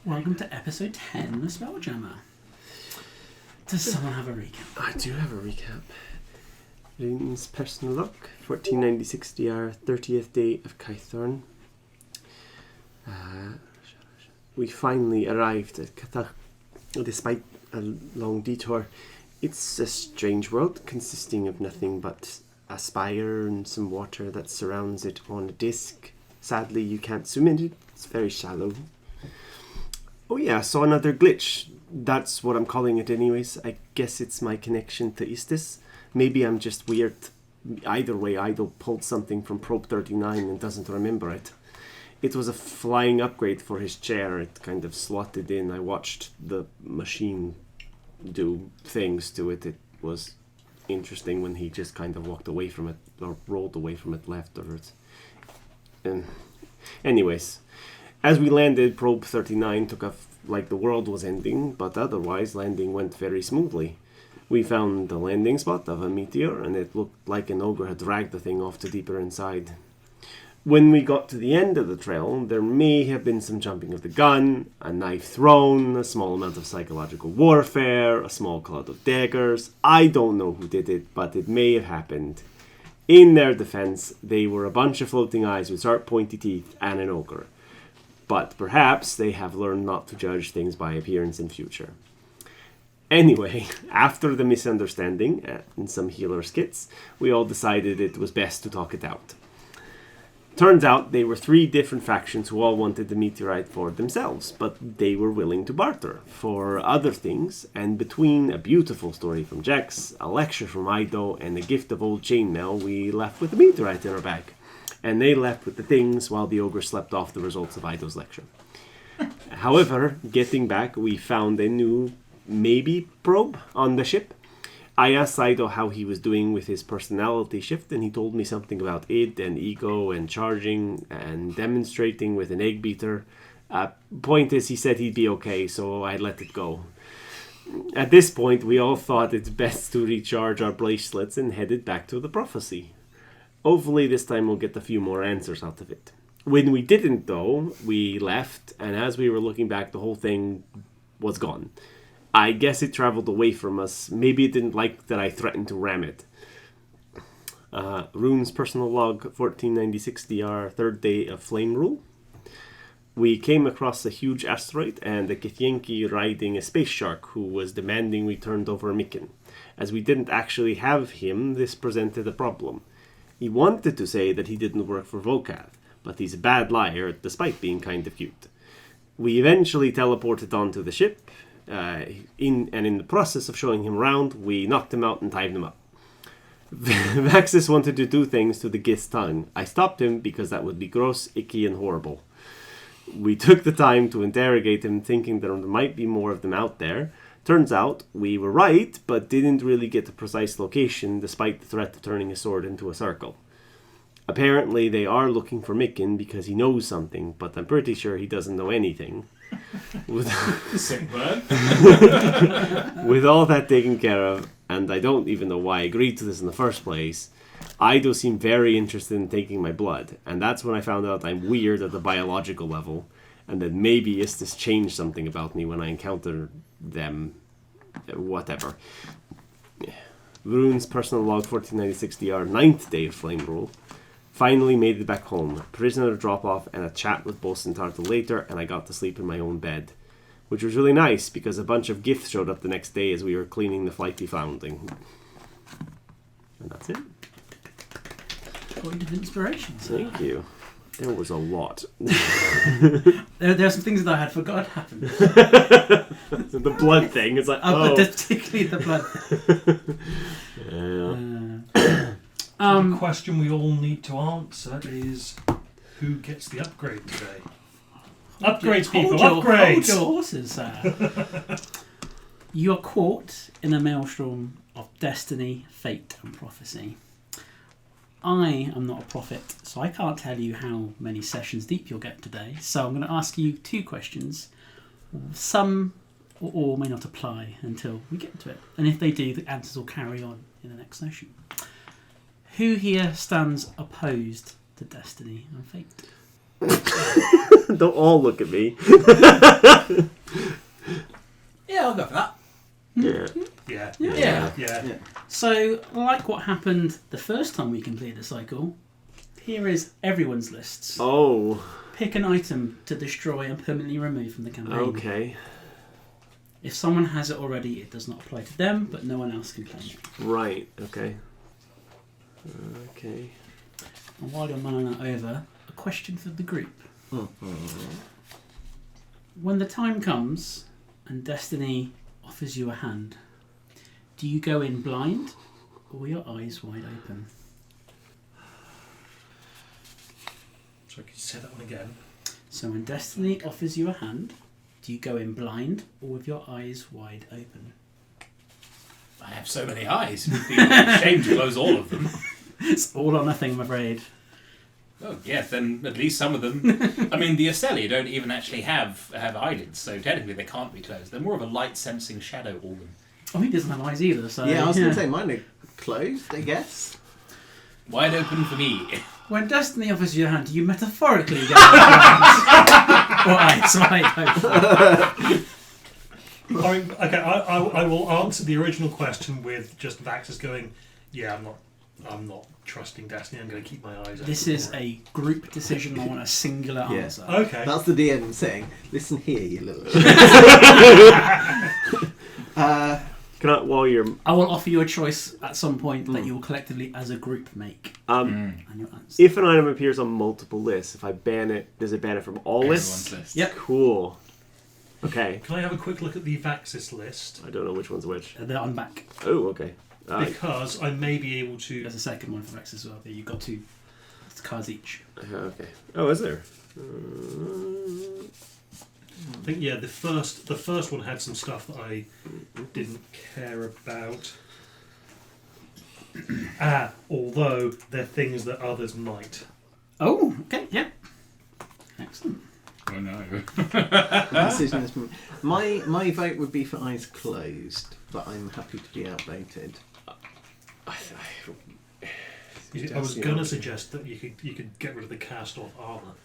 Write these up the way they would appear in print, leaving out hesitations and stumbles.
Welcome to episode 10 of Spelljammer. Does someone have a recap? I do have a recap. Rune's personal luck, 1496 DR, 30th day of Kythorn. We finally arrived at Cathach, despite a long detour. It's a strange world consisting of nothing but a spire and some water that surrounds it on a disc. Sadly, you can't swim in it. It's very shallow. Oh yeah, I saw another glitch. That's what I'm calling it anyways. I guess it's my connection to Istis. Maybe I'm just weird. Either way, Idol pulled something from Probe 39 and doesn't remember it. It was a flying upgrade for his chair. It kind of slotted in. I watched the machine do things to it. It was interesting when he just kind of walked away from it, or rolled away from it afterwards. Anyways, as we landed, Probe 39 took off like the world was ending, but otherwise landing went very smoothly. We found the landing spot of a meteor, and it looked like an ogre had dragged the thing off to deeper inside. When we got to the end of the trail, there may have been some jumping of the gun, a knife thrown, a small amount of psychological warfare, a small cloud of daggers. I don't know who did it, but it may have happened. In their defense, they were a bunch of floating eyes with sharp pointy teeth and an ogre. But perhaps they have learned not to judge things by appearance in future. Anyway, after the misunderstanding and some healer skits, we all decided it was best to talk it out. Turns out they were 3 different factions who all wanted the meteorite for themselves, but they were willing to barter for other things, and between a beautiful story from Jax, a lecture from Ido, and a gift of old chainmail, we left with the meteorite in our bag. And they left with the things while the ogre slept off the results of Ido's lecture. However, getting back, we found a new, maybe, probe on the ship. I asked Ido how he was doing with his personality shift, and he told me something about id and ego and charging and demonstrating with an egg beater. Point is, he said he'd be okay, so I let it go. At this point, we all thought it's best to recharge our bracelets and headed back to the prophecy. Hopefully this time we'll get a few more answers out of it. When we didn't, though, we left, and as we were looking back, the whole thing was gone. I guess it traveled away from us. Maybe it didn't like that I threatened to ram it. Rune's personal log, 1496 DR, 3rd day of Flame Rule. We came across a huge asteroid and a Githyanki riding a space shark who was demanding we turned over Mikken. As we didn't actually have him, this presented a problem. He wanted to say that he didn't work for Volcath, but he's a bad liar despite being kind of cute. We eventually teleported onto the ship, in the process of showing him around, we knocked him out and tied him up. Vaxis wanted to do things to the Gith's tongue. I stopped him because that would be gross, icky, and horrible. We took the time to interrogate him, thinking that there might be more of them out there. Turns out, we were right, but didn't really get a precise location, despite the threat of turning his sword into a circle. Apparently, they are looking for Mikken because he knows something, but I'm pretty sure he doesn't know anything. Sick bird. With all that taken care of, and I don't even know why I agreed to this in the first place, Ido seemed very interested in taking my blood, and that's when I found out I'm weird at the biological level, and that maybe Istis changed something about me when I encountered them. Whatever. Rune's personal log, 1496 DR, 9th day of Flame Rule. Finally made it back home. Prisoner drop-off and a chat with Bosun Tartle later, and I got to sleep in my own bed. Which was really nice, because a bunch of gifts showed up the next day as we were cleaning the flighty founding. And that's it. Point of inspiration. Thank you. There was a lot. There are some things that I had forgot happened. The blood thing, it's like, But particularly the blood. The question we all need to answer is, who gets the upgrade today? Upgrades, people, upgrades! Hold your horses, sir. You are caught in a maelstrom of destiny, fate, and prophecy. I am not a prophet, so I can't tell you how many sessions deep you'll get today. So I'm going to ask you 2 questions. Some or all may not apply until we get to it. And if they do, the answers will carry on in the next session. Who here stands opposed to destiny and fate? Don't all look at me. Yeah, I'll go for that. Yeah. Yeah. So, like what happened the first time we completed the cycle, here is everyone's lists. Oh. Pick an item to destroy and permanently remove from the campaign. Okay. If someone has it already, it does not apply to them, but no one else can claim it. Right. Okay. Okay. And while you're mulling that over, a question for the group. When the time comes and Destiny offers you a hand, do you go in blind or your eyes wide open? Sorry, can you say that one again? So when Destiny offers you a hand, do you go in blind or with your eyes wide open? I have so many eyes. It would be a shame to close all of them. It's all or nothing, I'm afraid. Oh, yes, then at least some of them. I mean, the Ocelli don't even actually have eyelids, so technically they can't be closed. They're more of a light-sensing shadow organ. Oh, he doesn't have eyes either, so... Yeah, I was going to say mine are closed, I guess. Wide open for me. When Destiny offers you a hand, do you metaphorically go or eyes wide open? I will answer the original question with just Vaxus going, yeah, I'm not trusting Destiny, I'm going to keep my eyes open. This is a group decision. I want a singular answer. Okay. That's the DM saying, listen here, you little... Can I, while you're... I will offer you a choice at some point that you will collectively, as a group, make. And your answer. If an item appears on multiple lists, if I ban it, does it ban it from all lists? Everyone's list. Yep. Cool. Okay. Can I have a quick look at the Vaxus list? I don't know which one's which. They're on back. Oh, okay. Because I may be able to... There's a second one for Rex as well. But you've got two cards each. Okay. Oh, is there? I think, yeah, the first one had some stuff that I didn't care about. Although they're things that others might. Oh, okay, yeah. Excellent. Oh no. Decision is my vote would be for eyes closed, but I'm happy to be outvoted. I was going to suggest that you could get rid of the cast-off armour.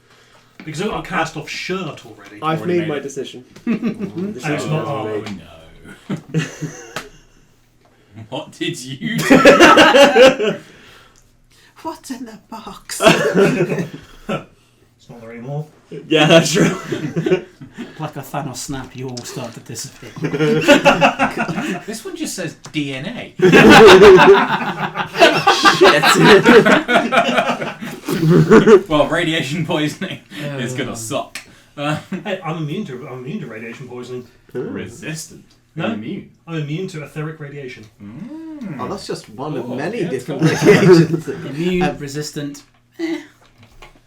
Because I've got a cast-off shirt already. I've made my decision. It's not Oh made. no. What did you do? What's in the box? It's not there anymore. Yeah, that's true. Like a Thanos snap, you all start to disappear. This one just says DNA. Well, radiation poisoning is gonna suck. Hey, I'm immune to radiation poisoning. Resistant. No? Immune. I'm immune to etheric radiation. Oh, that's just one of Oh, many yeah, different cool. radiations. Immune, resistant.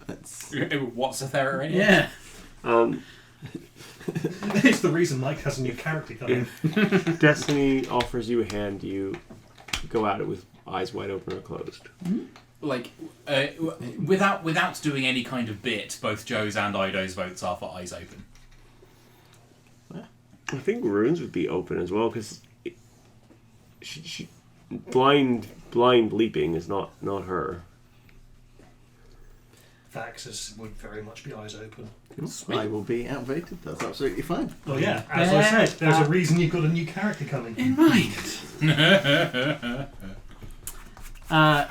That's... What's a etheric radiation? Yeah. It's the reason Mike has a new character coming. If Destiny offers you a hand, do you go at it with eyes wide open or closed? Like, without doing any kind of bit, both Joe's and Ido's votes are for eyes open. I think Runes would be open as well because she blind leaping is not her. Vaxus would very much be eyes open. I will be outvoted. That's absolutely fine. Oh yeah, as I said, there's a reason you've got a new character coming. In mind.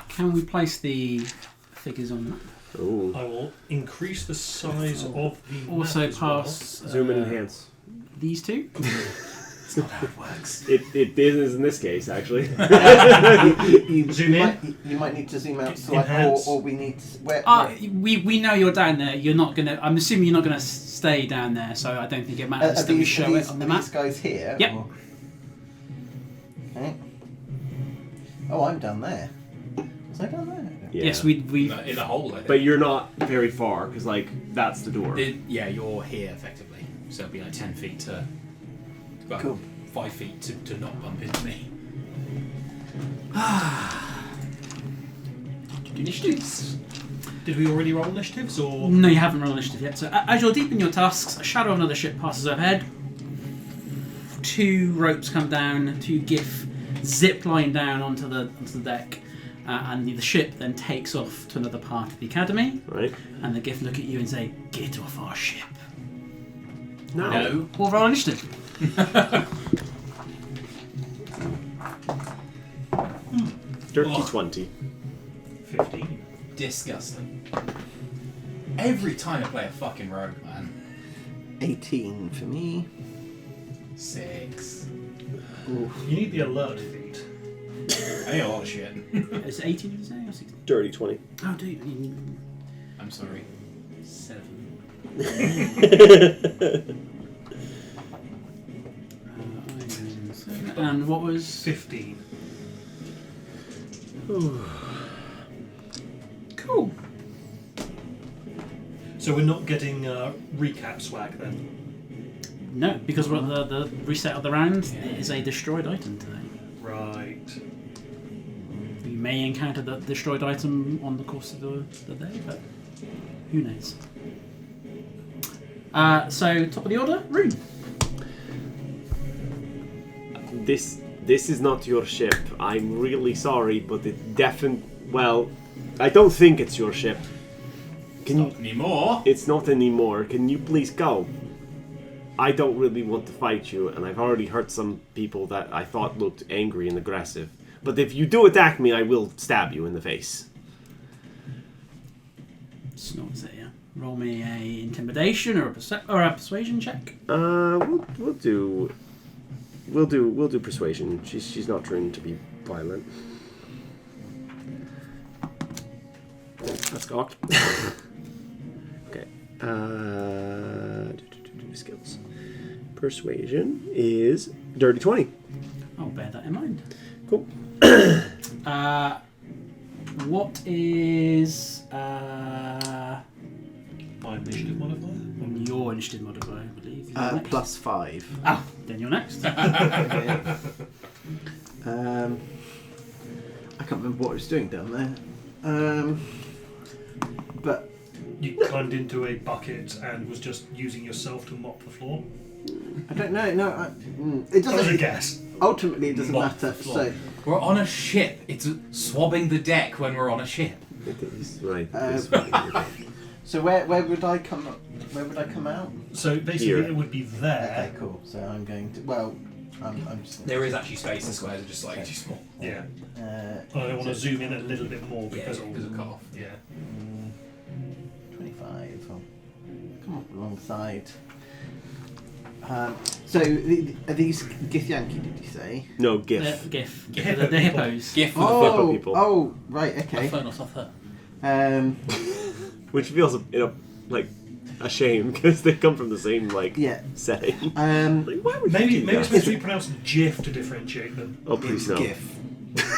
Can we place the figures on the map? Oh. I will increase the size of the Also map as well. pass Zoom and enhance. these two. That's not how it works. It is in this case actually. Zoom in. You might need to zoom out Enhance. or we need to... Where? We know you're down there. You're not gonna. I'm assuming you're not gonna stay down there. So I don't think it matters that we show it on the map. These guys here? Yep. Or... Okay. Oh, I'm down there. Was I down there? Yeah. Yes, we. In a hole, I think. But you're not very far because like that's the door. Yeah, you're here effectively. So it'd be like 10 feet to... Well, Cool. 5 feet to not bump into me. Initiatives. Did we already roll initiatives or? No, you haven't rolled initiative yet. So as you're deep in your tasks, a shadow of another ship passes overhead. 2 ropes come down. 2 GIF zip line down onto the deck. and the ship then takes off to another part of the academy. Right. And the Gith look at you and say, "Get off our ship." No. Or roll initiative. Dirty Oh. 20. 15. Disgusting. Every time I play a fucking rogue, man. 18 for me. 6. Oof. You need the alert feed. I need a lot of shit. Is it 18 did you say, or 16? Dirty 20. Oh, do you? I'm sorry. 7. And what was... 15. Cool. So we're not getting recap swag then? No, because we're at the reset of the round, it is a destroyed item today. Right. You may encounter the destroyed item on the course of the day, but who knows. So, top of the order, Rune. This is not your ship. I'm really sorry, but it well, I don't think it's your ship. Can you? Not anymore. It's not anymore. Can you please go? I don't really want to fight you, and I've already hurt some people that I thought looked angry and aggressive. But if you do attack me, I will stab you in the face. Snorts at you. Roll me a intimidation or a persuasion check. We'll do persuasion. She's not trained to be violent. That's cocked. Okay. Skills. Persuasion is dirty 20. I'll bear that in mind. Cool. What is My initiative modifier? your initiative modifier, I believe? Is that next? +5. Ah, then you're next. Okay. I can't remember what I was doing down there. But You climbed into a bucket and was just using yourself to mop the floor? I don't know. No, That it was a doesn't. guess. Ultimately, it doesn't Mop matter. the floor. So, We're on a ship. It's swabbing the deck when we're on a ship. It is right. so where would I come? Where would I come out? So basically Here. it would be there. Okay, cool. So I'm going to. Well, I'm just. There is actually space. The squares are just slightly too small. Yeah. I I want to zoom in a little bit more because because of cut off. Yeah. 25. I'll come up alongside. So are these Githyanki? Did you say? No, GIF. GIF. The hippos. GIF for the flipper people. Oh, right. Okay. Phone off her. Which feels like a shame because they come from the same Yeah. setting. Like, why would Maybe you do it's that? supposed to be pronounced GIF to differentiate them. Oh please It's no. GIF,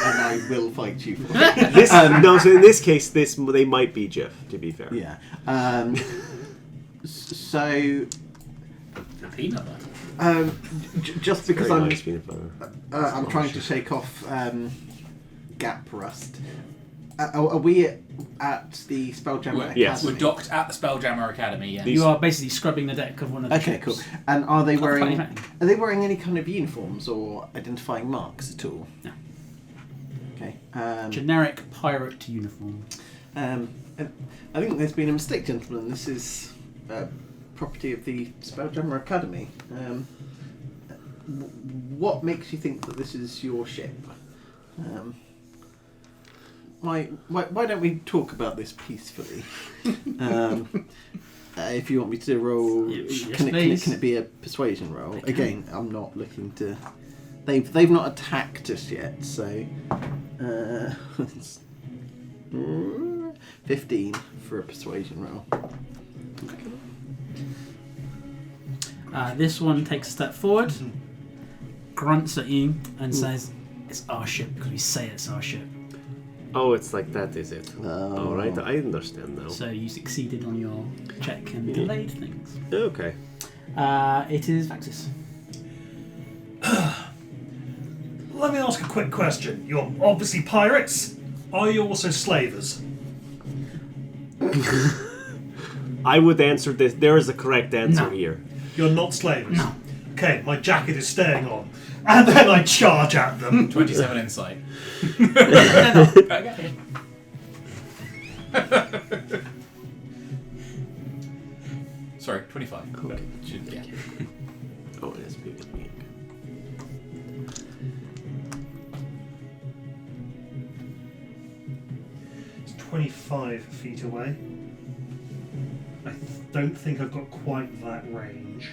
and I will fight you for it. This no. So in this case, they might be GIF. To be fair. Yeah. So The peanut butter. just because Very I'm nice peanut butter. I'm trying to shake off gap rust. Are we at the Spelljammer Academy? Yes. We're docked at the Spelljammer Academy. Yeah. You are basically scrubbing the deck of one of the Okay, ships. cool. And are they Funny wearing fact. any kind of uniforms or identifying marks at all? No. Okay. Generic pirate uniform. I think there's been a mistake, gentlemen. This is property of the Spelljammer Academy. What makes you think that this is your ship? Why don't we talk about this peacefully? If you want me to roll, Yes, can please. it be a persuasion roll? It can. Again, I'm not looking to. They've not attacked us yet, so 15 for a persuasion roll. This one takes a step forward, grunts at you, and says, "It's our ship because we say it's our ship." Oh, it's like that, is it? Oh. All right, I understand now. So you succeeded on your check and delayed things. Okay. It is Vaxis. Let me ask a quick question. You're obviously pirates. Are you also slavers? I would answer this. There is a correct answer No. here. You're not slavers? No. Okay, my jacket is staying on. And then I charge at them. 27 insight. Okay. Sorry, 25. Okay. Yeah. Oh, it is bigger than me. It's 25 feet away. I don't think I've got quite that range.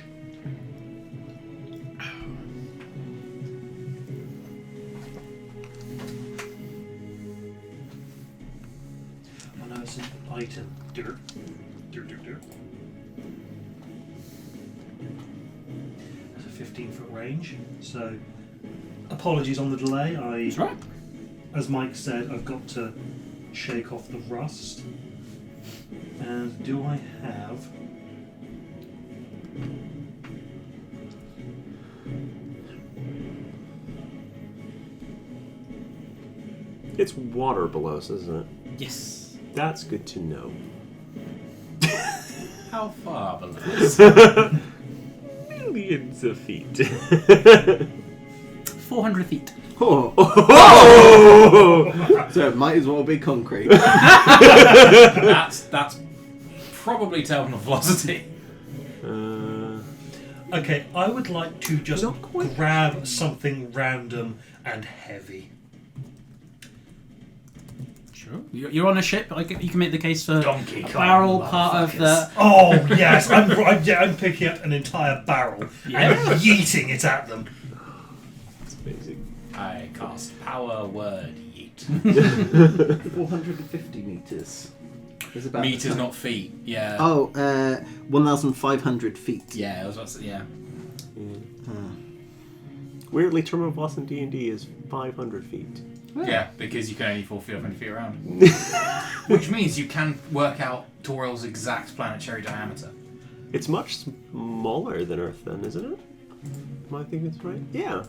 Oh no, it's an item. Dirt. Dirt. That's a 15-foot range. So, apologies on the delay. That's right. As Mike said, I've got to shake off the rust. And do I have... It's water below us, isn't it? Yes. That's good to know. How far below? Millions of feet. 400 feet. Oh. So it might as well be concrete. That's probably terminal velocity. Okay, I would like to just Not quite. grab something random and heavy. Sure. You're on a ship. You can make the case for Donkey a Kong, barrel, part of the... Oh, yes, I'm picking up an entire barrel Yeah. and yeeting it at them. It's amazing. I cast power word yeet. 450 meters. Is about the Meters, same. not feet. Yeah. Oh, 1,500 feet. Yeah, I was about to say, yeah. Weirdly, terminal velocity in D&D is 500 feet. Yeah, because you can only fall 500 feet around. Which means you can work out Toral's exact planetary diameter. It's much smaller than Earth, then, isn't it? Am I thinking it's right? Yeah.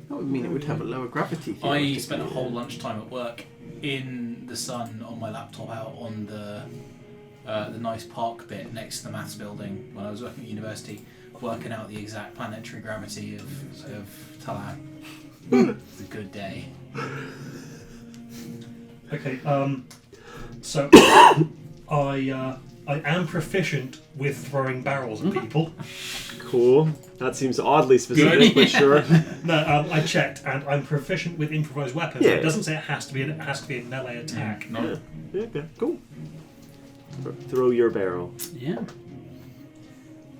That would mean it would have a lower gravity. I spent a whole lunchtime at work in the sun on my laptop out on the nice park bit next to the maths building when I was working at university, working out the exact planetary gravity of Talan. It's a good day. Okay, so I am proficient with throwing barrels at people. Cool. That seems oddly specific, but sure. No, I checked, and I'm proficient with improvised weapons. Yeah. It doesn't say it has to be a melee attack. No. Yeah, okay, cool. Throw your barrel. Yeah.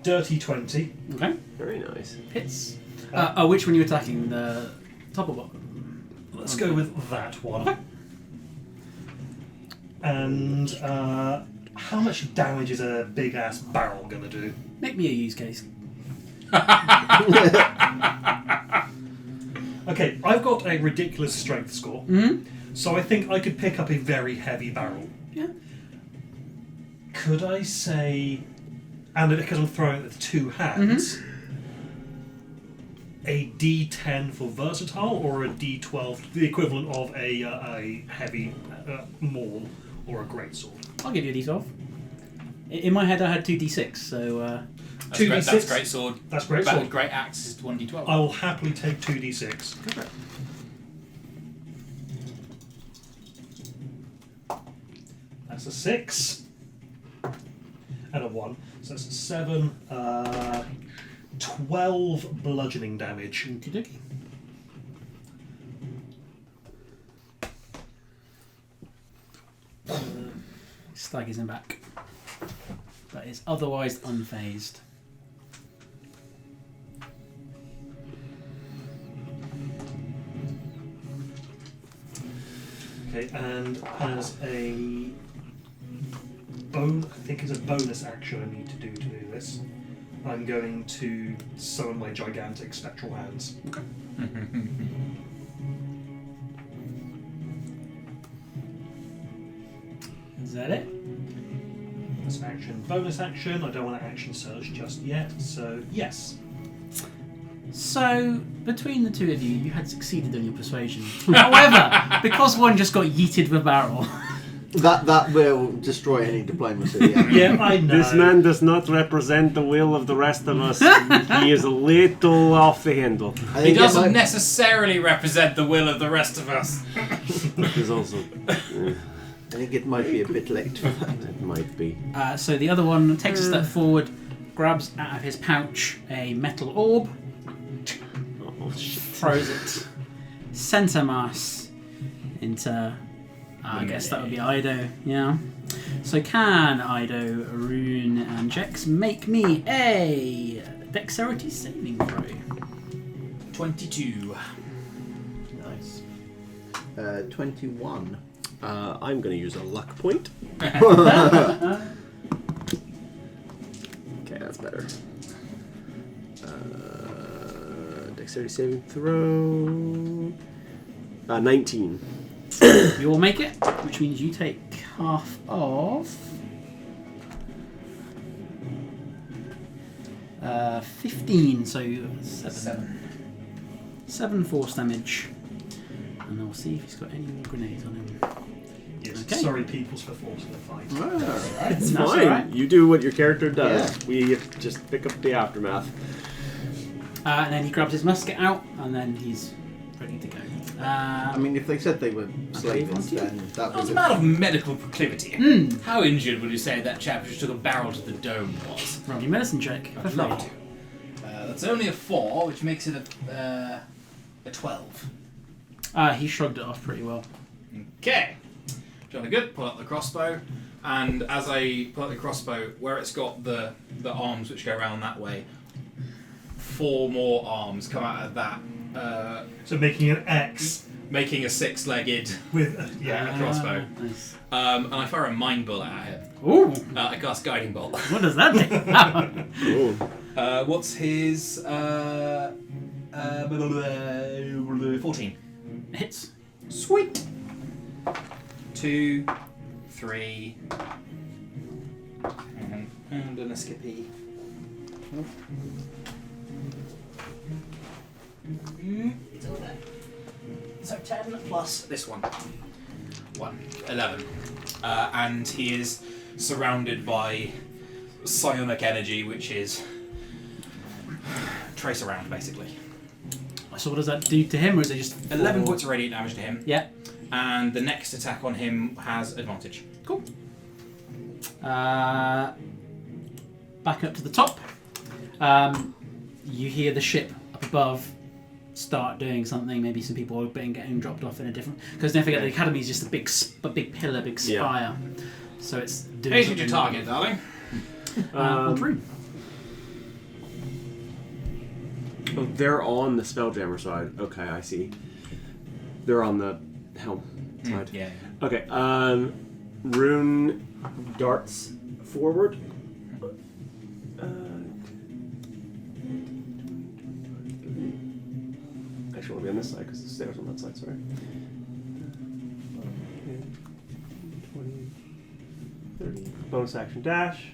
Dirty 20. Okay. Very nice. Hits. Which one are you attacking? The top or bottom? Let's go with that one. And how much damage is a big ass barrel gonna do? Make me a use case. Okay, I've got a ridiculous strength score, so I think I could pick up a very heavy barrel. Yeah. Could I say, and because I'm throwing it with two hands, a D10 for versatile or a D12, the equivalent of a heavy maul or a greatsword? I'll give you a d12. In my head, I had 2d6, so... That's 2d6. great, that's great sword. That's great sword. Great axe is 1d12. I will happily take 2d6. That's a 6 and a 1. So that's 7, 12 bludgeoning damage. Okie dokie. Stag is in back. But is otherwise unfazed. Okay, and as a I think it's a bonus action I need to do this. I'm going to summon my gigantic spectral hands. Okay. Is that it? That's action. Bonus action. I don't want to action surge just yet, so yes. So, between the two of you, you had succeeded on your persuasion. However, because one just got yeeted with a barrel, That will destroy any diplomacy. Yeah. Yeah, I know. This man does not represent the will of the rest of us. He is a little off the handle. I He think doesn't necessarily represent the will of the rest of us. There's also... I think it might be a bit late for that. it might be. So the other one takes a step forward, grabs out of his pouch a metal orb, Oh, shit. throws it centre mass into. I guess that would be Ido. Yeah. So can Ido, Rune, and Jex make me a dexterity saving throw? 22. Nice. 21. I'm going to use a luck point. Okay, that's better. Dexterity saving throw. 19. You will make it, which means you take half of 15, so 7 force damage. And I'll see if he's got any more grenades on him. Yes, Okay. sorry, peoples, for forcing the fight. It's That's fine. alright. You do what your character does. Yeah. We just pick up the aftermath. And then he grabs his musket out, and then he's ready to go. I mean, if they said they were slavers, then that As was a man of medical proclivity, how injured would you say that chap who took a barrel to the dome was? roll your medicine check. for I'd love free. to. That's only a 4, which makes it a 12. He shrugged it off pretty well. Okay. Jolly good. Pull out the crossbow, and as I pull out the crossbow, where it's got the arms which go around that way, 4 more arms come out of that, So making an X making a 6-legged with crossbow. Nice. And I fire a mind bullet at him. Ooh, I cast guiding bolt. what does that do? Oh. What's his 14? Hits. Sweet. 2, 3. And then a skippy. It's over there. So 10 plus this one. 11. And he is surrounded by psionic energy, which is trace around basically. So what does that do to him, or is it just 11 4? points of radiant damage to him. Yeah. And the next attack on him has advantage. Cool. Back up to the top. You hear the ship up above start doing something. Maybe some people are getting dropped off in a different. Because don't forget, the academy is just a big pillar, big spire. So it's doing. Who's something your target, darling? Drew. Oh, they're on the Spelljammer side. Okay, I see. They're on the helm side. Yeah. Okay, Rune darts forward. Actually, I want to be on this side because the stairs on that side, sorry. 20, 30. Bonus action dash.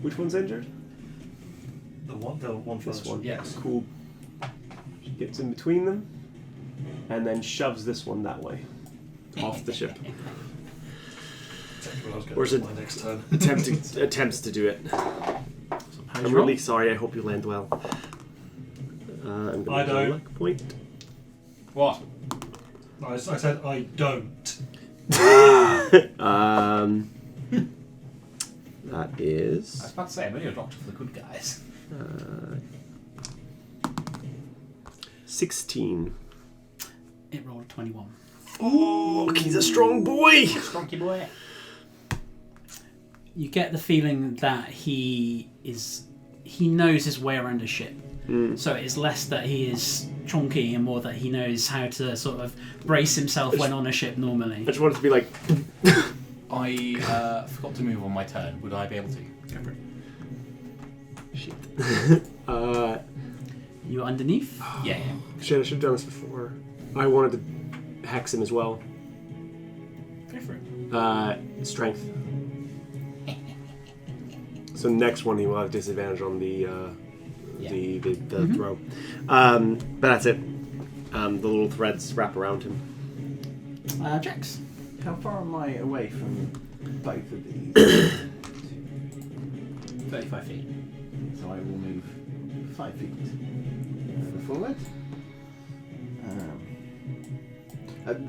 Which one's injured? the one This first. one. Yes. Cool. She gets in between them and then shoves this one that way. Off the ship. Exactly what I was going Where's to it? do my next turn. Attempts to do it. How's I'm your really roll? sorry, I hope you land well. I'm I going to don't. luck point. What? I said I don't. That I was is about to say, I'm only a doctor for the good guys. 16. It rolled a 21. Oh, he's a strong boy. Stronky boy. You get the feeling that he knows his way around a ship. So it's less that he is chonky and more that he knows how to sort of brace himself when on a ship normally. I just wanted to be like, I forgot to move on my turn. Would I be able to? Go for it. shit. You're underneath? Yeah. Shit, I should have done this before. I wanted to hex him as well. Go for it. Strength. So next one he will have disadvantage on the throw. But that's it. The little threads wrap around him. Jax. how far am I away from both of these? 35 feet. So I will move 5 feet forward.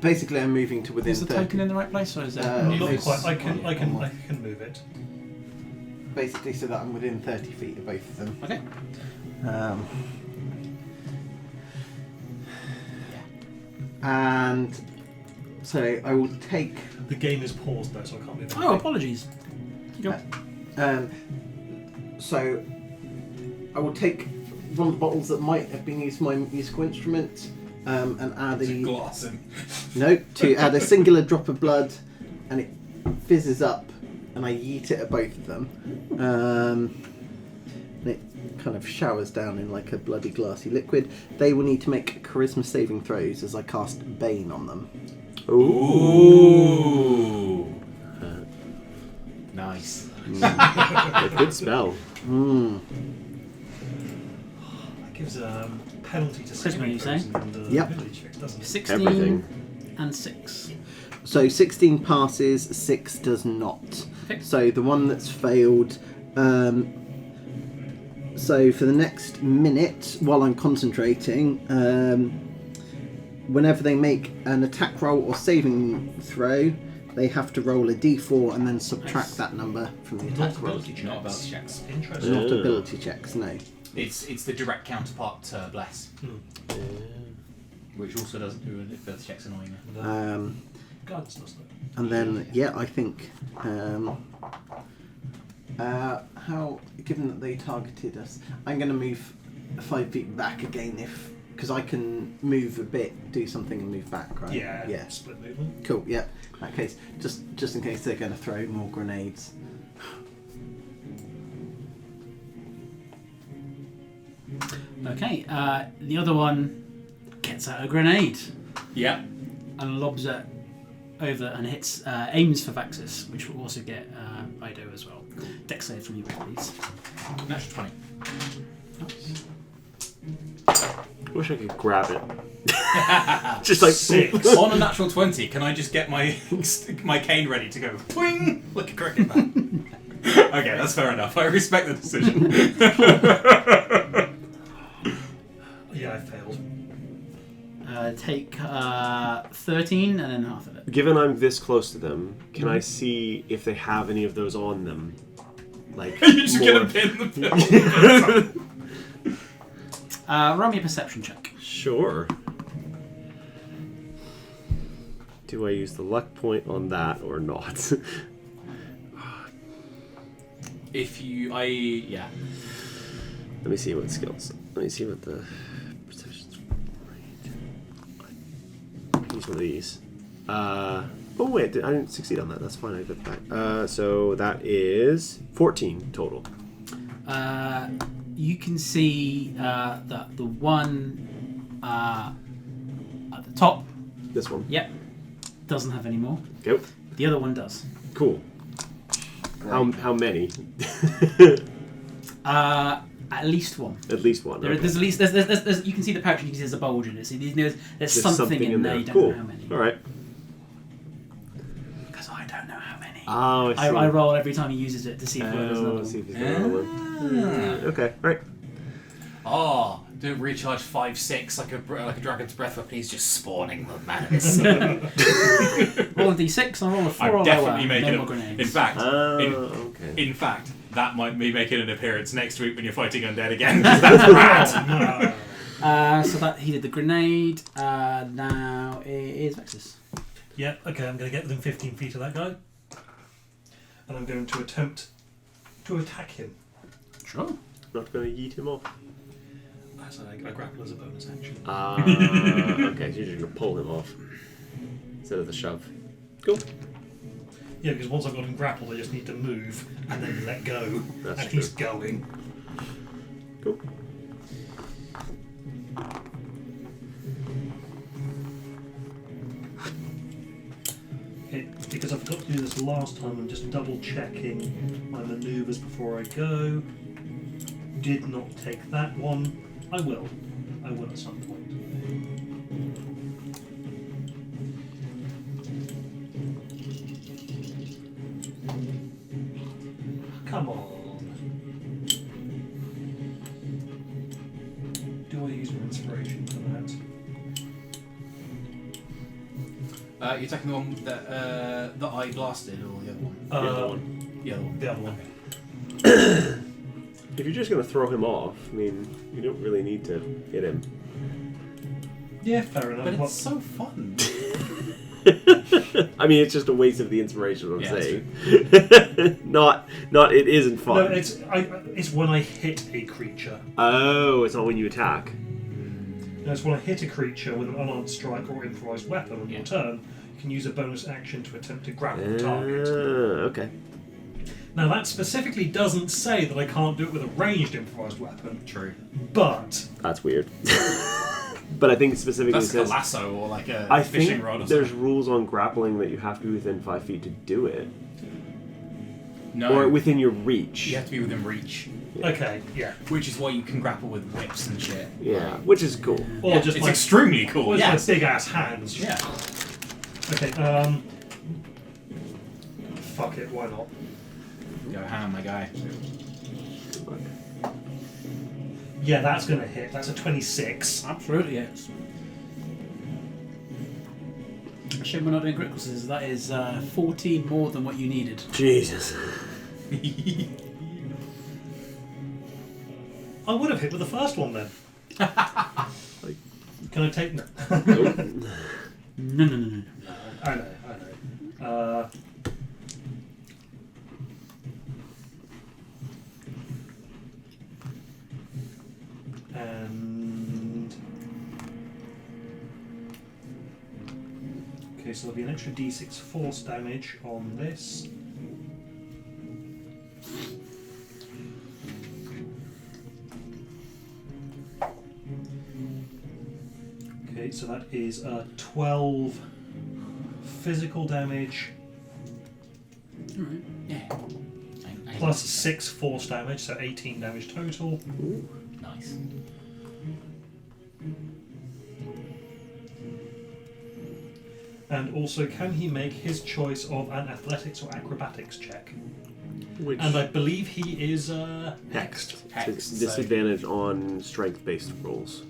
Basically, I'm moving to within. Is the 30. token in the right place, or is it? Not It's- quite. I can move it. Basically, so that I'm within 30 feet of both of them. Okay. And so I will take. The game is paused though, so I can't move it. Oh, apologies. Go. So I will take one of the bottles that might have been used for my musical instrument and add glass in. to add a singular drop of blood, and it fizzes up, and I yeet it at both of them. And it kind of showers down in like a bloody glassy liquid. They will need to make charisma saving throws as I cast Bane on them. Ooh. Nice. A good spell. Mm. That gives a penalty to Charisma, saving you throws say? and Yep. ability checks, doesn't it? 16 Everything. and 6. So 16 passes, 6 does not. Okay. So the one that's failed. So for the next minute, while I'm concentrating, whenever they make an attack roll or saving throw, they have to roll a d4 and then subtract Nice. that number from the Not attack roll. ability checks. Not ability checks. Interesting. Not Yeah. ability checks, no. It's the direct counterpart to Bless, which also doesn't do any ability checks annoyingly. Guidance does that. And then, yeah, I think. How, given that they targeted us, I'm going to move 5 feet back again because I can move a bit, do something and move back, right? Yeah. Yeah. Split movement. Cool, yeah. In that case, just in case they're going to throw more grenades. Okay, the other one gets out a grenade Yeah. and lobs it over and hits, aims for Vaxis, which will also get Ido as well. Dex save from you, please. Natural 20. Wish I could grab it. Just like 6. On a natural 20, can I just get my cane ready to go twing like a cricket bat? Okay, that's fair enough. I respect the decision. Yeah, I failed. Take 13 and then half of it. Given I'm this close to them, can I see if they have any of those on them? Like You're just more- gonna pin the pill. Roll me a perception check. Sure. Do I use the luck point on that or not? If you, yeah. Let me see what skills. Let me see what the perception's. Use one of these. Oh wait, I didn't succeed on that. That's fine. I got it back. So that is 14 total. You can see that the one at the top, This one. yep, doesn't have any more. Go. The other one does. Cool. How many? At least one. At least one. Okay. There's at least there's you can see the pouch and you can see there's a bulge in it. So there's There's something in there. You don't Cool. know how many. All right. Because I don't know how many. Oh, I see. I roll every time he uses it to see if there's another see one. if he's got another one. Okay. All right. Oh, don't recharge 5/6 like a dragon's breath weapon. He's just spawning the madness. Roll a d6 and roll a 4 I'm or definitely lower. making No more it. grenades. In fact, Okay. in fact, that might be making an appearance next week when you're fighting undead again. 'Cause that's rad. So that he did the grenade. Now it is Vexus. Yeah, okay, I'm going to get within 15 feet of that guy. And I'm going to attempt to attack him. Sure. Not going to yeet him off. As I grapple as a bonus action. Okay, so you're just going to pull him off instead of the shove. Cool. Yeah, because once I've got him grappled, I just need to move and then let go. That's and true. he's going. Cool. Because I forgot to do this last time, I'm just double checking my manoeuvres before I go. Did not take that one. I will at some point. inspiration for that. You're taking the one that I blasted, or the other one? The other one. The other one. The other one. If you're just going to throw him off, I mean, you don't really need to hit him. Yeah, fair enough. But Well, it's so fun. I mean, it's just a waste of the inspiration, I'm Yeah, saying. not, it isn't fun. no, it's when I hit a creature. Oh, it's not when you attack. No, it's when I hit a creature with an unarmed strike or improvised weapon on your turn. You can use a bonus action to attempt to grapple the target. Okay. Now that specifically doesn't say that I can't do it with a ranged improvised weapon, True. but That's weird. But I think it specifically That's like a says... lasso or like a I fishing think rod or there's something. rules on grappling that you have to be within 5 feet to do it. No. Or within your reach. You have to be within reach. okay, yeah. Which is why you can grapple with whips and shit. Yeah, which is cool. Or Yeah, just it's my, extremely cool. or just Yes. my big ass hands. Yeah. Okay, fuck it, why not? Go ham, my guy. Yeah, that's gonna hit. That's a 26. Absolutely, yes. Shame we're not doing critical scissors. That is 14 more than what you needed. Jesus. I would have hit with the first one then. Can I take no? No. I know. And okay, so there'll be an extra d6 force damage on this. Okay, so that is 12 physical damage Alright. Yeah. plus 6 force damage, so 18 damage total. Nice. And also, can he make his choice of an athletics or acrobatics check? Which And I believe he is hexed. Hexed, So disadvantage on strength-based rolls.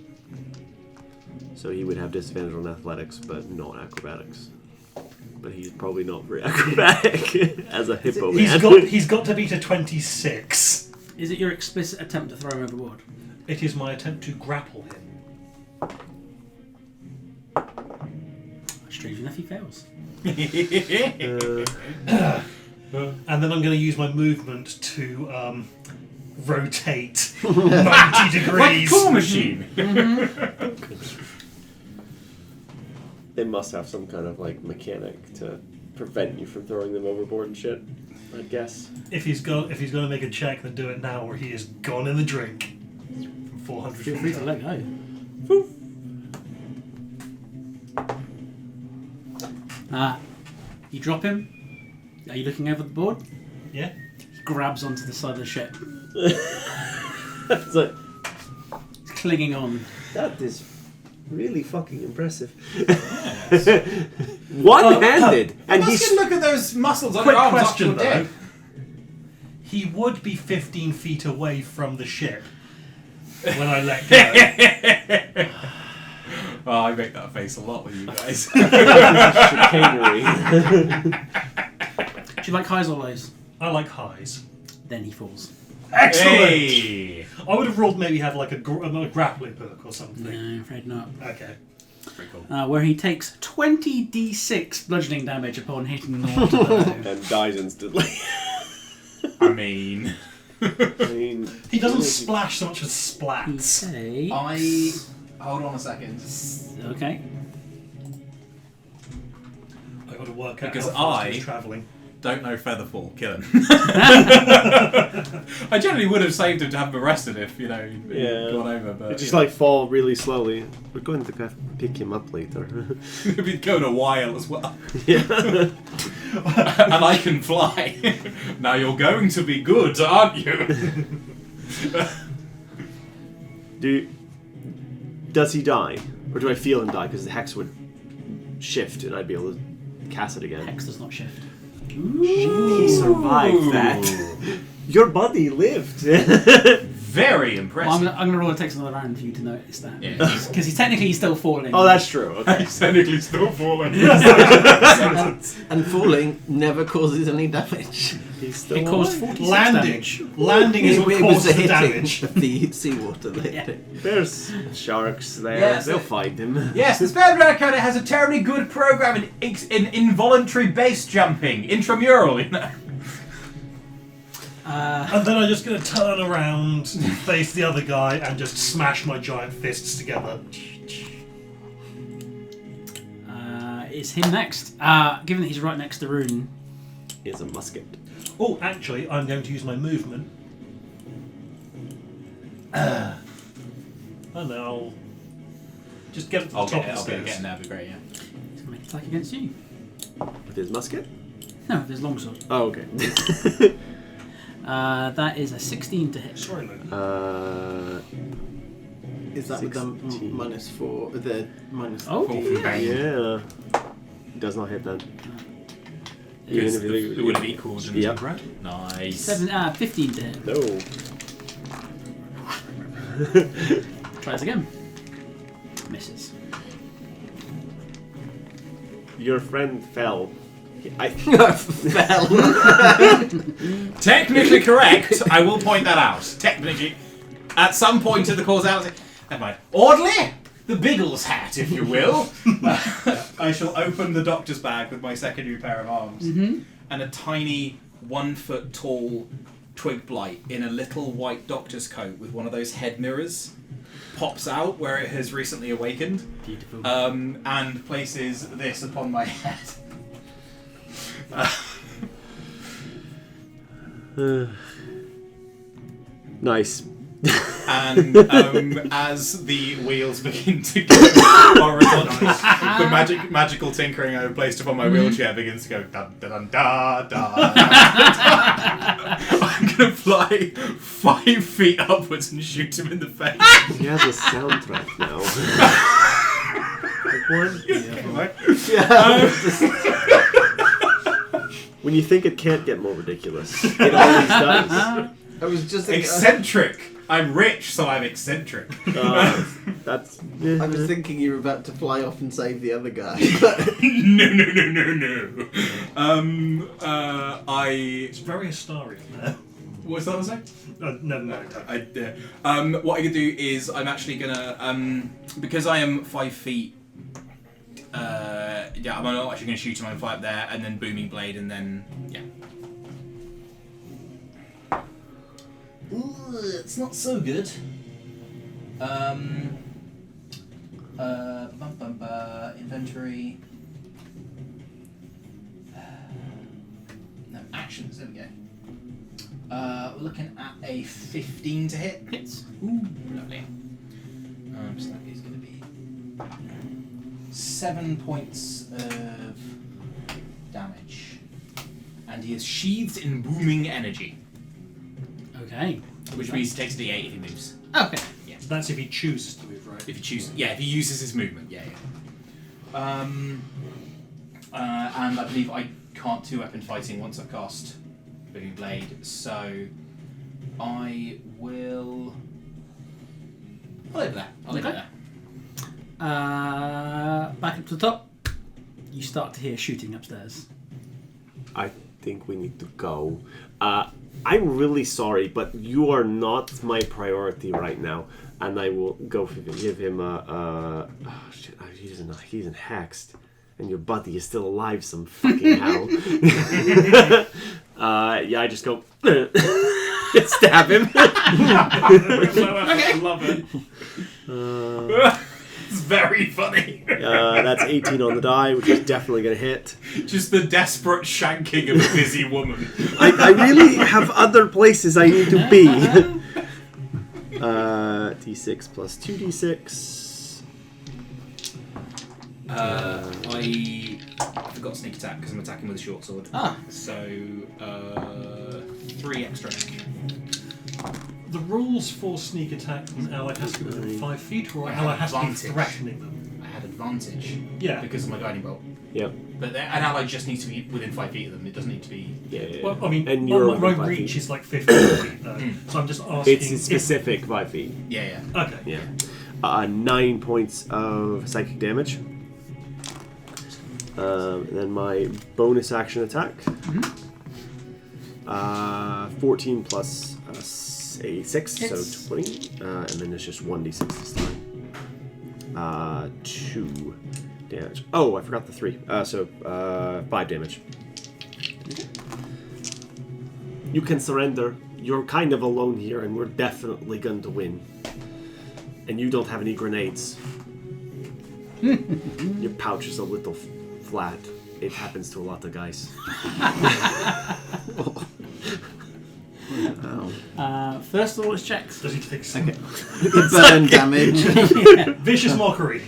So he would have disadvantage on athletics, but not acrobatics. But he's probably not very acrobatic as a hippo man. he's got to beat a 26. Is it your explicit attempt to throw him overboard? It is my attempt to grapple him. Strange enough, he fails. And then I'm going to use my movement to rotate 90 degrees. Like a claw machine. They must have some kind of like mechanic to prevent you from throwing them overboard and shit, I guess. If he's going to make a check, then do it now, or he is gone in the drink. From 400 Feel feet free to up. let go. You drop him. Are you looking over the board? Yeah. He grabs onto the side of the ship. It's like, He's clinging on. that is really fucking impressive. One-handed, and Let's he's look at those muscles on Quick your arms question up your though. dick. He would be 15 feet away from the ship when I let go. Oh, I make that face a lot with you guys. chicanery. Do you like highs or lows? I like highs. Then he falls. Excellent! Hey! I would have ruled maybe have like a grappling hook or something. No, I'm afraid not. Okay. Pretty cool. Where he takes 20d6 bludgeoning damage upon hitting the water. And dies instantly. I mean... I mean, He doesn't splash so much as splats. He takes... Hold on a second. Okay. I got to work out Because how fast he's travelling. Don't know Featherfall, kill him. I generally would have saved him to have him arrested if, he'd gone over, but... just like fall really slowly. We're going to have to pick him up later. It'd be going a while as well. Yeah. And I can fly. Now you're going to be good, aren't you? Does he die? Or do I feel him die? Because the hex would shift and I'd be able to cast it again. Hex does not shift. He survived that. Your buddy lived. Very Well, impressive. I'm going to roll. It takes another round for you to notice that. Yeah. Because he's technically still falling. Oh, that's true. Okay. He's technically still falling. And falling never causes any damage. He's still It caused alive. 46 Landing. damage. Landing is It what was causes the the hitting damage. of the seawater that hit it. There's sharks there. Yes, They'll it- find him. Yes, the Spare Dragon has a terribly good program in involuntary base jumping, intramural, you know. And then I'm just going to turn around, face the other guy, and just smash my giant fists together. It's him next. Given that he's right next to Rune. Is a musket. Oh, actually, I'm going to use my movement. And then I'll just get to the I'll top get of the it, stairs. and that'd be great, yeah. He's going to make an attack against you. With his musket? No, there's longsword. Oh, okay. That is a 16 to hit. Sorry, Luke. Is that with the 16. -4? The minus. Oh, Fall from yeah. bang. Yeah. Does not hit then. Because Even if it would have equaled in Yep. right? Nice. 15 to hit. No. Tries again. Misses. Your friend fell. I Fell. Technically correct, I will point that out. Technically, at some point in the causality. Never mind. Oddly, the Biggles hat, if you will. I shall open the doctor's bag with my secondary pair of arms. And a tiny 1 foot tall twig blight in a little white doctor's coat with one of those head mirrors pops out where it has recently awakened. Beautiful. And places this upon my head. Nice. And as the wheels begin to go horizontal, the magical tinkering I have placed upon my wheelchair begins to go dun dun dun dun. I'm gonna fly 5 feet upwards and shoot him in the face. He has a soundtrack now. When you think it can't get more ridiculous, it always does. I was just thinking. Eccentric. I'm rich, so I'm eccentric. That's. I was thinking you were about to fly off and save the other guy. No. It's very Astarian now. What's that say? Never mind. What I could do is I'm actually gonna because I am 5 feet. I'm not actually gonna shoot him. I'm fly up there and then booming blade and then yeah. Ooh, it's not so good. Inventory. No actions. There we go. We're looking at a 15 to hit. Hits. Ooh, lovely. So that is going to be 7 points of damage, and he is sheathed in booming energy, Okay. which means he takes a D8 if he moves. Okay. That's if he chooses to move, right? If he chooses, yeah, if he uses his movement, yeah. And I believe I can't two-weapon fighting once I've cast Booming Blade, so I will. I'll leave it there. I'll leave it Okay. there. Back up to the top. You start to hear shooting upstairs. I think we need to go. I'm really sorry, but you are not my priority right now, and I will go give him a. Oh shit! He's in hexed, and your buddy is still alive. Some fucking hell. I just go stab him. I love it. It's very funny. That's 18 on the die, which is definitely going to hit. Just the desperate shanking of a busy woman. I really have other places I need to be. D6 plus 2d6. I forgot sneak attack because I'm attacking with a short sword. So 3 extra. The rules for sneak attack, an ally has to be within 5 feet, or an I ally had has to be advantage. threatening them. I had advantage. Yeah. Because of my guiding bolt. Yep. But an ally just needs to be within 5 feet of them. It doesn't need to be. Yeah. Well, I mean, and my, you're my within 5 reach feet. is like 15 feet though, so I'm just asking. It's specific 5 feet. Yeah. Okay. Yeah. 9 points of psychic damage. And then my bonus action attack. 14 plus a 6, Hits. so 20. And then it's just 1d6 this time. 2 damage. Oh, I forgot the 3. So 5 damage. You can surrender. You're kind of alone here, and we're definitely going to win. And you don't have any grenades. Your pouch is a little flat. It happens to a lot of guys. First of all, it's checks. Does he take some Burn damage. vicious mockery?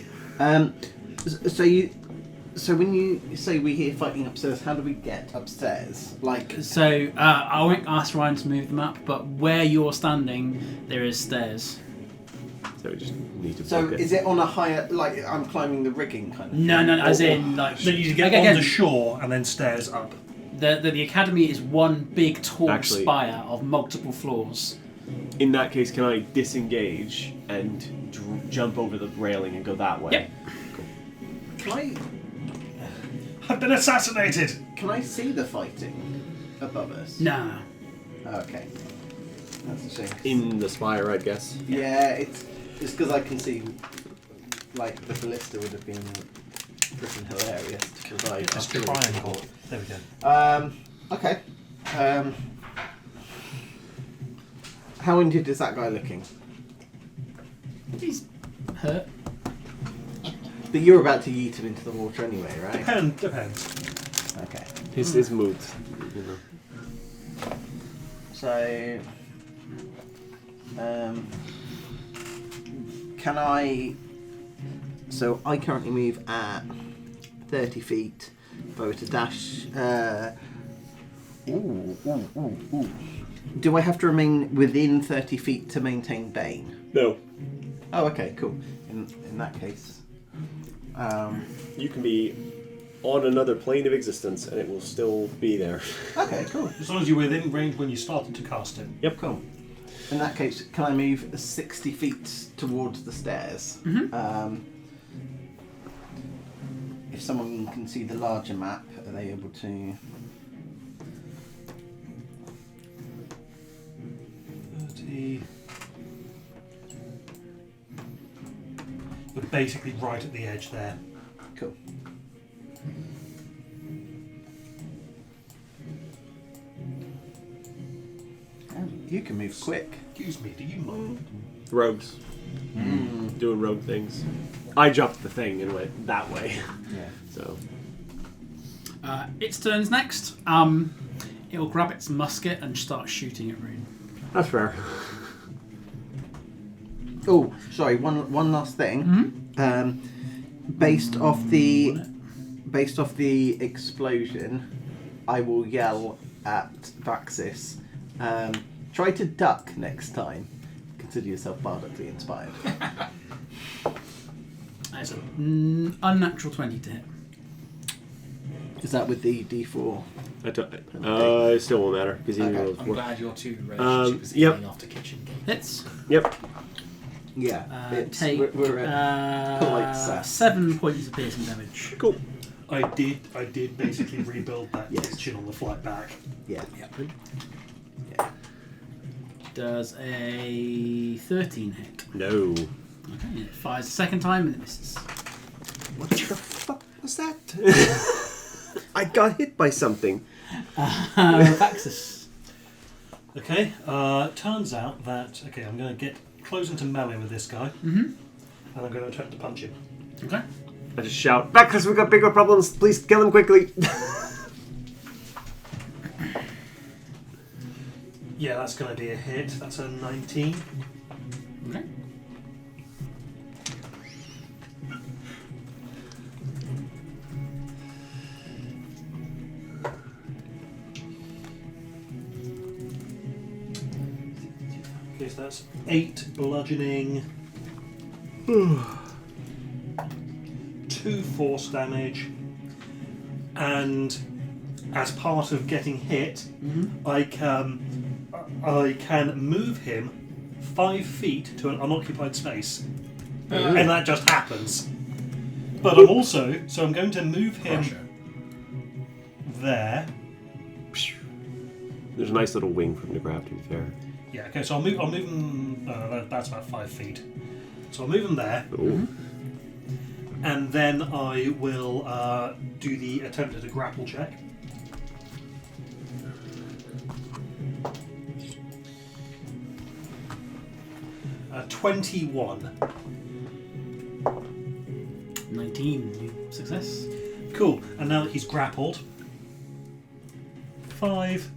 So when you say we hear fighting upstairs, how do we get upstairs? Like, So I won't ask Ryan to move them up, but where you're standing, there is stairs. So we just need to so book it. is it on a higher? Like I'm climbing the rigging kind of. No, thing? as Or- in like. So you get again, on the shore and then stairs up. the academy is one big tall Actually- spire of multiple floors. In that case, can I disengage and jump over the railing and go that way? Yep. Can I've been assassinated. I see the fighting above us? No. Oh, okay. That's a shame. In the spire, I guess. Yeah, it's because I can see, like, the ballista would have been freaking hilarious to provide. It's after triangle. all. There we go. Okay. How injured is that guy looking? He's hurt. But you're about to yeet him into the water anyway, right? Depends. Okay. His mood. You know. So, can I? So I currently move at 30 feet. If I were to dash, do I have to remain within 30 feet to maintain Bane? No. Oh, okay, cool. In that case, You can be on another plane of existence and it will still be there. okay, cool. As long as you're within range when you started to cast him. Yep. Cool. In that case, can I move 60 feet towards the stairs? If someone can see the larger map, are they able to? 30. We're basically right at the edge there. Cool. You can move quick. Excuse me, do you mind? Rogues. Doing rogue things. I jumped the thing and went that way. Yeah. So. Its turns next. It'll grab its musket and start shooting at Rune. That's fair. Oh, sorry. One last thing. Based off the explosion, I will yell at Vaxis. Try to duck next time. Consider yourself bardically inspired. That's an unnatural 20 to hit. Is that with the D4? It still won't matter because he Okay. rolls I'm 4. glad your two relationships are yep. getting after kitchen game. Hits. Yep. Yeah. Take we're at polite sass. 7 points of piercing damage. Cool. I did basically rebuild that Yes. kitchen on the flight back. Yeah. Yeah. Does a 13 hit. No. Okay, it fires a second time and it misses. What the fuck was that? I got hit by something. Vaxis. Okay, turns out that, I'm going to get close into melee with this guy, and I'm going to attempt to punch him. Okay. I just shout, Bacchus, we've got bigger problems. Please kill him quickly. Yeah, that's going to be a hit. That's a 19. Okay. Okay, so that's 8 bludgeoning, 2 force damage, and as part of getting hit, I can move him 5 feet to an unoccupied space, and that just happens. But I'm also I'm going to move him there. There's a nice little wing for him to grab, to be fair. Yeah. Okay. So I'll move him. That's about 5 feet. So I'll move him there. Ooh. And then I will do the attempted grapple check. Uh, 21. 19. Success. Cool. And now that he's grappled, 5,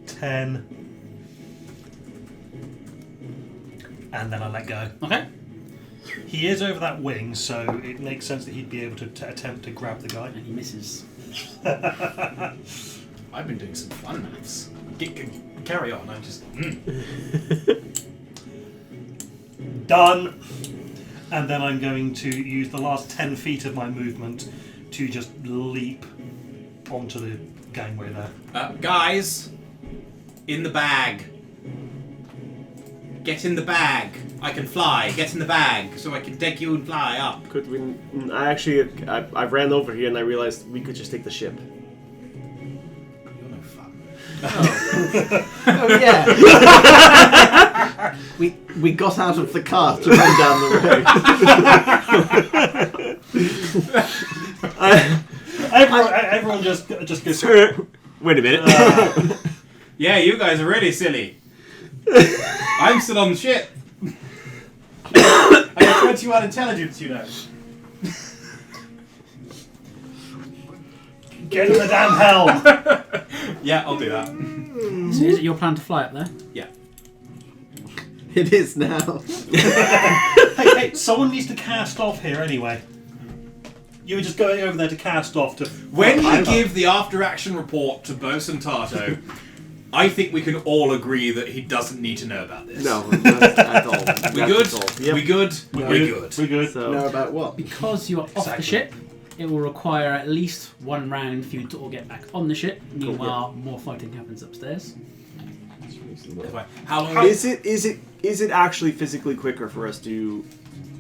10, and then I let go. Okay. He is over that wing, so it makes sense that he'd be able to attempt to grab the guy. And he misses. I've been doing some fun maths. Carry on. I just. Done. And then I'm going to use the last 10 feet of my movement to just leap onto the gangway there. Guys, in the bag. Get in the bag. I can fly. Get in the bag so I can take you and fly up. Could we? I ran over here and I realized we could just take the ship. You're no fun. Oh yeah. we got out of the car to run down the road. Everyone just goes. Wait a minute. Yeah, you guys are really silly. I'm still on the ship. I have 21 intelligence, you know. Get in the damn helm. Yeah, I'll do that. So is it your plan to fly up there? Yeah. It is now. Hey, someone needs to cast off here anyway. You were just going over there to cast off to. When you give the after-action report to Bosun Tato, I think we can all agree that he doesn't need to know about this. No, not at all. We Not good? at all. Yep. We good? We're We good. good. We're good. So, Know about what? Because you are off the Exactly. ship, it will require at least 1 round for you to all get back on the ship. Meanwhile, more fighting happens upstairs. That's fine. How long is it actually physically quicker for us to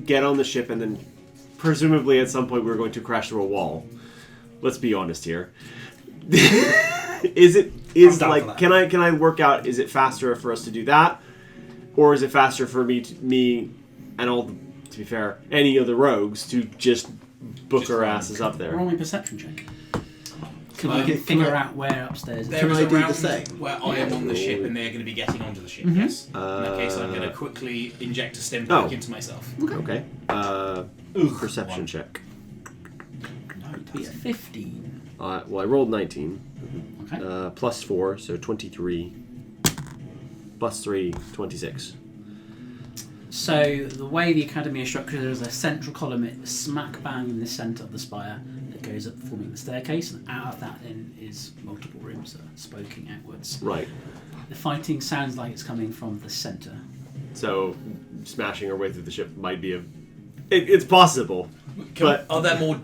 get on the ship and then presumably at some point we're going to crash through a wall? Let's be honest here. Is I'm down for that. can I work out, is it faster for us to do that, or is it faster for me and all, to be fair, any of the rogues to just book our asses up there? Roll me a perception check. So Um, you can figure out where upstairs. There Can is I a do the round same? where I am on the ship and they're going to be getting onto the ship, yes. In that case, I'm going to quickly inject a stim back into myself. Okay. Perception One. check. Be a 15. Well, I rolled 19. Okay. Plus 4, so 23. Plus 3, 26. So the way the academy is structured, there is a central column smack bang in the centre of the spire that goes up forming the staircase, and out of that then is multiple rooms that are spoking outwards. Right. The fighting sounds like it's coming from the centre. So smashing our way through the ship might be it's possible. But Are there more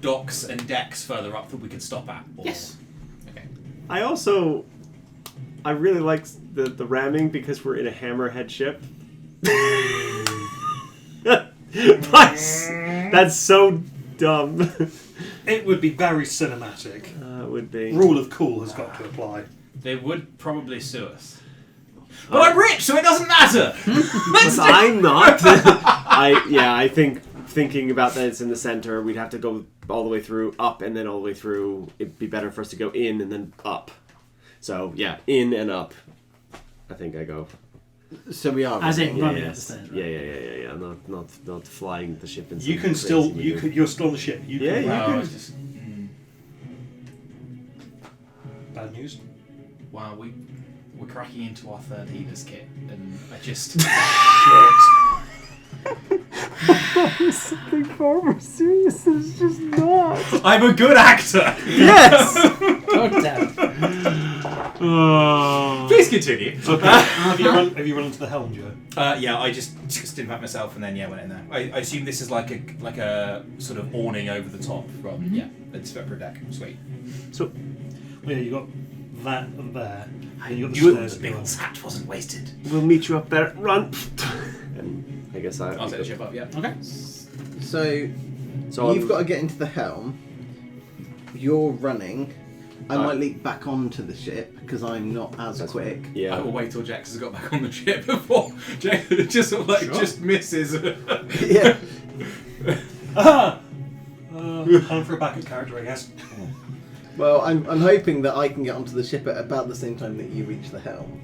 docks and decks further up that we could stop at? Or- Yes. Okay. I really like the ramming because we're in a hammerhead ship. That's so dumb. It would be very cinematic. It would be. Rule of cool has got to apply. They would probably sue us. But I'm rich, so it doesn't matter! But I'm not. I think thinking about that it's in the center, we'd have to go all the way through, up, and then all the way through. It'd be better for us to go in and then up. So yeah, in and up. I think I go. So we are. As in running up the Yes. stairs. Yeah. Not flying the ship in. You some can still. crazy maneuver. You're still on the ship. You Yeah, can. yeah. Oh, it's just... Bad news. Wow, we're cracking into our third healer's kit, and I just... Something far more serious. It's just not. I'm a good actor! Yes. God damn. Oh. Please continue. Okay. Have you run into the helm, Joe? Yeah, I just didn't back myself and then went in there. I assume this is like a sort of awning over the top from it's separate deck. Sweet. So, Well, yeah, you got that there. And you got the You stairs. the Bill's hat wasn't wasted. we'll meet you up there. Run. And I guess I'll set the ship up. Yeah. Okay. So you've got to get into the helm. You're running. I might leap back onto the ship because I'm not as quick. I Yeah. will wait till Jax has got back on the ship before Jax just sort of just misses. Yeah. Time for a backup character, I guess. Well, I'm hoping that I can get onto the ship at about the same time that you reach the helm.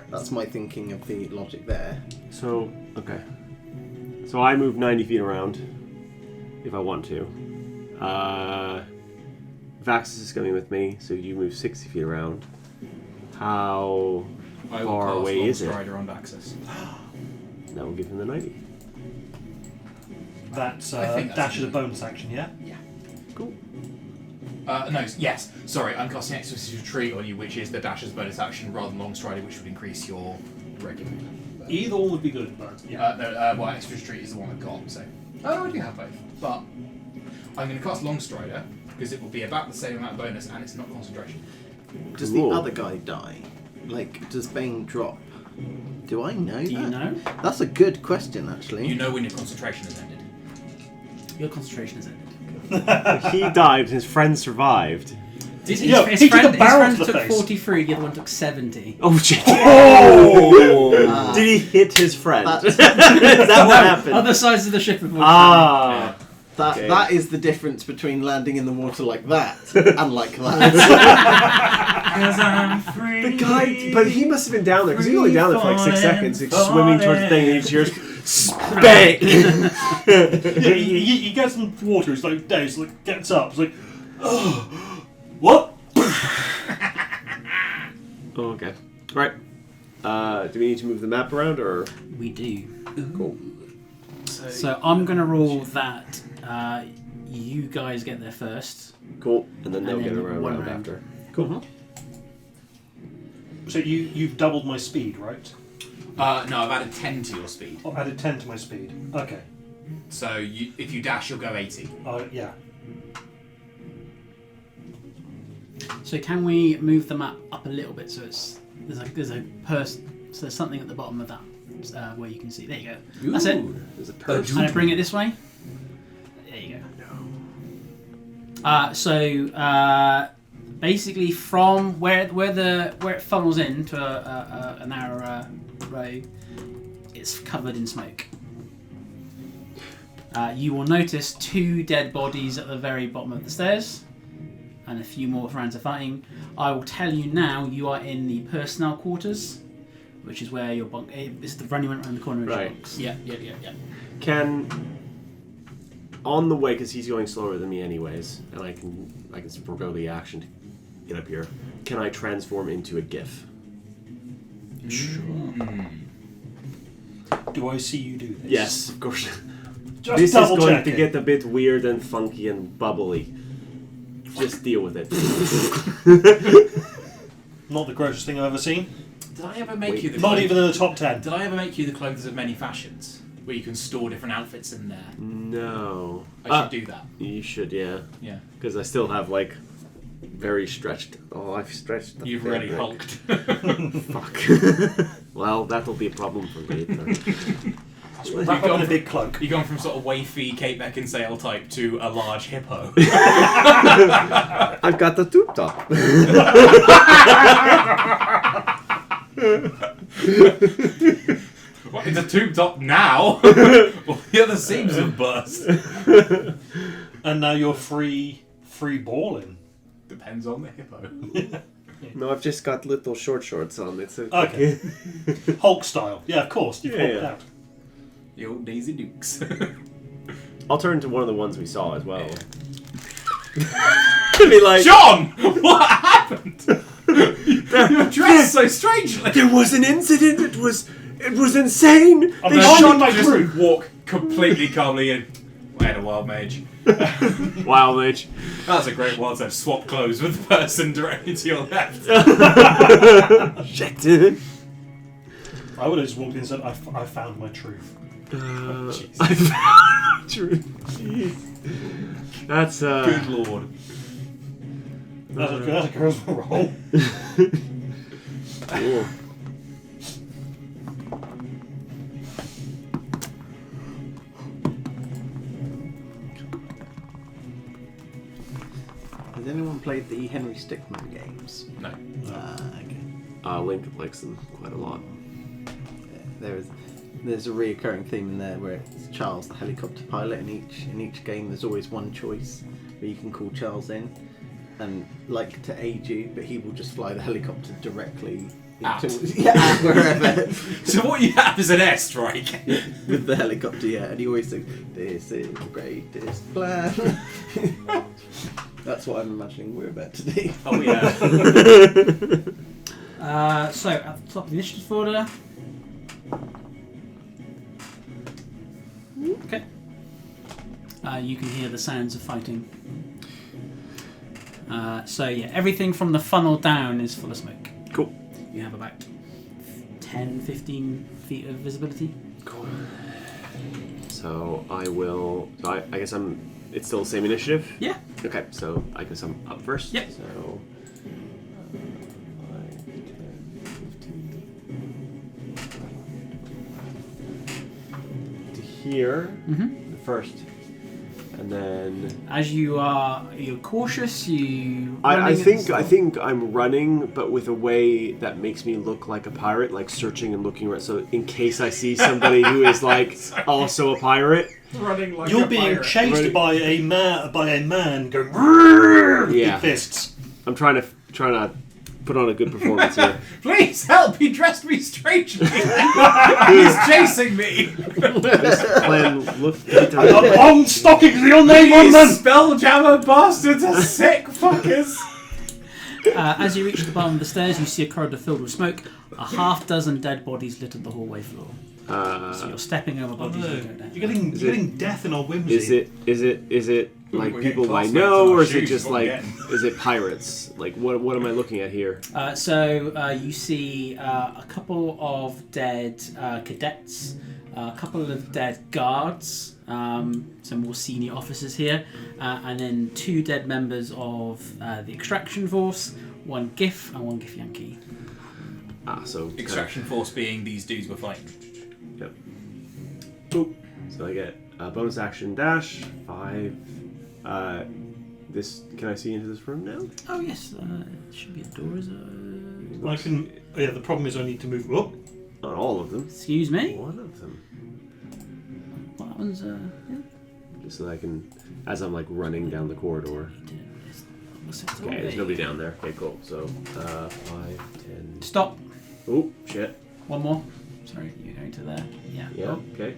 That's my thinking of the logic there. So, okay. So I move 90 feet around if I want to. Vaxus is coming with me, so you move 60 feet around. How I will far cast away is it? Strider on Vaxus. That will give him the 90. That's I think that's dash is a good. bonus action, yeah? Yeah. Cool. No, yes. Sorry, I'm casting Exorcist Retreat on you, which is the dash as bonus action rather than Long Strider, which would increase your regular. Either one would be good, but yeah. Well, Exorcist Retreat is the one I've got, so. Oh, no, I do have both. But I'm going to cast Long Strider because it will be about the same amount of bonus and it's not concentration. Does Cool. the other guy die? Like, does Bane drop? Do I know Do that? you know? That's a good question, actually. You know when your concentration has ended. Your concentration is ended. He died, his friend survived. His, Yeah, his he took a friend, his barrel friend to the took face. 43, the other one took 70. Oh, shit. Ah. Did he hit his friend? That's- Is that what happened? Other sides of the ship have all Ah. Okay. That is the difference between landing in the water like that and like that. Because I'm free. The guy, but he must have been down there because he was only down there for like 6 seconds, like, swimming towards the thing, and he hears spank. He gets in the water, he's like, Dave's like, gets up, he's like, oh, what? Oh, okay. Right. Do we need to move the map around, or We do. cool? So I'm going to rule that you guys get there first. Cool, and then they'll And get then around one round round. after. Cool. So you've doubled my speed, right? No, I've added 10 to your speed. Oh, added 10 to my speed. Okay. So if you dash, you'll go 80. Yeah. So can we move the map up a little bit so it's there's a so there's something at the bottom of that where you can see. There you go. That's it. There's a perch. Can I bring it this way? There you go. Basically from where it funnels into a narrower road, it's covered in smoke. You will notice 2 dead bodies at the very bottom of the stairs, and a few more rounds of fighting. I will tell you now, you are in the personnel quarters, which is where your bunk. It's the running around the corner of your Right. bunks. Yeah. Can on the way, because he's going slower than me anyways, and I can forego the action to get up here. Can I transform into a GIF? Do I see you do this? Yes, of course. Just This is double going checking. to get a bit weird and funky and bubbly. Just deal with it. Not the grossest thing I've ever seen. Did I ever make Wait, you the Not clothes- even in the top 10. Did I ever make you the clothes of many fashions? Where you can store different outfits in there? No. I should do that. You should, yeah. Yeah. Because I still have, like, very stretched. Oh, I've stretched the You've really fabric. hulked. Fuck. Well, that'll be a problem for me. Wrap up in a big cloak. You've gone from sort of wafy Kate Beckinsale type to a large hippo. I've got the tube top. What, it's a tube top now? Well, the other seams have burst. And now you're free balling. Depends on the hippo. No, I've just got little short shorts on. It's Okay. Hulk style. Yeah, of course. You've Yeah, hulked yeah. out. The old Daisy Dukes. I'll turn to one of the ones we saw as well. Be like, John! What happened? You're dressed so strangely. there was an incident. It was insane. I'm They gonna shot my Just group. walk completely calmly in. I had a wild mage. Wild mage. That's a great one. So swap clothes with the person directly to your left. Shit. I would have just walked in and said, I found my truth. I found truth. Jeez. That's Good lord. That's a charisma roll. Cool. Has anyone played the Henry Stickmin games? No. Okay. Link likes them quite a lot. Yeah, there's a reoccurring theme in there where it's Charles, the helicopter pilot. In each game, there's always one choice where you can call Charles in and like to aid you, but he will just fly the helicopter directly Out. out wherever. So what you have is an airstrike. With the helicopter, yeah, and he always says, "This is the greatest plan." That's what I'm imagining we're about to do. Oh yeah. So at the top of the initiative order. Okay. You can hear the sounds of fighting. So yeah, everything from the funnel down is full of smoke. Cool. You have about 10, 15 feet of visibility. Cool. So I will. I guess it's still the same initiative? Yeah. Okay, so I guess I'm up first. Yep. So. 5, 10, 15. To here, Mm-hmm. the first. And then. As you're cautious, I running think and I think I'm running, but with a way that makes me look like a pirate, like searching and looking around. So in case I see somebody who is like also a pirate, Running like You're a being pirate. chased Right. by a man going with Yeah. big fists. I'm trying to put on a good performance here. Please help! He dressed me strangely. He's chasing me. This plan looked Long stockings are your name on These them! spelljammer bastards are sick fuckers. as you reach the bottom of the stairs, you see a corridor filled with smoke. A half dozen dead bodies littered the hallway floor. So you're stepping over Oh bodies. no, as you go down. you're getting death in our whimsy. Is it like We're people getting I classmates know, in our or is it shoes, just what we're like getting. is it pirates? Like what am I looking at here? You see a couple of dead cadets, a couple of dead guards, some more senior officers here, and then 2 dead members of the extraction force, 1 GIF and 1 GIF Yankee. So Extraction force being these dudes we're fighting. Yep. Boop. So I get a bonus action dash 5. This can I see into this room now? Oh yes, should be a door. I can. Yeah, the problem is I need to move up. Not all of them. Excuse me. One of them. Well, that one's yeah. Just so that I can, as I'm like running down the corridor. Okay, there's nobody down there. Okay, cool. So 5, 10. Stop. Oh shit. One more. Sorry, you're going to there. Yeah. Yeah. Okay.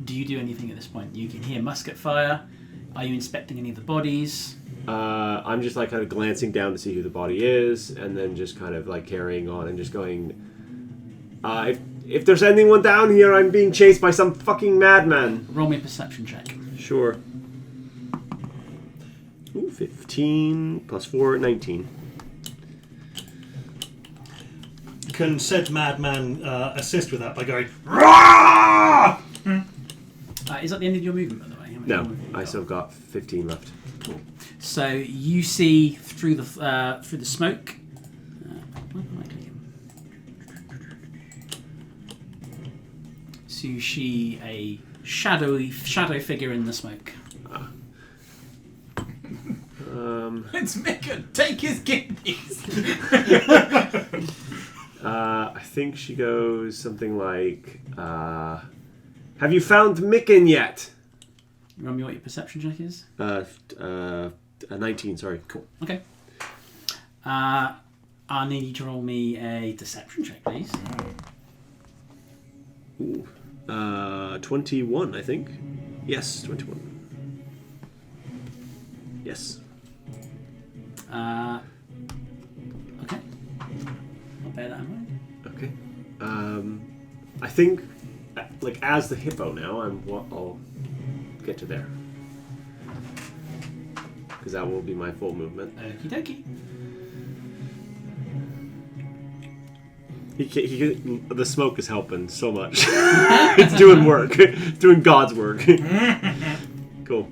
Do you do anything at this point? You can hear musket fire. Are you inspecting any of the bodies? I'm just like kind of glancing down to see who the body is, and then just kind of like carrying on and just going. If there's anyone down here, I'm being chased by some fucking madman. Roll me a perception check. Sure. Ooh, 15 plus 4, 19. Can said madman assist with that by going Rah! Is that the end of your movement, by the way? How much No, more have you I got? still got 15 left. Cool. So you see through the smoke. Where am I clicking? So you see a shadow figure in the smoke. It's Mikken. Take his kidneys. I think she goes something like, have you found Mikken yet? Remember what your perception check is? 19, sorry. Cool. Okay. I need you to roll me a deception check, please. Ooh. 21, I think. Yes, 21. Yes. Okay. I'll bear that in mind. Okay. I think like as the hippo now, I'll get to there. Because that will be my full movement. Okie dokie. The smoke is helping so much. It's doing work. It's doing God's work. Cool.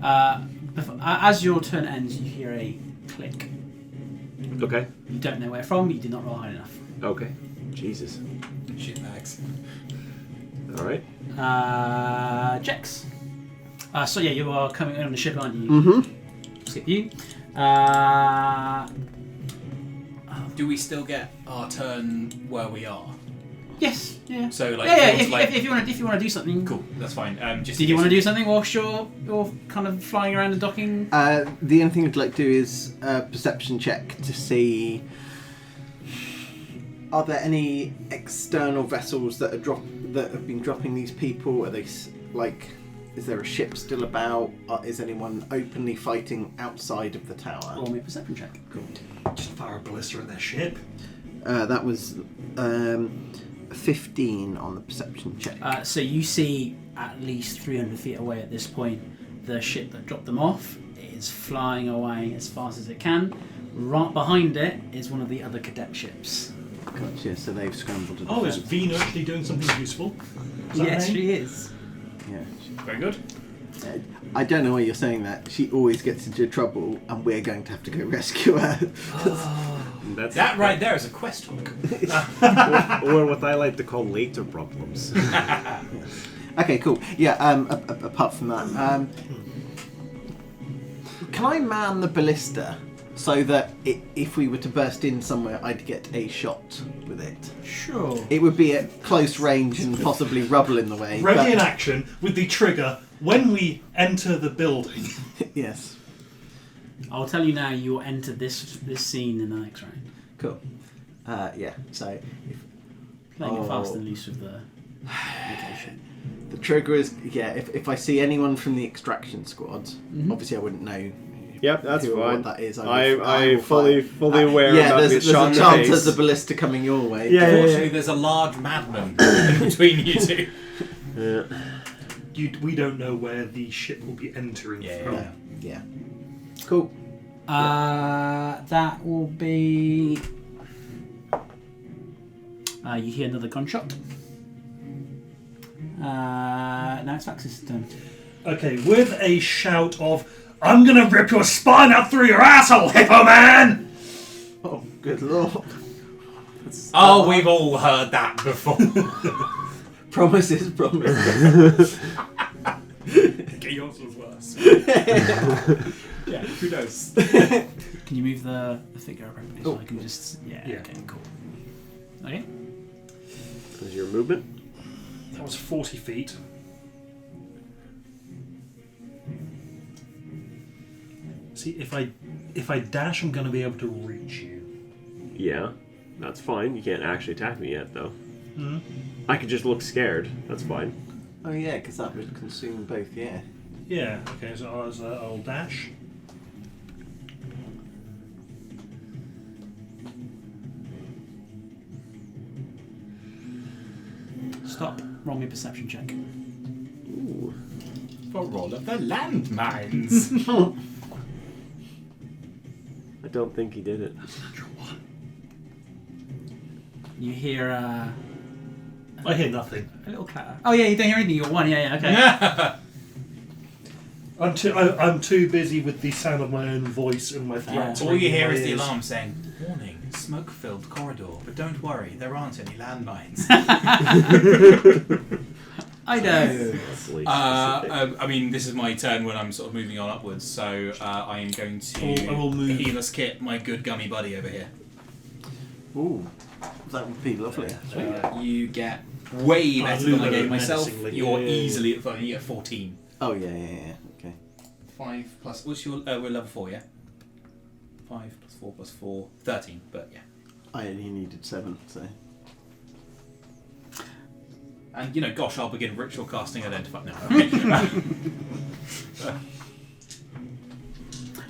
As your turn ends, you hear a click. Okay. You don't know where from. You did not roll high enough. Okay. Jesus. Shitbags. All right. Jex. So yeah, you are coming in on the ship, aren't you? Mm-hmm. Skip you. Do we still get our turn where we are? Yes. Yeah. So like, Yeah. towards, If you want to do something. cool, that's fine. Just Did you want to do something whilst you're kind of flying around and docking? The only thing I'd like to do is a perception check to see, are there any external vessels that have been dropping these people? Are they is there a ship still about? Is anyone openly fighting outside of the tower? Roll me a perception check. Cool. Just fire a ballista at their ship. That was 15 on the perception check. So you see at least 300 feet away at this point, the ship that dropped them off is flying away as fast as it can. Right behind it is one of the other cadet ships. Gotcha. So they've scrambled to the Oh, is fence. Vina actually doing something useful? Is that Yes, her name? she is. Yeah. Very good. I don't know why you're saying that. She always gets into trouble, and we're going to have to go rescue her. That's That right there is a quest hook. or what I like to call later problems. Okay, cool. Yeah. Apart from that, can I man the ballista so that if we were to burst in somewhere, I'd get a shot with it? Sure. It would be at close range and possibly rubble in the way. Ready in action with the trigger when we enter the building. Yes. I'll tell you now. You will enter this scene in the next round. Cool. Yeah. So Playing it fast and loose with the location. the trigger is If I see anyone from the extraction squad, obviously I wouldn't know. Yep, that's who or fine. what that is. I'm fully aware Yeah, of there's this a shot in the chance face. there's a ballista coming your way. Yeah. Unfortunately, there's a large madman in between you two. Yeah. We don't know where the ship will be entering from. Yeah. Cool. That will be. You hear another gunshot. Now it's Max's turn. Okay, with a shout of, "I'm gonna rip your spine out through your asshole, Hippo Man!" Oh, good lord. Oh, we've all heard that before. Promises. Okay, yours was worse. Yeah, who knows? Can you move the figure appropriately so I can just... Yeah, okay, cool. Okay. Is your movement? That was 40 feet. See, if I dash, I'm going to be able to reach you. Yeah, that's fine. You can't actually attack me yet, though. Hmm? I could just look scared. That's fine. Oh yeah, because that would consume both. Yeah. Yeah. Okay. So I'll dash. Stop. Roll me a perception check. Ooh. For roll of the landmines. I don't think he did it. You hear I hear nothing. a little clatter. Oh yeah, you don't hear anything. You got one. Yeah, okay. I'm too busy with the sound of my own voice and my threats. All you ringing in hear my is the ears. alarm saying, "Warning, smoke-filled corridor, but don't worry, there aren't any landmines." I know. I mean, this is my turn when I'm sort of moving on upwards, so I am going to I will move. heal-us kit my good gummy buddy over here. Ooh, that would be lovely. You get way better than I Lulu gave myself. menacingly. You're Yeah. easily at you get 14. Oh yeah. Okay. 5 plus. What's your? We're level 4, yeah. 5 plus 4 plus 4, 13. But yeah. I only needed 7, so. And gosh, I'll begin ritual casting identify. No.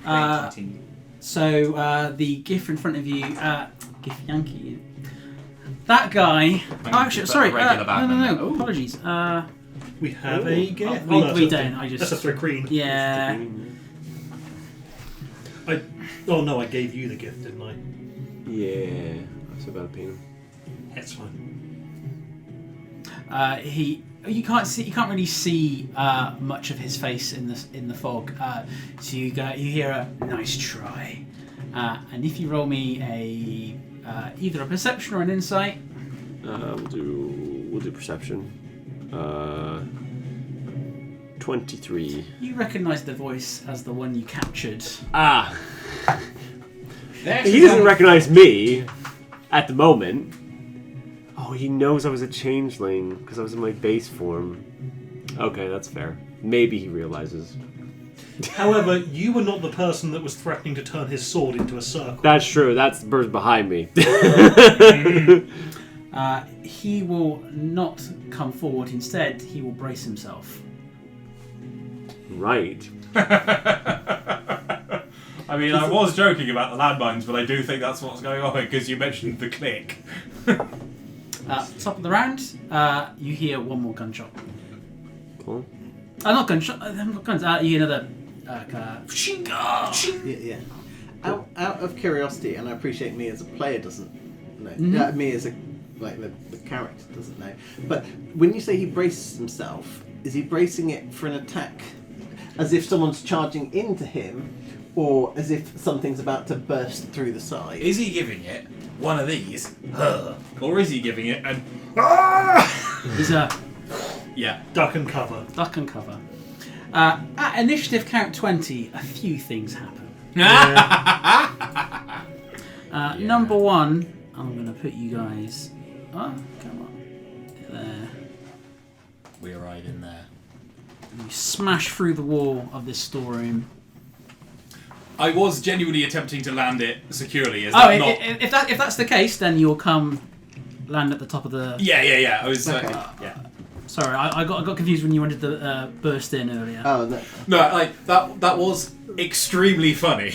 Okay. So the GIF in front of you, GIF Yankee, That guy. Oh, actually, Just sorry. a regular Batman. No. Apologies. We have a gift. we don't. I just. That's a queen. Yeah. Oh no, I gave you the gift, didn't I? Yeah, that's about to pay him. That's fine. You can't really see much of his face in the fog. So you hear a nice try, and if you roll me either a perception or an insight. We'll do perception. 23. You recognise the voice as the one you captured. Ah. He doesn't recognize me at the moment. Oh, he knows I was a changeling because I was in my base form. Okay, that's fair. Maybe he realizes. However, you were not the person that was threatening to turn his sword into a circle. That's true. That's the bird behind me. He will not come forward. Instead, he will brace himself. Right. I mean, I was joking about the landmines, but I do think that's what's going on because you mentioned the click. Top of the round, you hear one more gunshot. Cool. Not gunshot. Not guns. You hear another. Yeah. Out of curiosity, and I appreciate me as a player doesn't know. Mm-hmm. Me as the character doesn't know. But when you say he braces himself, is he bracing it for an attack, as if someone's charging into him, or as if something's about to burst through the side? Is he giving it one of these, or is he giving it an He's a yeah? Duck and cover. duck and cover. At initiative count 20, a few things happen. Number one, I'm going to put you guys. Oh, come on. There. We're right in there. You smash through the wall of this storeroom. I was genuinely attempting to land it securely. Is that not? If that's the case, then you'll come land at the top of the. Yeah. I was. Okay. Yeah. Sorry, I got confused when you wanted to burst in earlier. Oh, no. No, like that was extremely funny.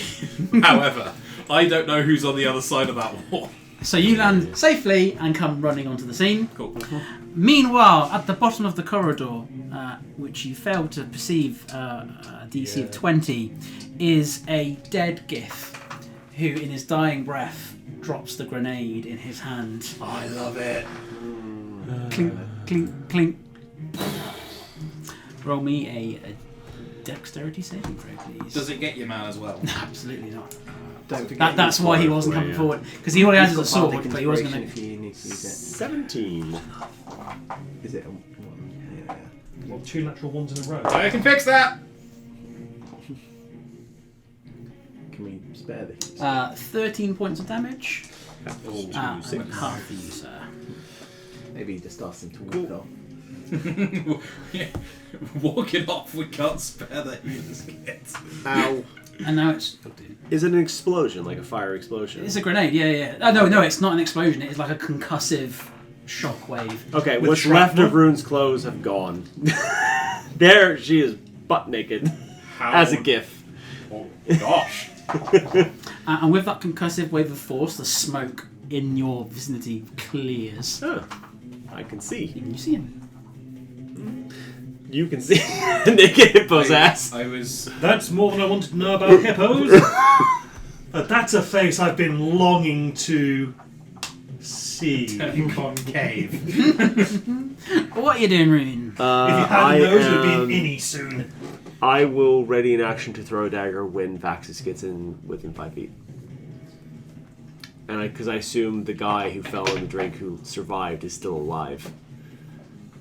However, I don't know who's on the other side of that wall. So you land safely and come running onto the scene. Cool. Meanwhile, at the bottom of the corridor, which you failed to perceive a DC of 20, is a dead Gif who, in his dying breath, drops the grenade in his hand. I love it. Clink, clink, clink. Roll me a dexterity saving throw, please. Does it get your man as well? Absolutely not. Don't forget. That's why he wasn't coming forward, because he already has a sword, but he wasn't going If to. you need to use it. 17. Is it a 1? Yeah. Well, 2 natural ones in a row. I can fix that. Can we spare this? 13 points of damage. Oh, And 6. half for you, sir. Maybe just ask him to walk off. Walking off, we can't spare the healer's kit. Ow. And now it's Is it an explosion, like a fire explosion? a grenade. Yeah. Oh no, it's not an explosion. It's like a concussive shockwave. Okay, With what's shrapnel? left of Rune's clothes have gone. There she is, butt naked, as a gif. Oh gosh. And with that concussive wave of force, the smoke in your vicinity clears. Huh. I can see. Even you see him. You can see naked hippo's ass. I was. That's more than I wanted to know about hippos. But that's a face I've been longing to see. Concave. What are you doing, Rune? If you hadn't known, it would be an innie soon. I will ready an action to throw a dagger when Vaxis gets in within 5 feet. And because I assume the guy who fell in the drink who survived is still alive.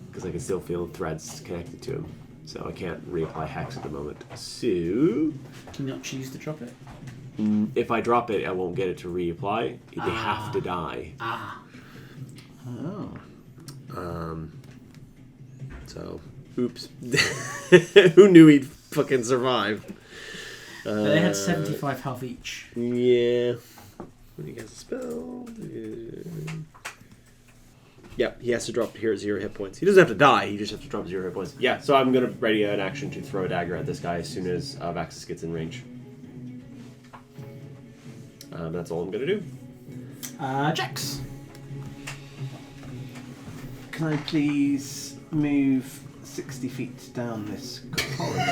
Because I can still feel threads connected to him. So I can't reapply Hex at the moment. So, Can you not choose to drop it? if I drop it, I won't get it to reapply. They have to die. Oh. So, oops. Who knew he'd fucking survive? They had 75 health each. Yeah. When he gets a spell. Yep, he has to drop here at 0 hit points. He doesn't have to die, he just has to drop 0 hit points. Yeah, so I'm going to ready an action to throw a dagger at this guy as soon as Vaxis gets in range. That's all I'm going to do. Jax. can I please move 60 feet down this corridor?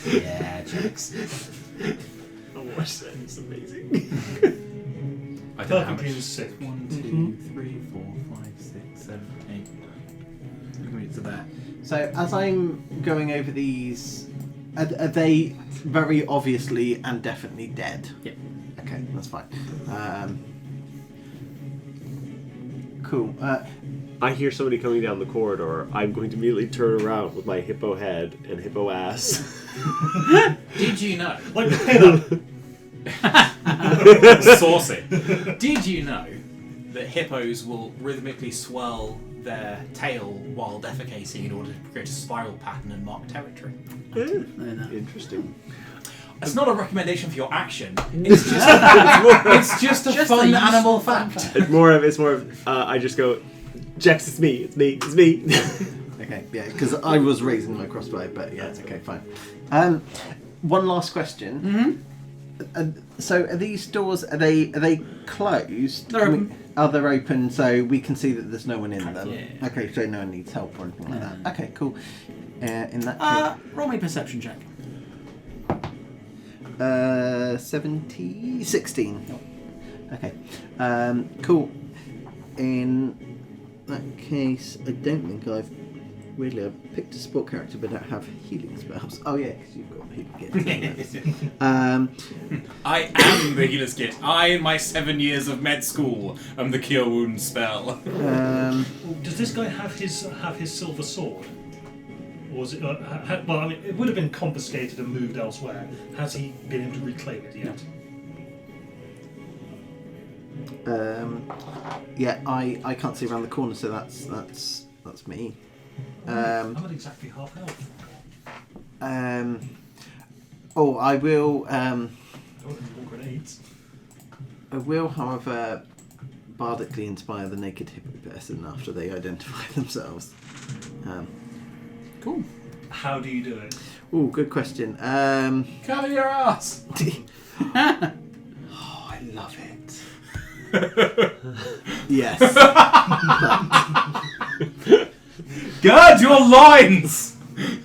Yeah, Jax. I watched that. It's amazing. I don't know how Perfectly in much. sync. 1, 2, 3, 4, 5, 6, 7, 8. We can reach to that. So as I'm going over these, are they very obviously and definitely dead? Yep. Okay, that's fine. Cool. I hear somebody coming down the corridor. I'm going to immediately turn around with my hippo head and hippo ass. Did you know? Like the pin-up. Saucy. Did you know that hippos will rhythmically swirl their tail while defecating in order to create a spiral pattern and mark territory? Interesting. It's not a recommendation for your action. It's just it's just a Just fun a animal useful fact. It's more of. I just go, Jex, it's me. It's me. Okay, yeah, because I was raising my crossbow, but yeah, it's okay, fine. One last question. So are these doors? Are they closed? They're open. They're open, so we can see that there's no one in them. Yeah. Okay, so no one needs help or anything like that. Okay, cool. In that Roll me a perception check. case, 16. Okay, cool. In that case, I don't think I've picked a sport character, but I don't have healing spells. Oh yeah, because you've got healing kits. I am the healer's kit. I, in my 7 years of med school, am the cure wound spell. Does this guy have his silver sword? Or was it? Well, I mean, it would have been confiscated and moved elsewhere. Has he been able to reclaim it yet? Yeah, I can't see around the corner, so that's me. I'm at exactly half health. Oh, I will. I don't have more grenades. I will, however, bardically inspire the naked hippo person after they identify themselves. Cool. How do you do it? Oh, good question. Cover your ass. Oh, I love it. Yes. Gird your loins!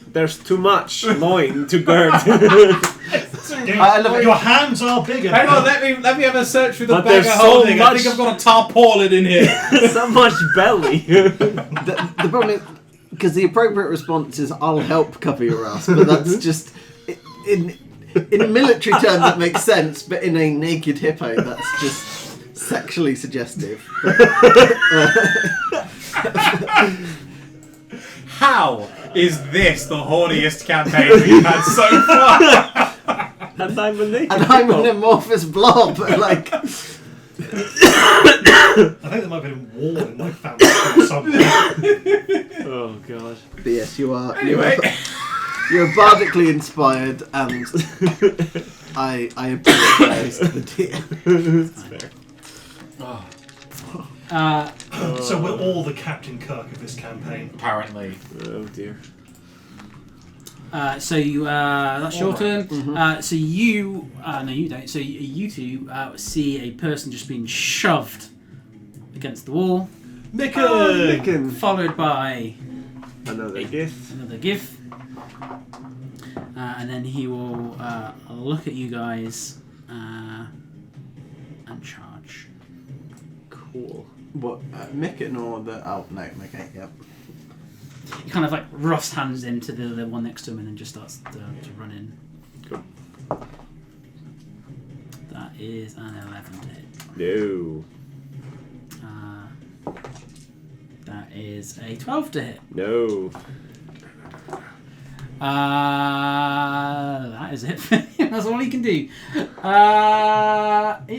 There's too much loin to gird. I love it. Your hands are bigger. Hang on, let me have a search through the But bag there's of so holding. I much- think I've got a tarpaulin in here. So much belly. The problem is, because the appropriate response is "I'll help cover your ass," but that's just in military terms that makes sense, but in a naked hippo, that's just sexually suggestive. How is this the horniest campaign we've had so far? And I'm a naked And I'm an hippo. amorphous blob, like. I think there might have been a wall in my family somewhere. Oh god. But yes, you are. Anyway. You're bardically inspired, and I apologise to the deer. That's fair. So we're all the Captain Kirk of this campaign. Apparently. Oh dear. So you, that's your turn. So you, no, you don't. So you two see a person just being shoved against the wall, Mikken! followed by Another gift. another GIF, and then he will look at you guys and charge. Cool. What, Mikken or the... Oh, no, okay, yep. He kind of like roughs hands into the one next to him and then just starts to run in. Cool. That is an 11 to hit. No. That is a 12 to hit. No. That is it for him. That's all he can do. It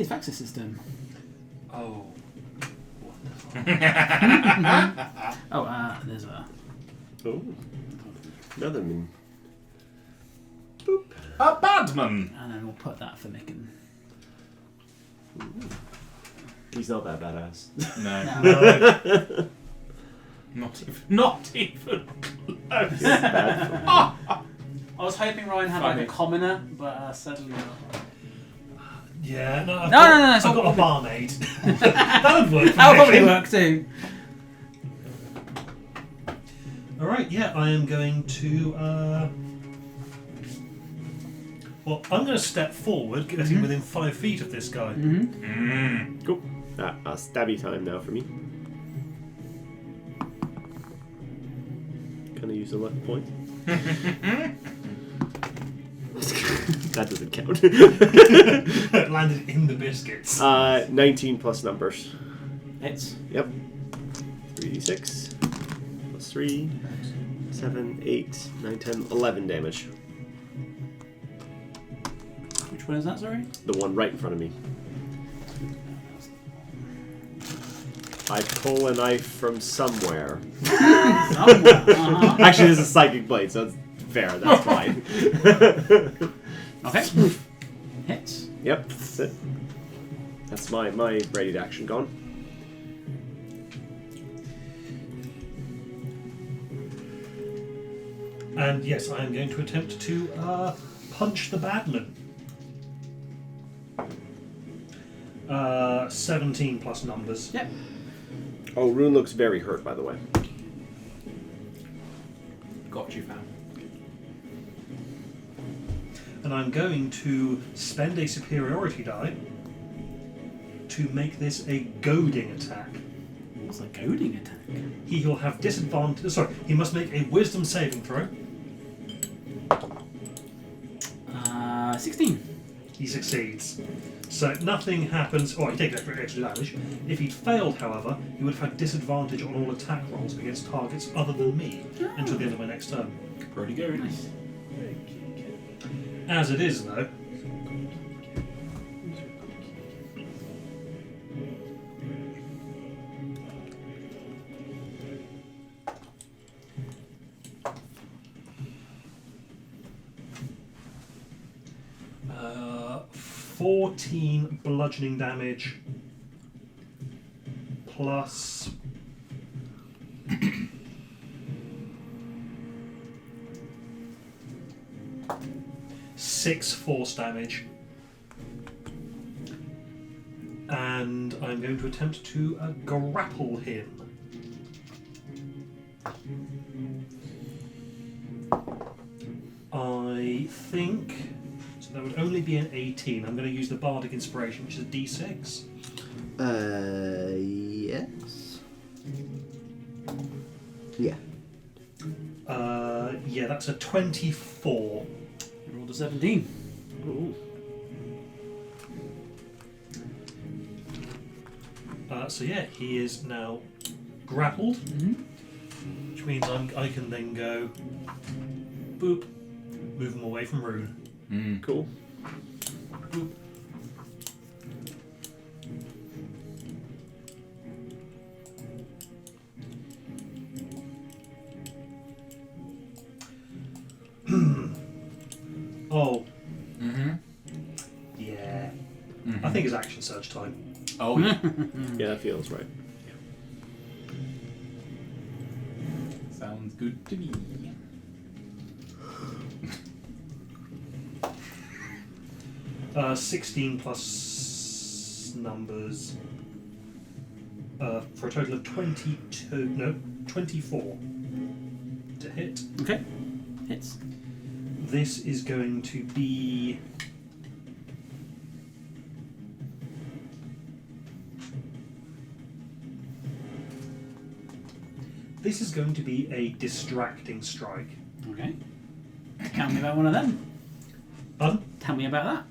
is Vex's system. Oh. Oh, there's a... Oh. Another min. A badman! And then we'll put that for Mikken. He's not that badass. No. No. Not even close. Bad I was hoping Ryan had Funny. like a commoner, but sadly not. Yeah, no, No, I've got a barmaid. That would work for That would probably Mikken. work too. Alright, yeah, I am going to... Well, I'm going to step forward, getting within 5 feet of this guy. Cool. Stabby time now for me. Can I use a luck point? That doesn't count. Landed in the biscuits. 19 plus numbers. Hits. Yep. 3d6 plus 3, 7, 8, 9, 10, 11 damage. Which one is that, sorry? The one right in front of me. I pull a knife from somewhere. Somewhere. Actually, this is a psychic blade, so it's fair. That's fine. Okay. Hits. Yep, that's it. That's my ready to action gone. And yes, I am going to attempt to punch the badman. 17 plus numbers. Yep. Oh, Rune looks very hurt, by the way. Got you, fam. And I'm going to spend a superiority die to make this a goading attack. What's a goading attack? He will have disadvantage. Sorry, he must make a wisdom saving throw. 16. He succeeds. So nothing happens. Oh, he takes extra damage. If he'd failed, however, he would have had disadvantage on all attack rolls against targets other than me until the end of my next turn. Pretty good. Nice. As it is, though, uh, 14 bludgeoning damage plus 6 force damage. And I'm going to attempt to grapple him. I think... So that would only be an 18. I'm going to use the Bardic Inspiration, which is a D6. Yes. Yeah. Yeah, that's a 24. You rolled a 17. Ooh. So yeah, he is now grappled, which means I can then go boop, move him away from Rune. Cool. Boop. Oh. Yeah. I think it's action surge time. Oh, yeah. Yeah, that feels right. Sounds good to me. Uh, 16 plus numbers for a total of 24 to hit. Okay. Hits. This is going to be... This is going to be a distracting strike. Okay. Tell me about one of them. Pardon? Tell me about that.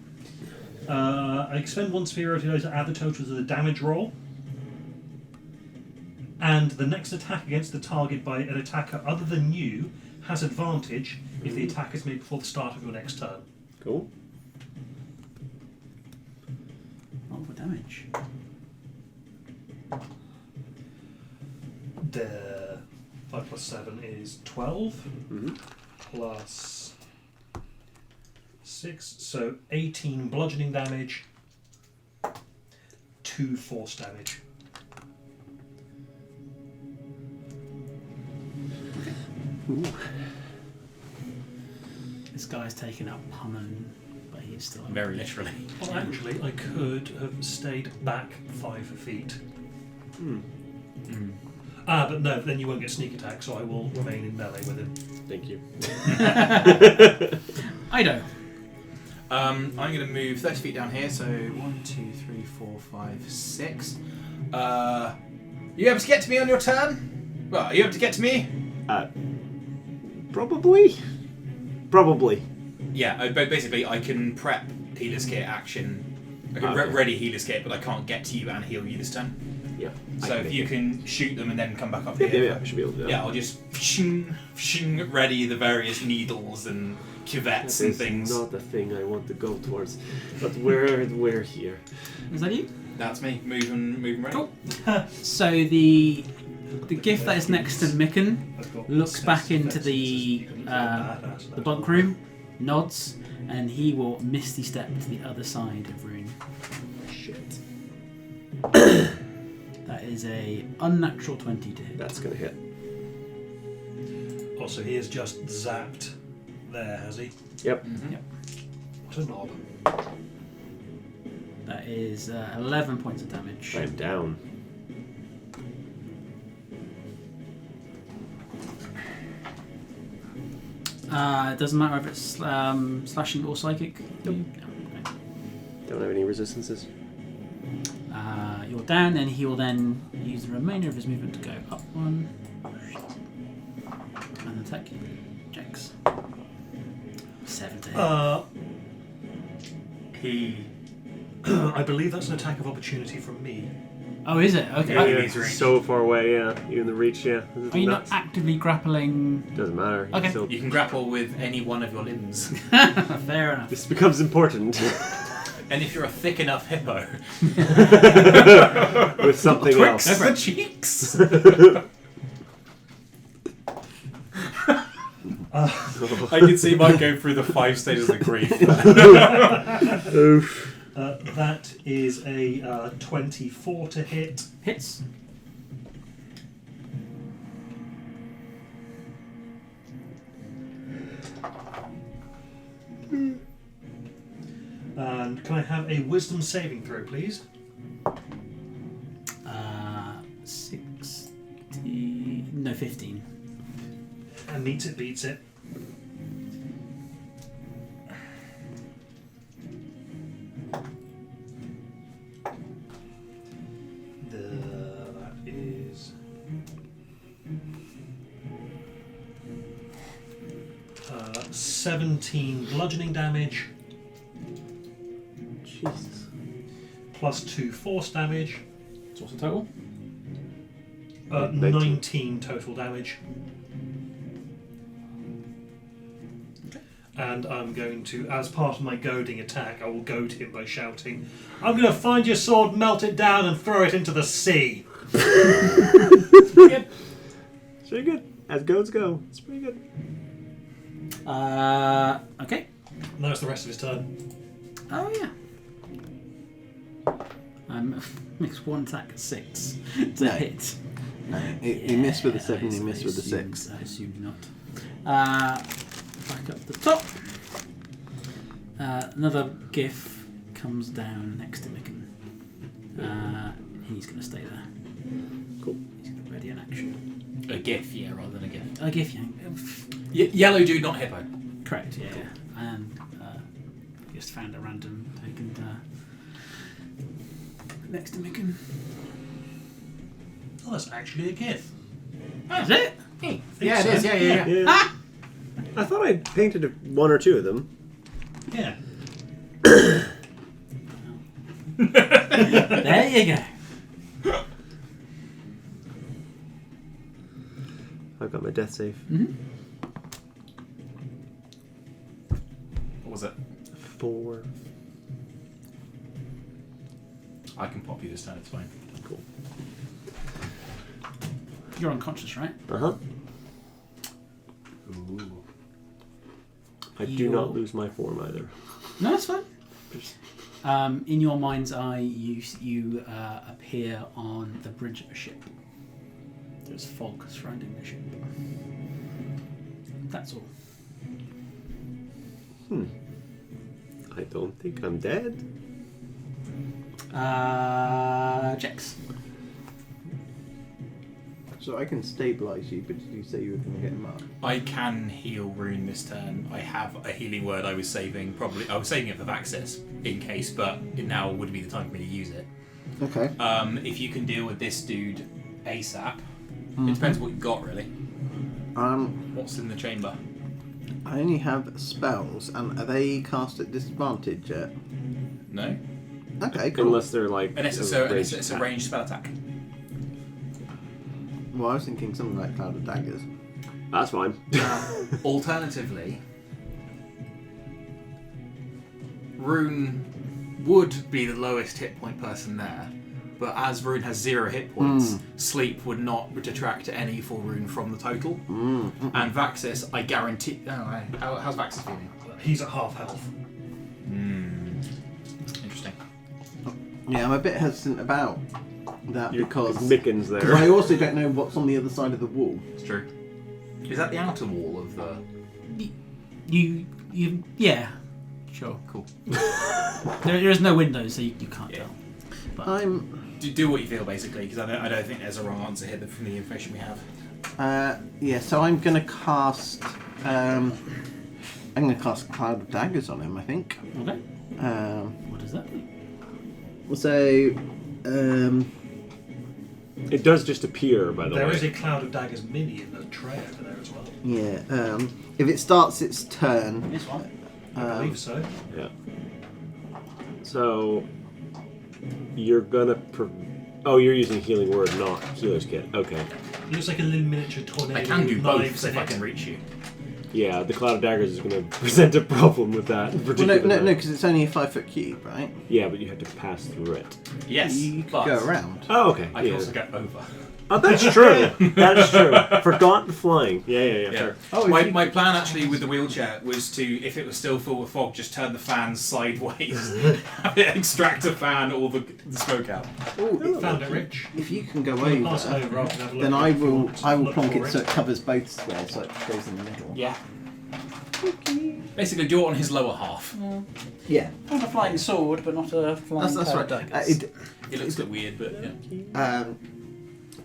I expend one superiority die to add the totals of the damage roll. And the next attack against the target by an attacker other than you has advantage if the attack is made before the start of your next turn. Cool. Roll for damage. The 5 plus 7 is 12 plus 6, so 18 bludgeoning damage, 2 force damage. This guy's taken up pummeling, but he is still Very literally. Well, actually, I could have stayed back 5 feet. But no, then you won't get sneak attack, so I will remain in melee with him. Thank you. Ido. I'm going to move 30 feet down here, so 1, 2, 3, 4, 5, 6. You able to get to me on your turn? Well, are you able to get to me? Probably. Yeah, but basically I can prep healer's kit action. I can Okay. ready healer's kit, but I can't get to you and heal you this turn. Yeah. So if you can shoot them and then come back up Yeah, here. I should be able to do that. Yeah, I'll just ready the various needles and cuvettes That and is things. not the thing I want to go towards. But we're here. Is that you? That's me, moving ready. Cool. So the gift that is next to Mikken I've got looks back into defense, the so he's a badass the now. bunk room, nods, and he will misty step to the other side of Rune. Shit. That is a unnatural 20 to hit. That's gonna hit. Also, he has just zapped there, has he? Yep. Mhm. What a knob. That is 11 points of damage. I am down. It doesn't matter if it's slashing or psychic. Nope. No, okay. Don't have any resistances. You're down, and he will then use the remainder of his movement to go up one and attack you. Jax. 7 to hit. I believe that's an attack of opportunity from me. Oh, is it? Okay. Yeah, Yeah, he's reach. so far away. Yeah, even the reach. Yeah. Are you not actively grappling? Doesn't matter. Okay. Still, You can grapple with any one of your limbs. Fair enough. this becomes important And if you're a thick enough hippo, with something pricks else. the cheeks. I can see Mike going through the 5 stages of grief. Oof. That is a 24 to hit. Hits. And can I have a wisdom saving throw, please? 60. No, 15. And meets it, beats it. That is 17 bludgeoning damage Jesus. plus 2 force damage. So what's the total? 19 total damage. And I'm going to, as part of my goading attack, I will goad him by shouting, "I'm going to find your sword, melt it down, and throw it into the sea." It's pretty good. As goats go. It's pretty good. Okay. And that's the rest of his turn. Oh yeah. Makes one attack at 6 to No. hit. No, he missed with the 7, he missed with the 6. I assumed not. Back up the top. Another GIF comes down next to Mikken. He's going to stay there. Cool. He's going to ready an action. A GIF, yeah, rather than a GIF. A GIF, yeah. Yellow dude, not hippo. Correct, yeah. And just found a random token next to Mikken. Oh, that's actually a GIF. Is it? Yeah, it is. Yeah. Yeah. Ah! I thought I painted one or two of them. Yeah. There you go. I've got my death save. Mm-hmm. What was it? 4. I can pop you this turn. It's fine. Cool. You're unconscious, right? Uh-huh. Ooh. I do not lose my form either. No, that's fine. In your mind's eye, you appear on the bridge of a ship. There's fog surrounding the ship. That's all. I don't think I'm dead. Jax. So I can stabilise you, but did you say you were going to get him up? I can heal Rune this turn. I have a healing word I was saving. Probably I was saving it for Vaxis in case, but it now would be the time for me to use it. Okay. If you can deal with this dude ASAP, it depends what you've got really. What's in the chamber? I only have spells, and are they cast at disadvantage yet? No. Okay, cool. Unless they're like. And it's a ranged spell attack. Well, I was thinking something like Cloud of Daggers. That's fine. Alternatively, Rune would be the lowest hit point person there, but as Rune has 0 hit points, sleep would not detract any for Rune from the total. And Vaxis, I guarantee. How's Vaxis feeling? He's at half health. Interesting. Yeah, I'm a bit hesitant about that because Mikken's there. I also don't know what's on the other side of the wall. It's true. Is that the outer wall of the? Yeah, sure. Cool. There is no window, so you can't tell. But Do what you feel basically, because I don't think there's a wrong answer here from the information we have. So I'm gonna cast. I'm gonna cast Cloud of Daggers on him. I think. Okay. What does that do? So. It does just appear, by the way. There is a Cloud of Daggers mini in the tray over there as well. Yeah. If it starts its turn. This one. I believe so. Yeah. So you're gonna. You're using healing word, not healer's kit. Okay. It looks like a little miniature tornado. I can do with both knives if in I it. can reach you. Yeah, the Cloud of Daggers is gonna present a problem with that. In Well, particular. no, because it's only a 5-foot cube, right? Yeah, but you have to pass through it. Yes, You could but go around. Oh, okay. I can also go over. Oh, that's true. That's true. Forgotten flying. Yeah. Sure. Oh, My plan actually with the wheelchair was to, if it was still full of fog, just turn the fan sideways, have it extract a fan or the smoke out. Found it, Rich. If you can go Can pass it over, over, I can have a look then at I it if you will want to look plonk for it so it covers both squares, so it goes in the middle. Yeah. Basically, do it on his lower half. Yeah, Not a flying sword, but not a flying that's cloud right. daggers. It looks a bit weird, but yeah.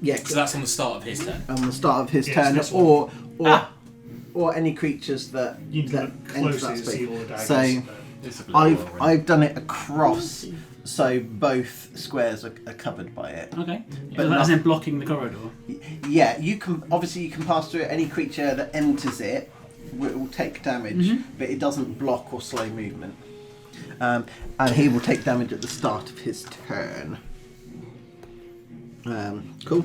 Yeah, So that's on the start of his turn. on the start of his Yes, turn, this or any creatures that You need to that look enter closely that to see space. all the daggers. So It's a blue wall, right? I've done it across, so both squares are covered by it. Okay. But But as not- in blocking the corridor. Yeah, you can pass through it. Any creature that enters it will take damage, but it doesn't block or slow movement. And he will take damage at the start of his turn. Cool.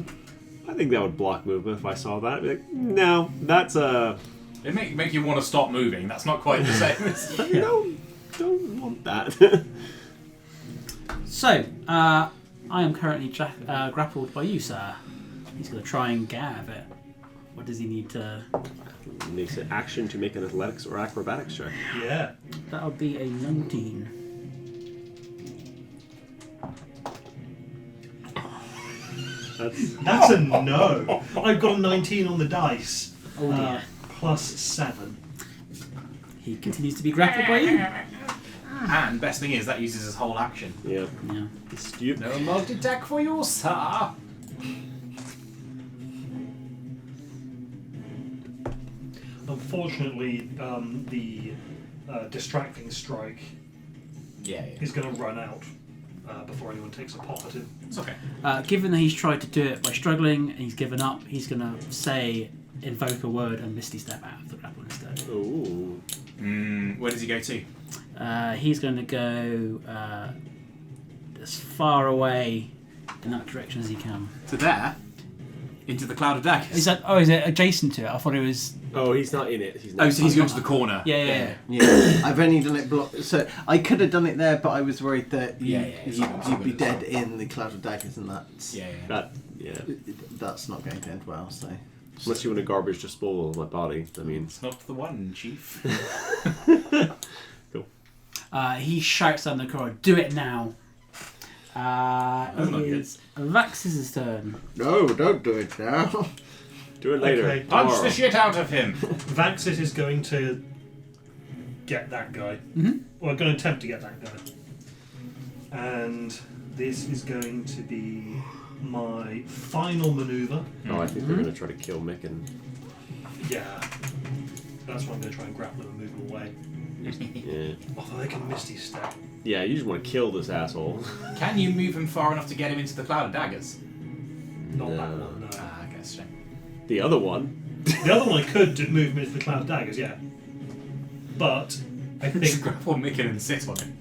I think that would block movement if I saw that. I'd be like, no, that's a. It make you want to stop moving. That's not quite the same as... No, don't want that. So, I am currently grappled by you, sir. He's going to try and get out of it. What does he need to... Makes it action to make an athletics or acrobatics check. Yeah. That would be a 19. That's a no. I've got a 19 on the dice. Oh dear. Plus 7. He continues to be grappled by you. And best thing is, that uses his whole action. Yeah. Yeah. Stupid. No multi-attack for you, sir. Unfortunately, the distracting strike Yeah. is going to run out before anyone takes a pop at him. It's okay. Given that he's tried to do it by struggling and he's given up, he's going to invoke a word and Misty Step out of the grapple instead. Ooh. Where does he go to? He's going to go as far away in that direction as he can. To there? Into the cloud of daggers? Is it adjacent to it? I thought it was... Oh, he's not in it. He's not. Oh, so he's going to the corner. Yeah. Yeah, I've only done it so I could have done it there, but I was worried that you'd be dead in the cloud of daggers, and that's that's not going to end well. So Unless you want a garbage disposal of my body, I mean. It's not the one, Chief. Cool. He shouts down the corridor, "Do it now!" That's not It is Vax's turn. no, don't do it now. Do it later. Okay. Punch Tomorrow. the shit out of him! Vaxis is going to get that guy. Or going to attempt to get that guy. And this is going to be my final manoeuvre. Oh, I think they're going to try to kill Mikken. Yeah. That's why I'm going to try and grapple him and move him away. Yeah. Although they can Misty Step. Yeah, you just want to kill this asshole. Can you move him far enough to get him into the cloud of daggers? Not that No. one, no. Ah, I guess so. The other one. The other one I could move him into the Cloud of Daggers, yeah. But I Just think grapple Mikken and sit on him.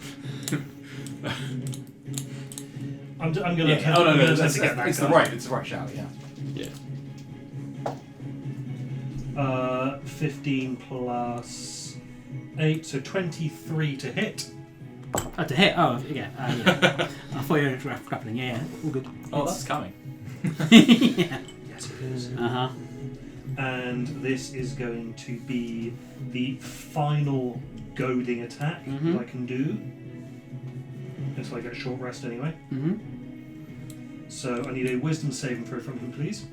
I'm going to Yeah. attempt, Oh no, I'm no, gonna that's, attempt to get that it's guy. the right shout. Yeah. Yeah. 15 plus 8, so 23 to hit. Oh, to hit? Oh, yeah. Yeah. I thought you were grappling. Yeah, all good. Oh, that's coming. Yeah. Yes, it is. Uh-huh. And this is going to be the final goading attack that I can do. Until I get a short rest anyway. So I need a wisdom saving throw from him, please.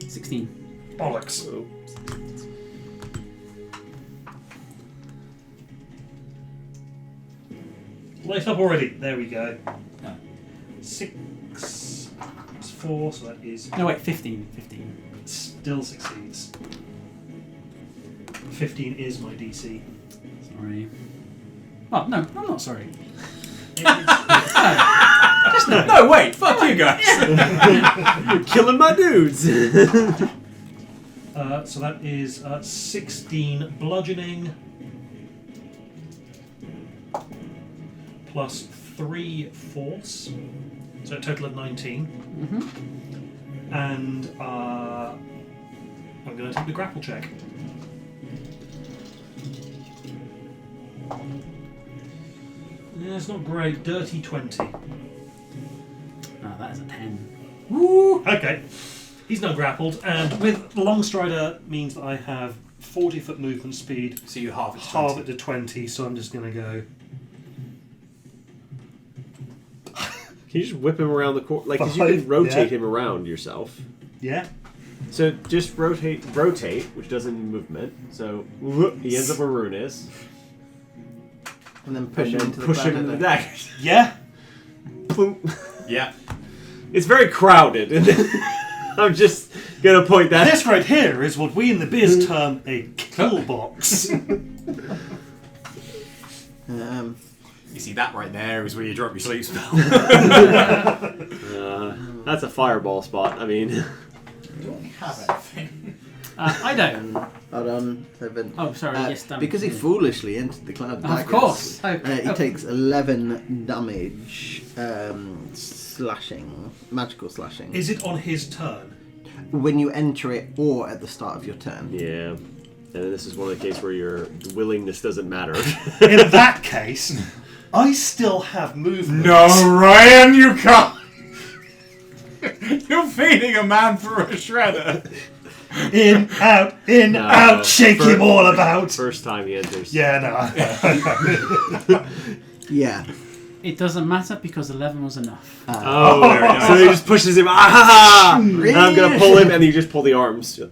16. Bollocks. Oh. Light up already. There we go. Yeah. 6 plus 4, so that is No, wait, 15. 15. still succeeds. 15 is my DC. Sorry. Oh, no, I'm not sorry. No, wait. Fuck you guys. You're killing my dudes! So that is 16 bludgeoning plus 3 force, so a total of 19. And I'm going to take the grapple check. Yeah, it's not great. Dirty 20. Oh, that is a 10. Woo! Okay. He's now grappled, and with Longstrider means that I have 40-foot movement speed. So you halve it to Halve 20. it to 20, so I'm just going to go. Can you just whip him around the corner? Like, 'cause you Five, can rotate yeah. him around yourself. Yeah. So just rotate, which doesn't need movement. So he ends up where Rune is. And then push And him then into the push cloud him of into the daggers. daggers. Yeah. Boom. Yeah. It's very crowded. I'm just going to point that This right here is what we in the biz term a kill box. You see that right there is where you drop your sleep spell. That's a fireball spot. I mean, Do I have anything? I don't. Hold on, Evan. Oh, sorry, yes, damn. Because he foolishly entered the cloud of daggers. Of course. He takes 11 damage, slashing, magical slashing. Is it on his turn? When you enter it or at the start of your turn. yeah. And this is one of the cases where your willingness doesn't matter. In that case, I still have movement. No, Ryan, you can't. You're feeding a man through a shredder. In, No, out, shake him all about. First time he enters. Yeah, no. Yeah. It doesn't matter because 11 was enough. Oh, so he just pushes him. Ah! And I'm gonna pull him, and you just pull the arms. Okay,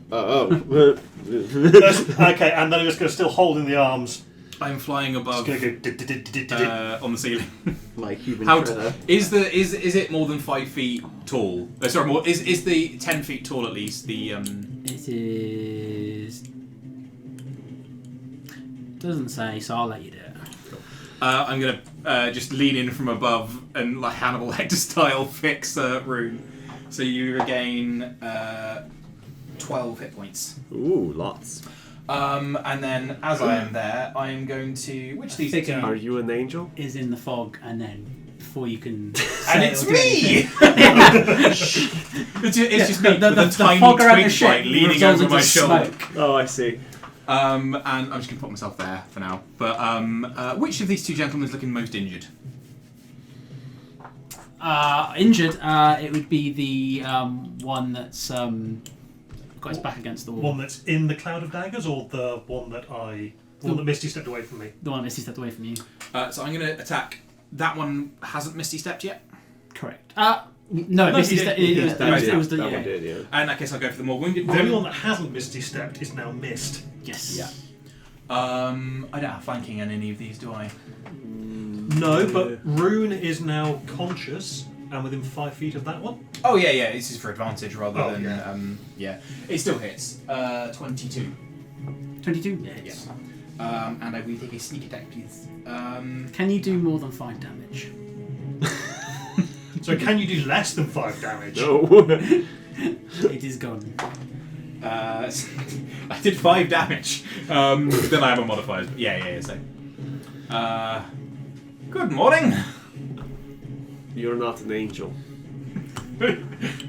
and then I'm just going to still hold in the arms. I'm flying above Just going to go. on the ceiling. Like human How shredder. is it more than 5 feet tall? Sorry, more is the 10 feet tall at least? The It is. Doesn't say, so I'll let you do it. I'm gonna just lean in from above and like Hannibal Lecter style fix Rune. So you regain 12 hit points. Ooh, lots. And then as I am there, I am going to which of these Figure. two? Are you an angel? Is in the fog, and then before you can. And it's me. It's just me the with a tiny fog around the twig ship light leaning resolves over my into shoulder. smoke. Oh, I see. And I'm just going to put myself there for now. But which of these two gentlemen is looking most injured? Injured. It would be the one that's got his back against the wall. One that's in the cloud of daggers, or the one that Misty stepped away from me? The one Misty stepped away from you. So I'm going to attack. That one hasn't Misty stepped yet. Correct. No, Misty stepped. It was the. That Yeah. one did, yeah. And in that case, I'll go for the more wounded The only one. one that hasn't Misty stepped is now missed. Yes. Yeah. I don't have flanking on any of these, do I? No, but Rune is now conscious and within 5 feet of that one. Oh yeah. This is for advantage rather Oh, than yeah. yeah. It still hits. 22. 22 hits. And I will take a sneak attack, please. Can you do more than 5 damage? So can you do less than 5 damage? No. It is gone. I did 5 damage. Then I have a modifier. Yeah. So. Good morning. You're not an angel.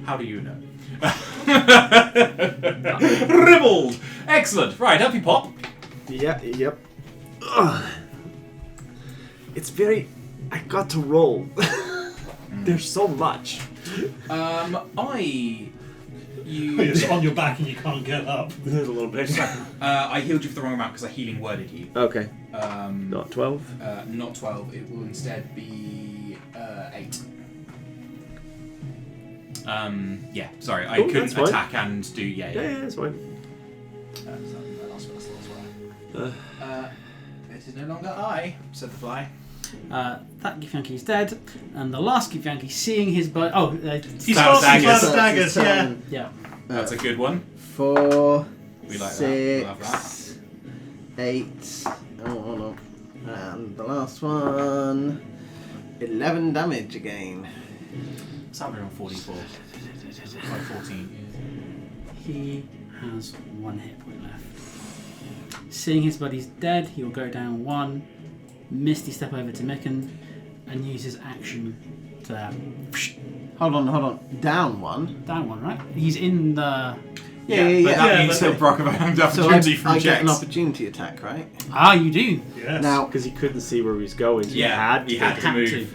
How do you know? Ribbled! Excellent. Right, up you pop. Yeah, yep. Ugh. It's very... I got to roll. There's so much. You're just on your back and you can't get up. There's a little bit. I healed you for the wrong amount because I healing worded you. Okay. Not Not 12? Not 12. It will instead be 8. Yeah, sorry. I Cool, couldn't that's fine. attack and do... Yeah. Yeah, that's fine. So that last spell still as well. It is no longer I, said the fly. That Githyanki is dead, and the last Githyanki, seeing his body. He's Cloud got daggers. cloud daggers, yeah. Yeah. That's a good one. 4, We like 6, that. We love that. 8. Oh, hold on. And the last one. 11 damage again. It's 144. 514. He has 1 hit point left. Seeing his body's dead, he will go down 1, misty step over to Mikken, and use his action to Hold on. Down 1. down 1. Right? He's in the. Yeah. But that Yeah, means but- he'll Brock have an So opportunity from I get an checks. opportunity attack, right? You do. Yes. Now, Because he couldn't see where he was going, so Yeah, he had to. to move.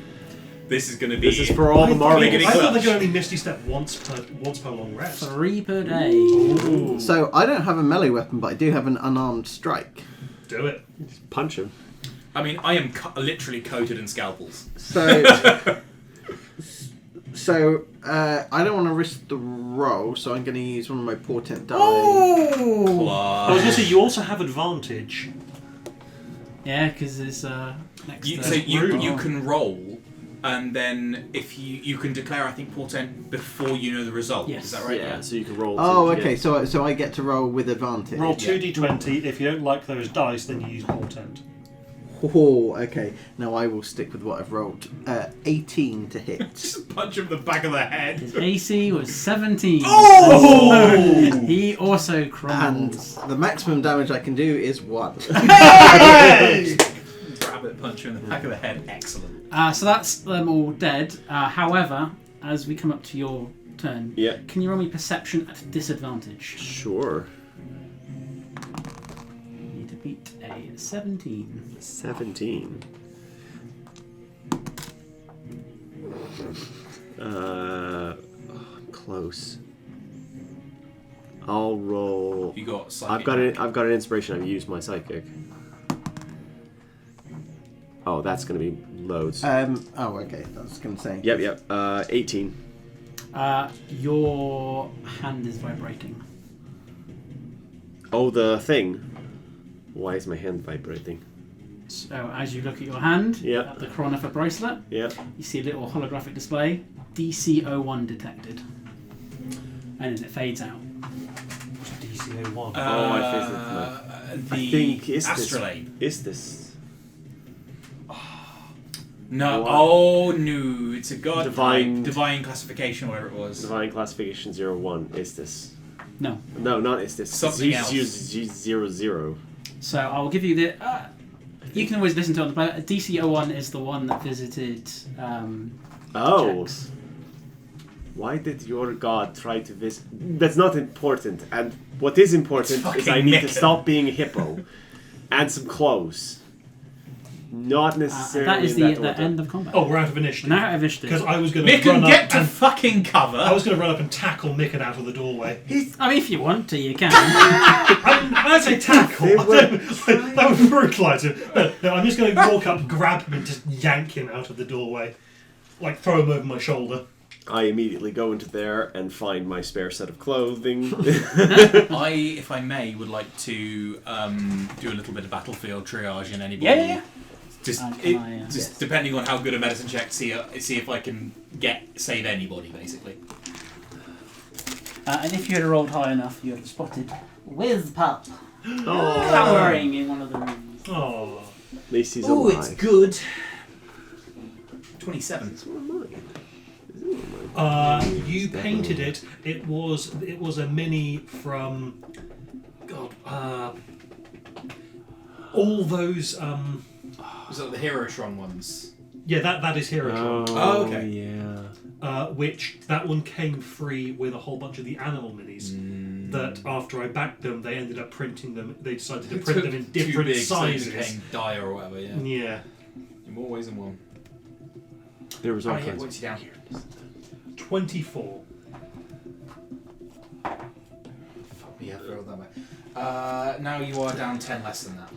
This is going to be... This is for all the I marbles. thought they could only misty step once per long rest. 3 per day. Ooh. so I don't have a melee weapon, but I do have an unarmed strike. Do it. Punch him. I mean, I am literally coated in scalpels. So, I don't want to risk the roll, so I'm going to use one of my portent die. I was going to say, you also have advantage. Yeah, because it's next. So you rude. can roll, and then if you can declare, I think, portent before you know the result. Yes. Is that right? Yeah, so you can roll. Oh, to okay. get- So I get to roll with advantage. Roll 2d20. If you don't like those dice, then you use portent. Oh, okay. Now I will stick with what I've rolled. 18 to hit. Just punch him in the back of the head. His AC was 17. Oh! So he also And crumbles. the maximum damage I can do is 1. Grab it, punch him in the back of the head. Excellent. So that's them all dead. However, as we come up to your turn, Yeah. can you roll me perception at disadvantage? Sure. You need to beat a 17. 17. Close. I'll roll. You got psychic. I've got an inspiration. I've used my psychic. Oh, that's gonna be loads. Oh, okay. I was going to say. Yep. 18. Your hand is vibrating. Oh, the thing. Why is my hand vibrating? So as you look at your hand, Yep. at the chronographer bracelet, Yep. you see a little holographic display, DC01 detected. And then it fades out. DCA1. I The I think astrolabe. Is this No. What? Oh no! It's a god Divine- divine classification, whatever it was. divine classification 01? Is this? No. No, not is this. Something It's else. 00. So I'll give you the. You can always listen to it on the player. DC01 is the one that visited. Oh. Jax. Why did your god try to visit? That's not important. And what is important It's is I fucking need to Mikken. stop being a hippo and some clothes. Not necessarily. That is in that the order. end of combat. Oh, we're out of initiative. Now I've ished Because it. I was going to Mikken, run get up to and fucking cover. I was going to run up and tackle Mikken out of the doorway. I mean, if you want to, you can. I say tackle. They I were don't- that would brutalize him. No, I'm just going to walk up, grab him, and just yank him out of the doorway, like throw him over my shoulder. I immediately go into there and find my spare set of clothing. I, if I may, would like to do a little bit of battlefield triage in anybody. Yeah. Just, can I, just depending on how good a medicine check, see if I can save anybody, basically. And if you had rolled high enough, you would have spotted Whizpup Oh, cowering in one of the rooms. Oh. at least he's Oh, alive. it's good. 27. It's one of mine. Is it one of mine? You It's painted definitely- it. It was a mini from all those Was it the Hero-Tron ones? yeah, that is Hero. Oh, okay. Yeah. Which that one came free with a whole bunch of the animal minis. That after I backed them, they ended up printing them. They decided to print them in Too different big, sizes. So it became dire or whatever, yeah. Yeah, In more ways than one. There was all yeah, kinds points you down. 24. Fuck me, I've rolled that way. Now you are down 10 less than that.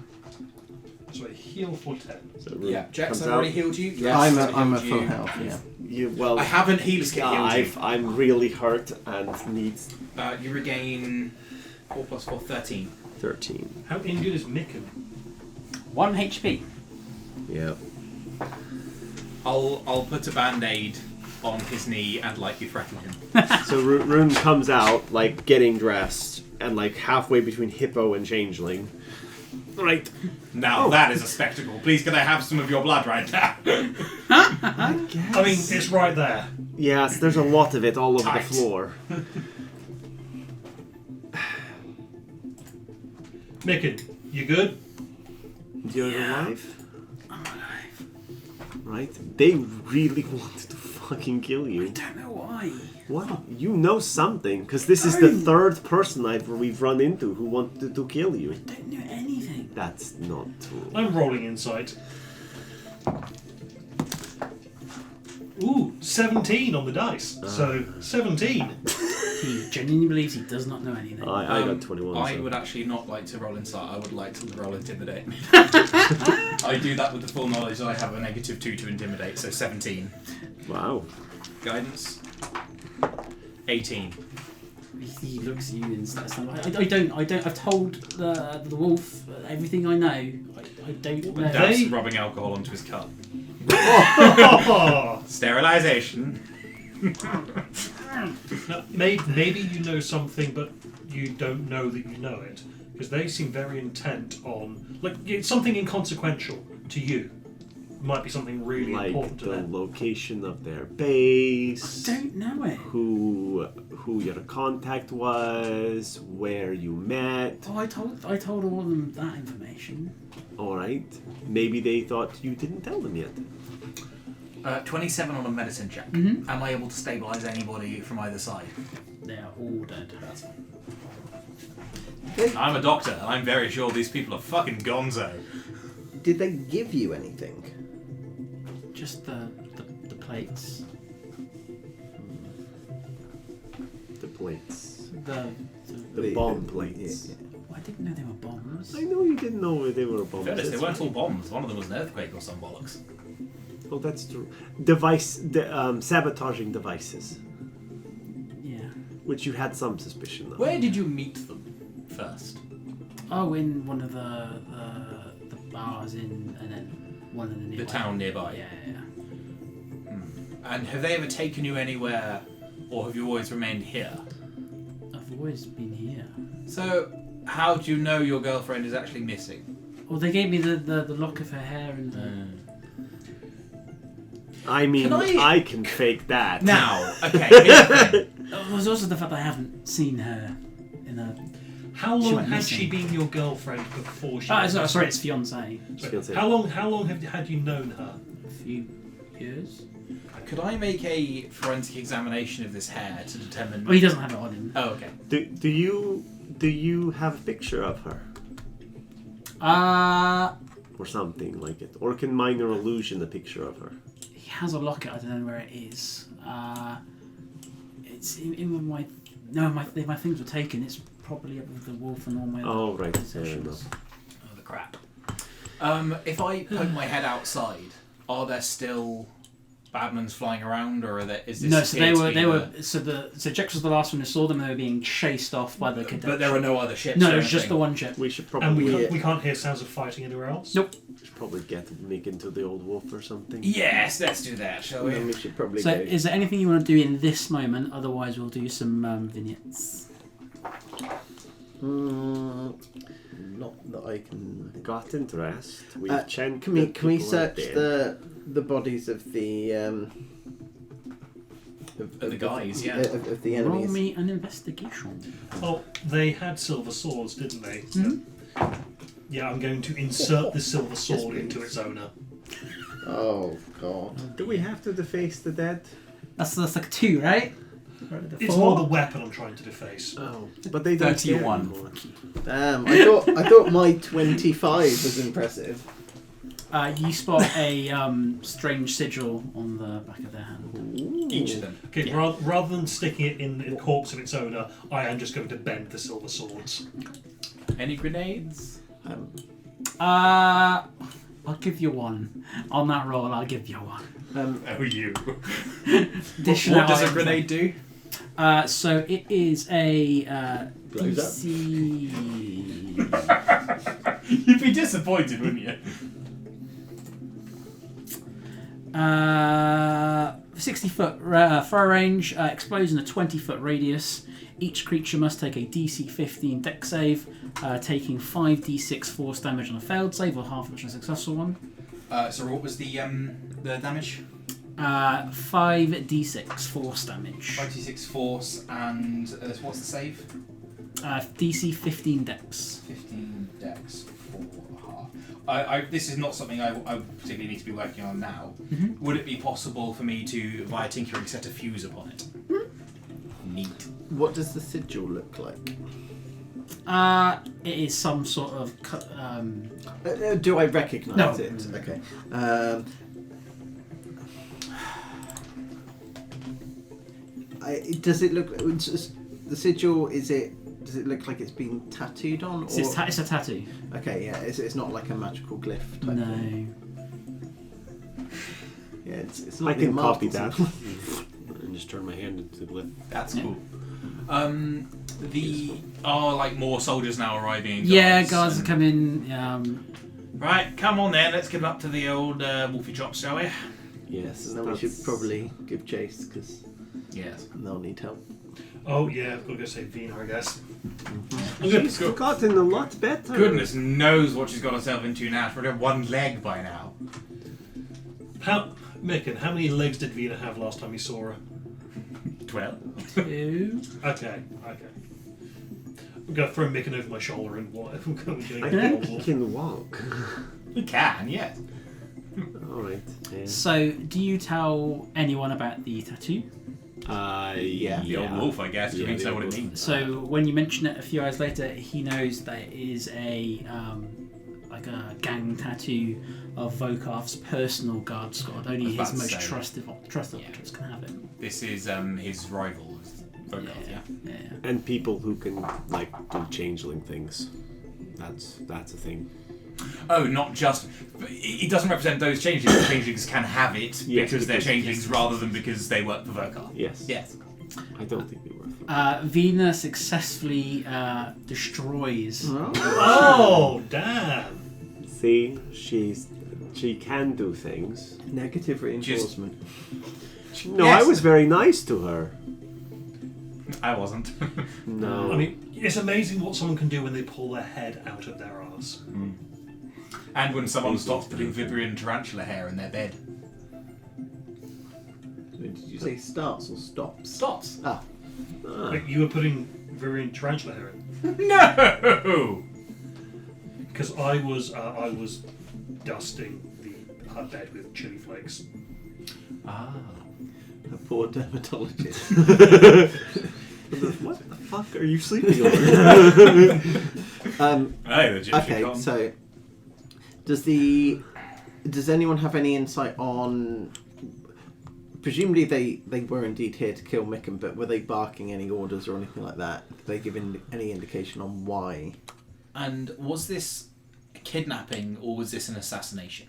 So I heal for 10. So Yeah, Jax, comes I've out. already healed you. Yes, I'm I've a healed full you. health. Yeah. Well, I haven't healed kit healed you. I'm really hurt and need You regain 4 plus 4, 13. 13. How injured is Mikken? 1 HP. Yeah. I'll put a band-aid on his knee and lightly threaten him. So Rune comes out, like, getting dressed, and, like, halfway between Hippo and Changeling. Right. Now that is a spectacle. Please, can I have some of your blood right now? I guess. I mean, it's right there. Yes, there's a lot of it all over Tight. the floor. Mikken, you good? You're alive? I'm alive. Right? They really wanted to fucking kill I you. don't know why. What? You know something, because this is the third person we've run into who wanted to kill you. I don't know anything. That's not true. I'm rolling insight. Ooh, 17 on the dice. So 17. He genuinely believes he does not know anything. I got 21. I so. would actually not like to roll insight. I would like to roll intimidate. I do that with the full knowledge that I have a -2 to intimidate, so 17. Wow. Guidance. 18. He looks at you and starts like, I don't. I've told the wolf everything I know. I don't know. Dabs rubbing alcohol onto his cup. Oh, Sterilization. now, maybe you know something, but you don't know that you know it. Because they seem very intent on... Like, it's something inconsequential to you. Might be something really Like important to the them. location of their base. I don't know it. Who your contact was, where you met. Oh, I told all of them that information. Alright. Maybe they thought you didn't tell them yet. 27 on a medicine check. Mhm. Am I able to stabilize anybody from either side? They are all dead. That's I'm a doctor, and I'm very sure these people are fucking gonzo. Did they give you anything? just the plates. The plates. The The bomb plates. I didn't know they were bombs. I know you didn't know they were bombs. Fairness, they That's weren't all right. bombs. One of them was an earthquake or some bollocks. Oh, that's true. Sabotaging devices, Yeah. which you had some suspicion of. Where did you meet them first? Oh, in one of the bars in, and then one in the nearby. The town nearby. Yeah. And have they ever taken you anywhere, or have you always remained here? I've always been here. So, how do you know your girlfriend is actually missing? Well, they gave me the lock of her hair and the... I mean, Can I can fake that. Now, okay, here's the thing. There's also the fact that I haven't seen her in a... How She long went had she missing. been your girlfriend before she? sorry, it's fiancé. Fiancé. How long had you known her? A few years. Could I make a forensic examination of this hair to determine... Well, he doesn't have it on him. Oh, okay. Do you have a picture of her or something like it, or can minor illusion a picture of her? He has a locket. I don't know where it is. It's in my... No, my things were taken. It's probably up with the wolf and all my other Oh, right, fair possessions. enough. Oh, the crap. If I poke my head outside, are there still badmans flying around, or is this? No, so appeared to they be were. So Jex was the last one who saw them. They were being chased off by the cadet. But there were no other ships. No, or it was just the anything? one ship. We should And probably we can't hear sounds of fighting anywhere else? Nope. get Mikken to the old wolf or something. Yes, let's do that, shall Then we? we should probably So, go. is there anything you want to do in this moment? Otherwise, we'll do some vignettes. Not that I can. Got interest. We've Can we search the bodies of the The guys, yeah. of the Roll enemies? me an investigation. Oh, they had silver swords, didn't they? Mhm. Yeah, I'm going to insert the silver sword into its owner. Oh god. Do we have to deface the dead? That's like 2, right? It's more the weapon I'm trying to deface. Oh, but they don't care 31. anymore. Damn, I thought my 25 was impressive. You spot a strange sigil on the back of their hand. Each of them. Okay, Yeah. rather than sticking it in the corpse of its owner, I am just going to bend the silver swords. Any grenades? I'll give you 1. On that roll, I'll give you 1. Oh, you. Additional What does a items. grenade do? So it is a Blows up. DC. You'd be disappointed, wouldn't you? 60-foot throw range, explodes in a 20-foot radius. Each creature must take a DC 15 dex save, taking 5d6 force damage on a failed save or half of it on a successful one. So what was the damage? 5d6 force damage. 56 force and what's the save? DC 15 dex. 15 dex for half. This is not something I particularly need to be working on now. Mm-hmm. Would it be possible for me to, via tinkering, set a fuse upon it? Neat. What does the sigil look like? It is some sort of. Do I recognise No. it? Okay. Does it look? The sigil is it? Does it look like it's been tattooed on? It's a tattoo. Okay, yeah. It's not like a magical glyph type No. thing. Yeah, it's I not the can copy immortals. that and just turn my hand into the glyph. That's Yeah. cool. Are like more soldiers now arriving? And Yeah, guards are and- coming. Right, come on then. Let's get up to the old Wolfie chops, shall we? Yes. And then we should probably give chase because Yes. they'll need help. Oh yeah, I've got to go save Vina, I guess. She's gotten a lot better. Goodness knows what she's got herself into now. She's got one leg by now. Mikken, how many legs did Vina have last time you saw her? 12. 2. Okay. I'm going to throw Mikken over my shoulder and what? I'm going to I get think the he wolf. can walk. You can, yes. Alright. Yeah. So, do you tell anyone about the tattoo? The old wolf, I guess. You Yeah, can the say old what it wolf. means. So, when you mention it a few hours later, he knows that it is a like a gang tattoo of Vokarth's personal guard squad. Only I was his about to most say. trusted Yeah. operators can have it. This is his rival, Vokarth, yeah. Yeah. And people who can do changeling things. That's a thing. Oh, not just. It doesn't represent those changelings. The changelings can have it Yes, because they're because- changelings rather than because they work for Vokarth. Yes. Yes. I don't think they were. Vina successfully destroys. Oh, damn! See, she can do things. Negative reinforcement. No, Yes. I was very nice to her. I wasn't. No. I mean, it's amazing what someone can do when they pull their head out of their arse. And when someone stops putting Vibrian tarantula hair in their bed. Did you say starts or stops? Stops. Ah, Like, you were putting Viridian tarantula hair in. No! Because I was dusting the bed with chili flakes. Ah. a poor dermatologist. What the fuck are you sleeping over? Hey, the Gypsy Okay, Con. so does anyone have any insight on? Presumably they were indeed here to kill Mikken, but were they barking any orders or anything like that? Did they give any indication on why? And was this kidnapping or was this an assassination?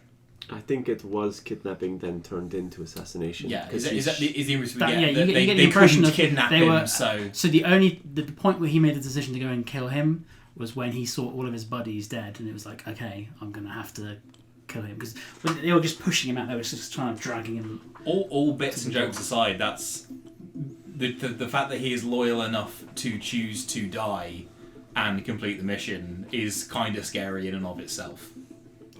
I think it was kidnapping, then turned into assassination. Yeah, 'cause is that the impression we That- get? yeah, you That get- you get the they impression couldn't of kidnap they him, were- so So the point where he made the decision to go and kill him was when he saw all of his buddies dead, and it was like, okay, I'm gonna have to kill him, because they were just pushing him out. They were just trying to dragging him. all bits and jokes aside, that's the fact that he is loyal enough to choose to die and complete the mission is kind of scary in and of itself,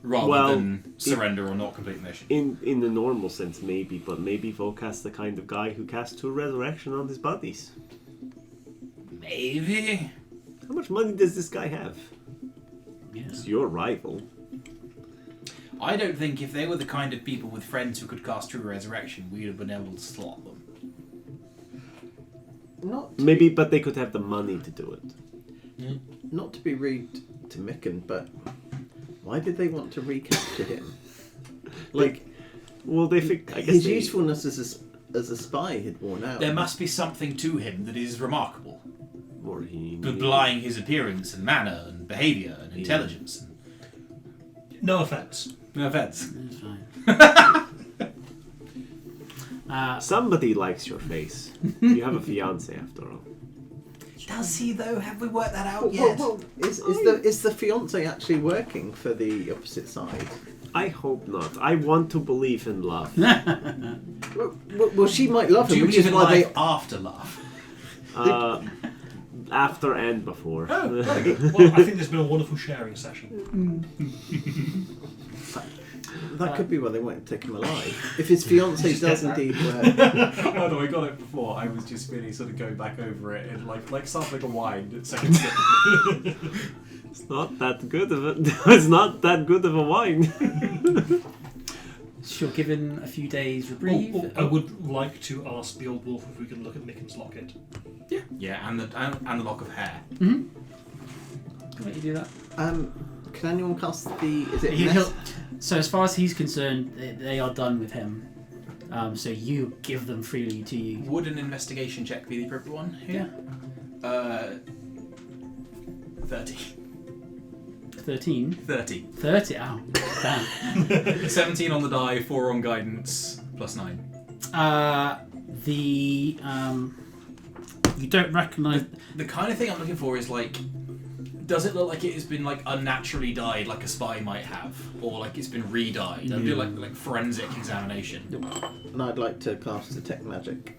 rather than surrender or not complete the mission. In the normal sense, maybe, but maybe Volkast's the kind of guy who casts 2 resurrection on his buddies. Maybe. How much money does this guy have? Yeah. It's your rival. I don't think if they were the kind of people with friends who could cast True Resurrection, we'd have been able to slot them. Maybe, but they could have the money to do it. Not to be rude to Mikken, but why did they want to recapture him? Like, Well, they think. I guess his they, usefulness as a spy had worn out. There must be something to him that is remarkable, Or he. belying his appearance and manner and behaviour and intelligence. No offence. No offence. It's fine. Somebody likes your face. You have a fiance after all. Does he though? Have we worked that out Well, is the fiance actually working for the opposite side? I hope not. I want to believe in love. Well, she might love Do him, you which believe is in why life they. after love? After and before. Well, I think there's been a wonderful sharing session. That could be why they won't take him alive. If his fiance does indeed work. Oh no, I got it before. I was just really sort of going back over it and like sampling a wine at second sip. It's not that good of a. It's not that good of a wine. Sure, given a few days reprieve. I would like to ask the old wolf if we can look at Mikken's locket. Yeah, and the lock of hair. Can let you do that. Can anyone cast the? Is it? So as far as he's concerned, they are done with him. So you give them freely to you. Would an investigation check be the appropriate one here? 30. 13? 30. 30? Oh, damn. 17 on the die, 4 on guidance, plus 9. You don't recognise. The kind of thing I'm looking for is like, does it look like it has been like unnaturally dyed, like a spy might have, or like it's been re-dyed? I'd do like forensic examination. And I'd like to cast detect magic.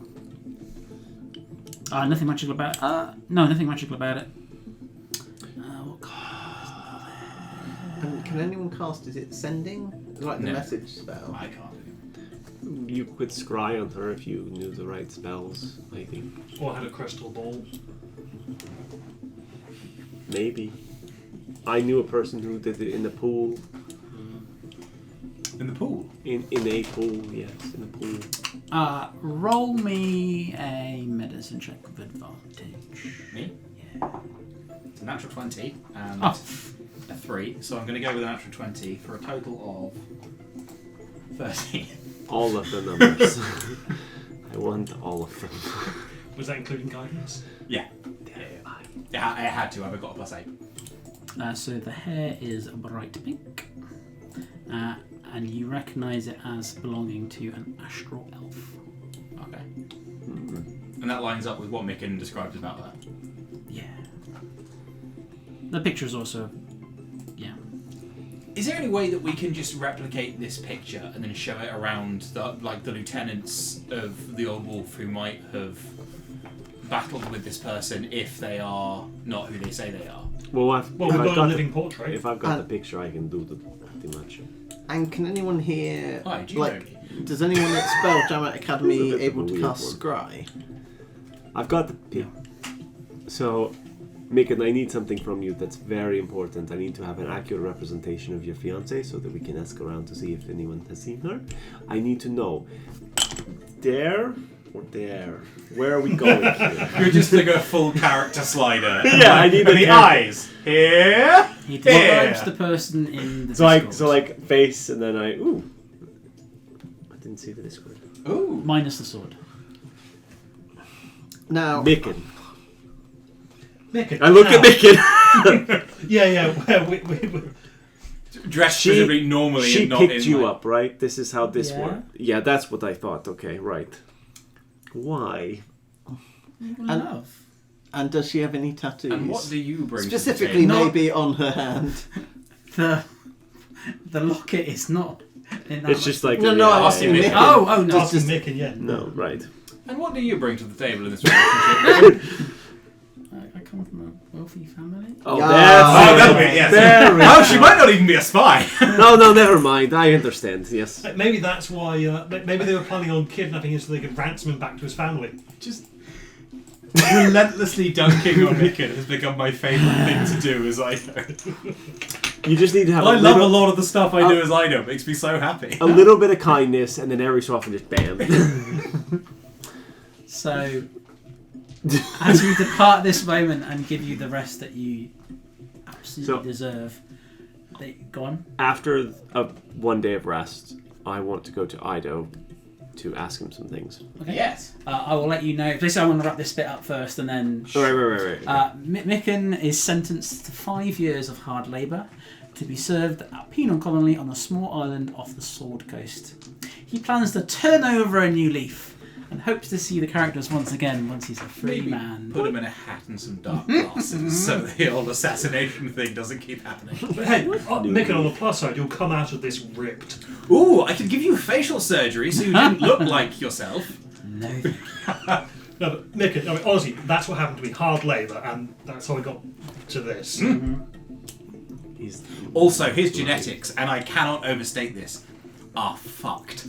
Nothing magical about it. No, nothing magical about it. And can anyone cast? Is it sending? Like the No. message spell. I can't. You could scry on her if you knew the right spells, I think. Or had a crystal ball. Maybe. I knew a person who did it in the pool. In the pool. In a pool, yes, in a pool. Roll me a medicine check with advantage. Me? Yeah. It's a natural 20 and Oh. a 3, so I'm going to go with a natural 20 for a total of 30. All of the numbers. I want all of them. Was that including guidance? Yeah. I had to. I've got a plus 8. So the hair is bright pink, and you recognise it as belonging to an astral elf. Okay. And that lines up with what Mikken described about her. Yeah. The picture is also, yeah. Is there any way that we can just replicate this picture and then show it around the lieutenants of the Old Wolf who might have battled with this person if they are not who they say they are? Well, Well, we've got a living portrait. If I've got the picture, I can do the pretty much. And can anyone here? Hi, do you know me? Does anyone at Spelljammer Academy It's a bit able of a to weird cast one. Scry? I've got the pic. So, Mikken, I need something from you that's very important. I need to have an accurate representation of your fiancée so that we can ask around to see if anyone has seen her. I need to know there or there. Where are we going here? You're just doing a full character slider. Yeah, I need and the eyes. Here. He describes Yeah. the person in the So Discord. like face, and then I didn't see the Discord. Ooh. Minus the sword. Now, Mikken. Mikken. I look at now. Mikken. Yeah. Dressed presumably normally She and not picked in you like... up, right? This is how this Yeah. worked. Yeah, that's what I thought. Okay, right. Why? Love. And does she have any tattoos? And what do you bring Specifically, to the table? maybe on her hand. The locket is not in that. It's just like No, I'm asking Mikken. Mikken. Oh no. Asking Mikken, yeah. no, right. And what do you bring to the table in this relationship? I come from a wealthy family. Oh, Yeah. Oh, that's that'll be it, yes. Very Oh, she might not even be a spy. no, never mind. I understand. Yes. Maybe that's why. Maybe they were planning on kidnapping him so they could ransom him back to his family. Just relentlessly dunking on Mikken has become my favourite thing to do as I know. You just need to have I a love a little, lot of the stuff I do as I know. It makes me so happy. a little bit of kindness, and then every so often just bam. So, as we depart this moment and give you the rest that you absolutely deserve, go on. After one day of rest, I want to go to Ido to ask him some things. Okay. Yes. I will let you know. Please, I want to wrap this bit up first, and then. Right. Mikken is sentenced to 5 years of hard labour to be served at penal colony on a small island off the Sword Coast. He plans to turn over a new leaf and hopes to see the characters once again once he's a free Maybe man. put him in a hat and some dark glasses so the old assassination thing doesn't keep happening. But hey, Mikken, on the plus side, you'll come out of this ripped. Ooh, I could give you facial surgery so you didn't look like yourself. No. No, but Mikken, I mean, honestly, that's what happened to me. Hard labour, and that's how I got to this. He's Also, his genetics, and I cannot overstate this, are fucked.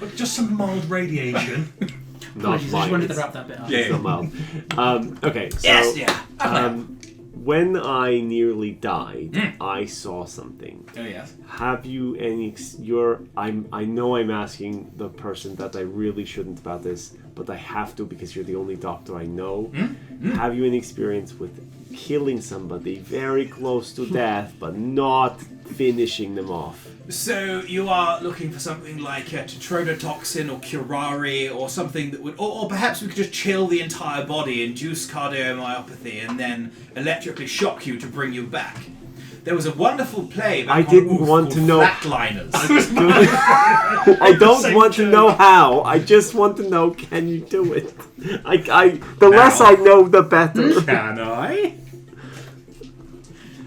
But just some mild radiation. not Apologies, I just mine. wanted to wrap that bit up. Yeah. It's not mild. Okay, so Yes, yeah. when I nearly died, I saw something. Oh yes. Have you any? I know I'm asking the person that I really shouldn't about this, but I have to because you're the only doctor I know. Have you any experience with killing somebody very close to death, but not finishing them off? So you are looking for something like tetrodotoxin or curare or something that would, or perhaps we could just chill the entire body, induce cardiomyopathy, and then electrically shock you to bring you back. There was a wonderful play back I on Didn't Oof want to called know. Flatliners. I don't want to know how. I just want to know, can you do it? The less I know, the better. Can I?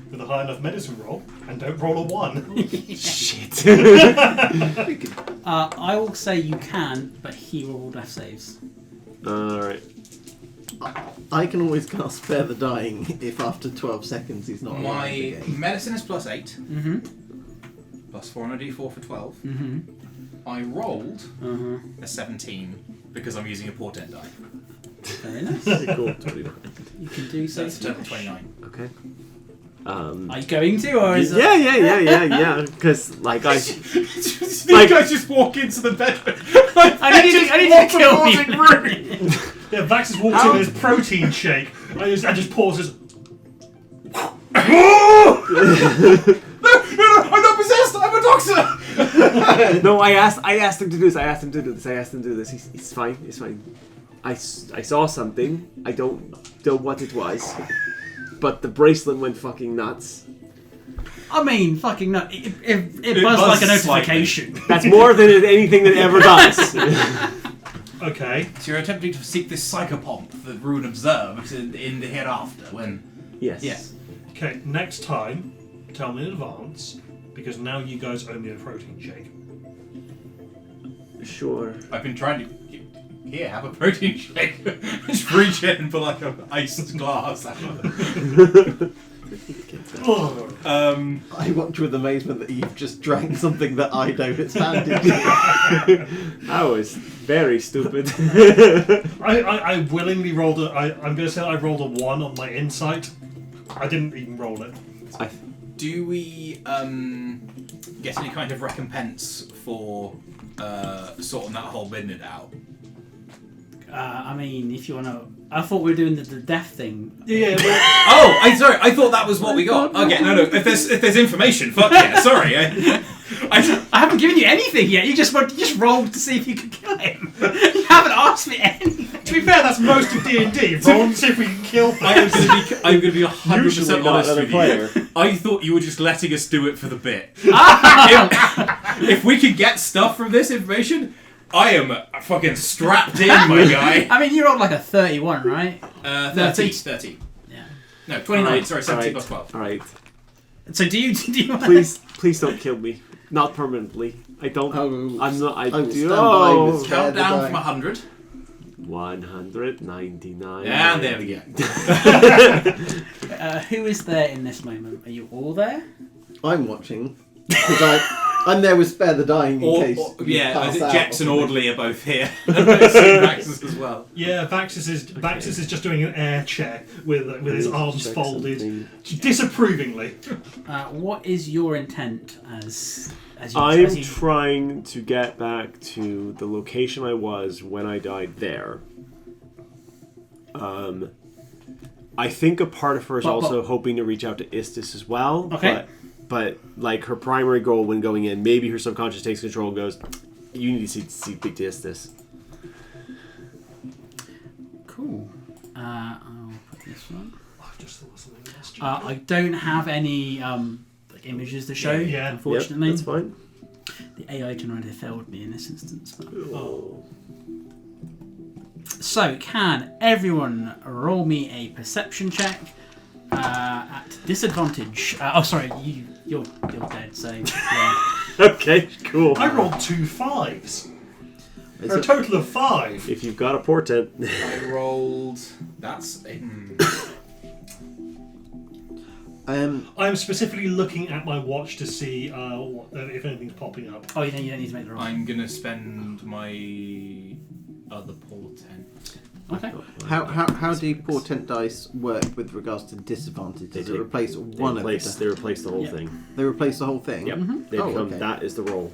With a high enough medicine roll, and don't roll a 1. Shit. I will say you can, but he will roll death saves. Alright. I can always cast Spare the Dying if after 12 seconds he's not alive My again. medicine is +8, Mm-hmm. plus 4 on a d4 for 12. Mm-hmm. I rolled Uh-huh. a 17 because I'm using a portent die. Very nice. Cool. 29. You can do So so. that's a total 29. Okay. Are you going to, or is it? Yeah. Because like I, These Like- guys just walk into the bedroom. I need to kill you. Yeah, Vax has walked in with his protein shake, and just pauses. No, I'm not possessed. I'm a doctor. no, I asked him to do this. He's fine. It's fine. I saw something. I don't know what it was, but the bracelet went fucking nuts. I mean, fucking nut. It buzzed like a buzzed notification. That's more than anything that ever does. Okay. So you're attempting to seek this psychopomp that Rune observed in the hereafter when... Yes. Yes. Okay, next time, tell me in advance, because now you guys owe me a protein shake. Sure. I've been trying to... Here, have a protein shake. Just reach in and put like an iced glass out of it. I watch with amazement that you've just drank something that I know it's handed. That was very stupid. I willingly rolled I'm going to say I rolled a 1 on my insight. I didn't even roll it. Do we get any kind of recompense for sorting that whole midnight out? I mean, if you want to... I thought we were doing the death thing. Yeah, well, Oh, sorry. I thought that was what we got. Okay, no. If there's information, fuck yeah. Sorry. I haven't given you anything yet. You just rolled to see if you could kill him. You haven't asked me anything. To be fair, that's most of D&D. Roll and see if we can kill things. I'm going to be 100% Usually not honest another with player. you. I thought you were just letting us do it for the bit. If we could get stuff from this information, I am fucking strapped in, my guy. I mean, you rolled like a 31, right? 30. Yeah. No, 29. Alright, Sorry, 17 plus 12. Alright. So do you want Please don't kill me. Not permanently. I don't. I'm not. I will do. stand by Oh. with Count the down die. from 100. 199. And there we go. who is there in this moment? Are you all there? I'm watching because I'm there with Spare the Dying in case. You pass out Jex or and something. Audley are both here. Vaxus as well. Yeah, Vaxus is just doing an air check with his arms Check folded, something. disapprovingly. What is your intent as you? I'm as you trying to get back to the location I was when I died there. I think a part of her is also hoping to reach out to Istis as well. Okay. But like her primary goal when going in, maybe her subconscious takes control and goes, you need to speak to Istis. Cool. I'll put this one. I've just thought of something else. I don't have any like images to show. Yeah. Unfortunately, Yep, that's fine. the AI generator failed me in this instance. But... Oh. So, can everyone roll me a perception check at disadvantage? Sorry, you're dead. So, yeah. Okay, cool. I rolled 2 5s. Is For a it- total of 5. If you've got a portent. I rolled. That's. I'm specifically looking at my watch to see if anything's popping up. Oh, you don't need to make the roll. I'm gonna spend my other portent. Okay. How do portent dice work with regards to disadvantage? Does it replace one of They the? replace the whole Yeah. thing. They replace the whole thing. Yep. They Oh, become okay. that is the roll.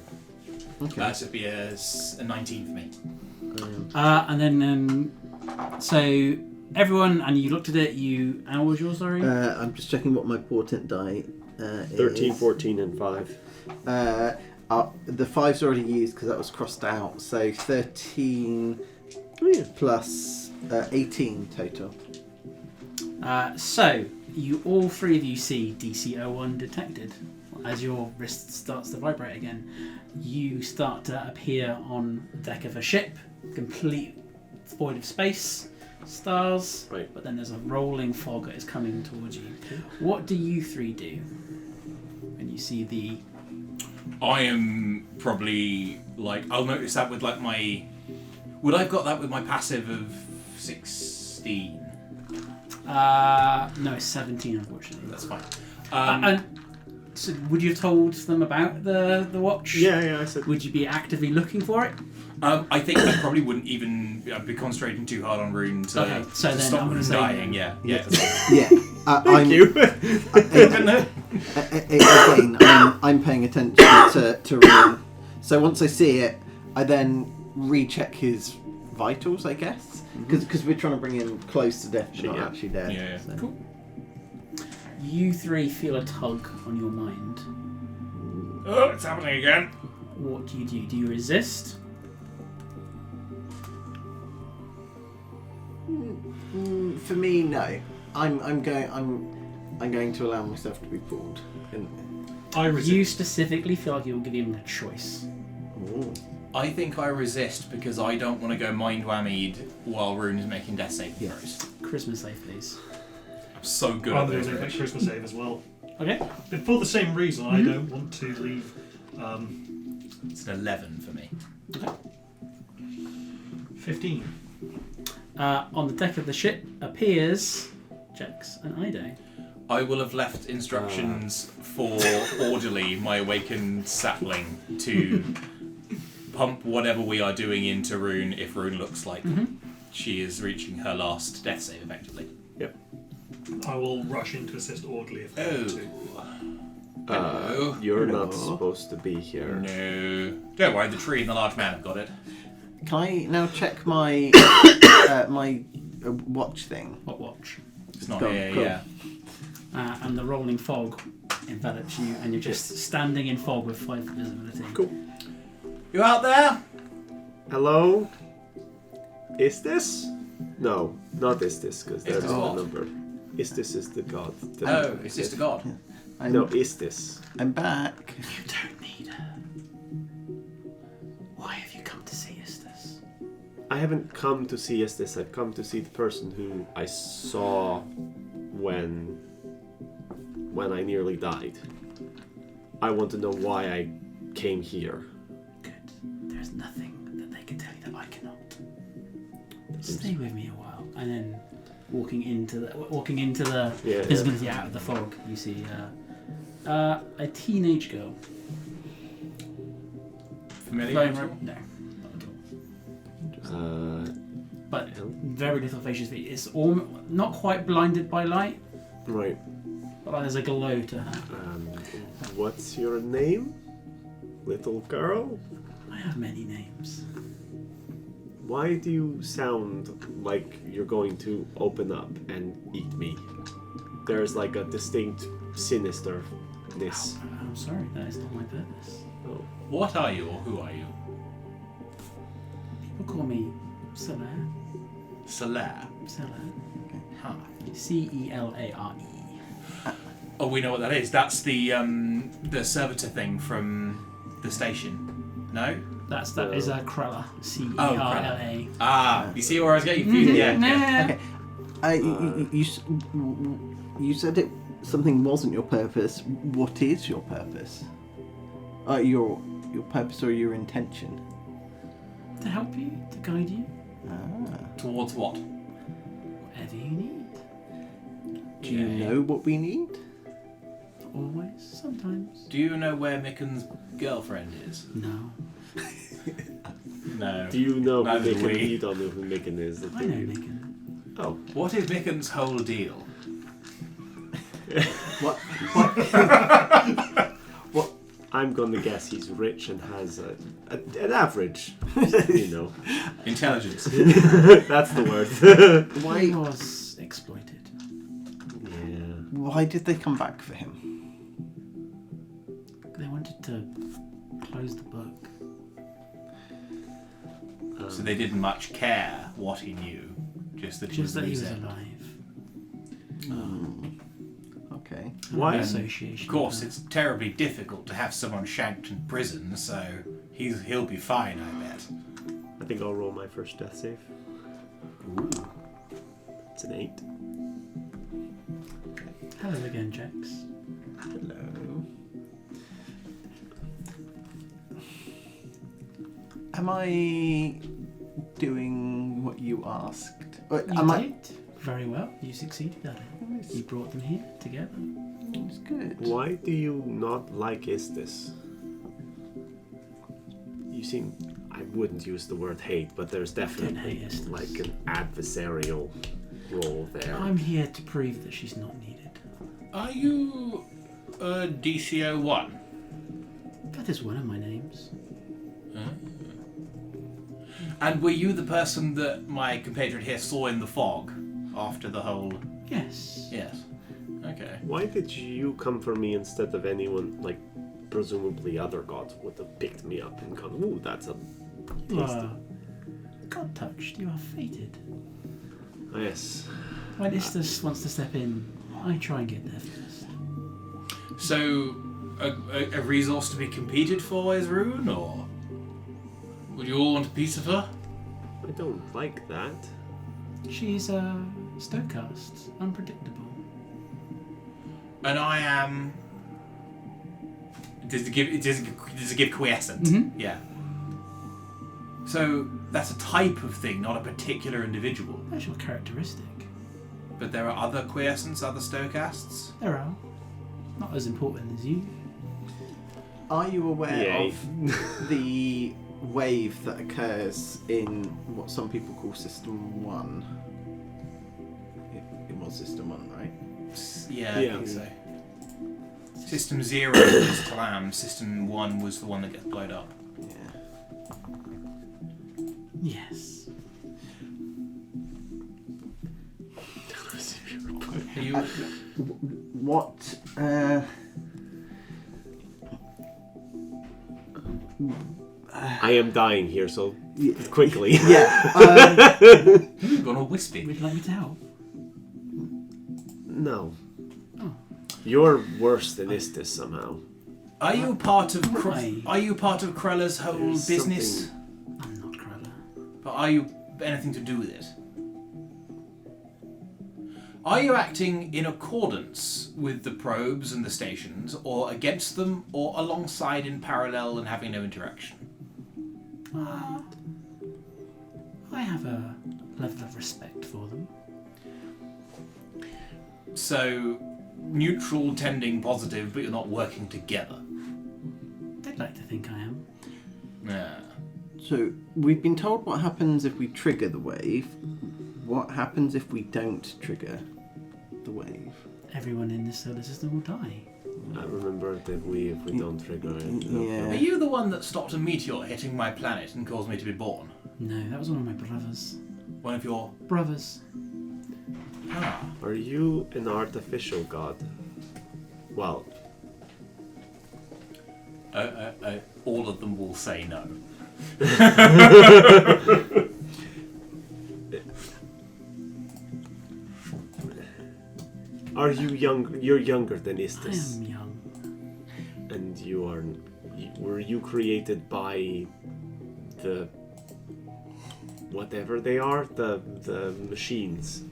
Okay. That should be a 19 for me. And then, so everyone, and you looked at it. How was yours? Sorry. I'm just checking what my portent die 13, is. 14, and 5. The 5's already used because that was crossed out. So 13 Oh, yeah. plus 18 total. So you all three of you see DC-01 detected. As your wrist starts to vibrate again, you start to appear on the deck of a ship, complete void of space, stars, Right. but then there's a rolling fog that is coming towards you. What do you three do when you see the... I am probably like I'll notice that with like my. Would I've got that with my passive of 16? No, 17 unfortunately. That's fine. And so would you have told them about the watch? Yeah, I said. Would you be actively looking for it? I think I probably wouldn't even be concentrating too hard on Rune to, Okay, so to then stop I'm them gonna say- dying. Yeah. Yeah. Thank I'm, you. Again, I'm paying attention to Rune. So once I see it, I then recheck his vitals, I guess, because we're trying to bring him close to death, but not Yeah. actually dead. Yeah. So. Cool. You three feel a tug on your mind. Oh, it's happening again. What do you do? Do you resist? For me, no. I'm going to allow myself to be pulled. I resist. You specifically feel like you'll give him a choice. Ooh. I think I resist because I don't want to go mind whammied while Rune is making death saving Yeah. throws. Christmas save, please. I'm so good I'm at going those to make that throws. Christmas save as well. Okay. But for the same reason, I don't want to leave. It's an 11 for me. 15. On the deck of the ship appears Jex and Ido. I will have left instructions for Orderly, my awakened sapling, to pump whatever we are doing into Rune if Rune looks like she is reaching her last death save, effectively. I will rush in to assist Audley if I want to. Hello. You're Hello. not supposed to be here. No. Don't worry, the tree and the large man have got it. Can I now check my my watch thing? What watch? It's not Cool, here, cool. yeah. And the rolling fog envelops you, and you're just standing in fog with 5 visibility. Cool. You out there? Hello? Is this? No, not is this, because there's this no what? number. Is this is the god. Oh, is this the god? No, is this? I'm back. You don't need her. Why have you come to see Estes? I haven't come to see Estes. I've come to see the person who I saw when I nearly died. I want to know why I came here. Good. There's nothing that they can tell you that I cannot. Stay with me a while, and then walking into the Yeah, visibility out of the fog, you see a teenage girl. Familiar? Flowing around- No, not at all. But very little facial feet. It's all not quite blinded by light, Right. but there's a glow to her. What's your name? Little girl? I have many names. Why do you sound like you're going to open up and eat me? There's like a distinct sinisterness. I'm sorry, that is not my purpose. Oh. What are you or who are you? People call me Celare. Solaire. Celare. Huh. Celare. Oh, we know what that is. That's the servitor thing from the station. No? That is a Krella. Cerla. Ah, you see where I was getting confused? Yeah. Okay. You said something wasn't your purpose. What is your purpose? Your purpose or your intention? To help you, to guide you, Towards what? whatever you need. Do you know what we need? Always, sometimes. Do you know where Mikken's girlfriend is? No. No. Do you know who Neither do Mikken? we. You don't know who Mikken is. I know Mikken. Oh. What is Mikken's whole deal? What? I'm gonna guess he's rich and has an average, you know. Intelligence. That's the word. He was exploited. Yeah. Why did they come back for him? They wanted to close the book. So they didn't much care what he knew, just that he was Just that he was losing. alive. Okay. Why? Association. Of course, it's terribly difficult to have someone shanked in prison, so he'll be fine, I bet. I think I'll roll my first death save. Ooh. It's an 8. Hello again, Jax. Hello. Am I doing what you asked? You Am I? did very well. You succeeded at it. You brought them here together. It's good. Why do you not like Istis? You seem... I wouldn't use the word hate, but there's definitely hate Istis. like an adversarial role there. I'm here to prove that she's not needed. Are you DCO1? That is one of my names. And were you the person that my compatriot here saw in the fog after the whole... Yes. Yes. Okay. Why did you come for me instead of anyone, like, presumably other gods would have picked me up and gone, ooh, that's a You tasty. are God touched. You are fated. Oh, yes. When Istus wants to step in, I try and get there first. So, a resource to be competed for is Rune, or would you all want a piece of her? I don't like that. She's Stokecast, unpredictable. And I am. Does it give quiescent? Mhm. Yeah. So that's a type of thing, not a particular individual. That's your characteristic. But there are other quiescents, other stochasts. There are. Not as important as you. Are you aware Yay. of the wave that occurs in what some people call System 1? It was System 1, right? Yeah, I Yeah. think so. System 0 was Clam. System 1 was the one that gets blown up. Yeah. Yes. Are you... What I am dying here, so quickly. Yeah. You've gone all wispy. Would you like me to help? No. Oh. You're worse than Istis somehow. Are you part of? Why? Are you part of Krella's whole There's business? I'm not Cruller. But are you anything to do with it? Are you acting in accordance with the probes and the stations, or against them, or alongside in parallel and having no interaction? I have a level of respect for them. So, neutral tending positive, but you're not working together. They'd like to think I am. Yeah. So we've been told what happens if we trigger the wave. What happens if we don't trigger the wave? Everyone in this solar system will die. I remember that if we don't trigger it. Yeah. Are you the one that stopped a meteor hitting my planet and caused me to be born? No, that was one of my brothers. One of your... Brothers. Ah. Are you an artificial god? Well, All of them will say no. are you young? You're younger than I Istis, am young. and you are. Were you created by the whatever they are, the machines?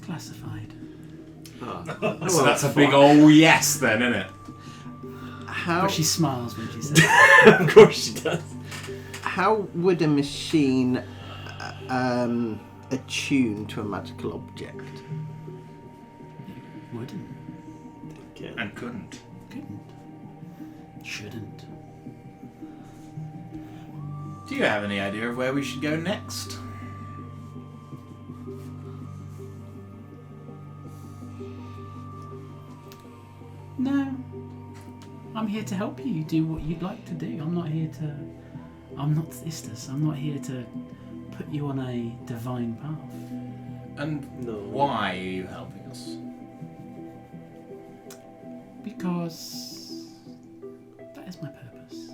Classified. Ah. So that's a big oh yes then, isn't it? How But she smiles when she says it. Of course she does. how would a machine attune to a magical object? Wouldn't. Okay. And couldn't. Couldn't. Shouldn't. Do you have any idea of where we should go next? No. I'm here to help you do what you'd like to do. I'm not here to... I'm not Istus. I'm not here to put you on a divine path. And No. why are you helping us? Because... that is my purpose.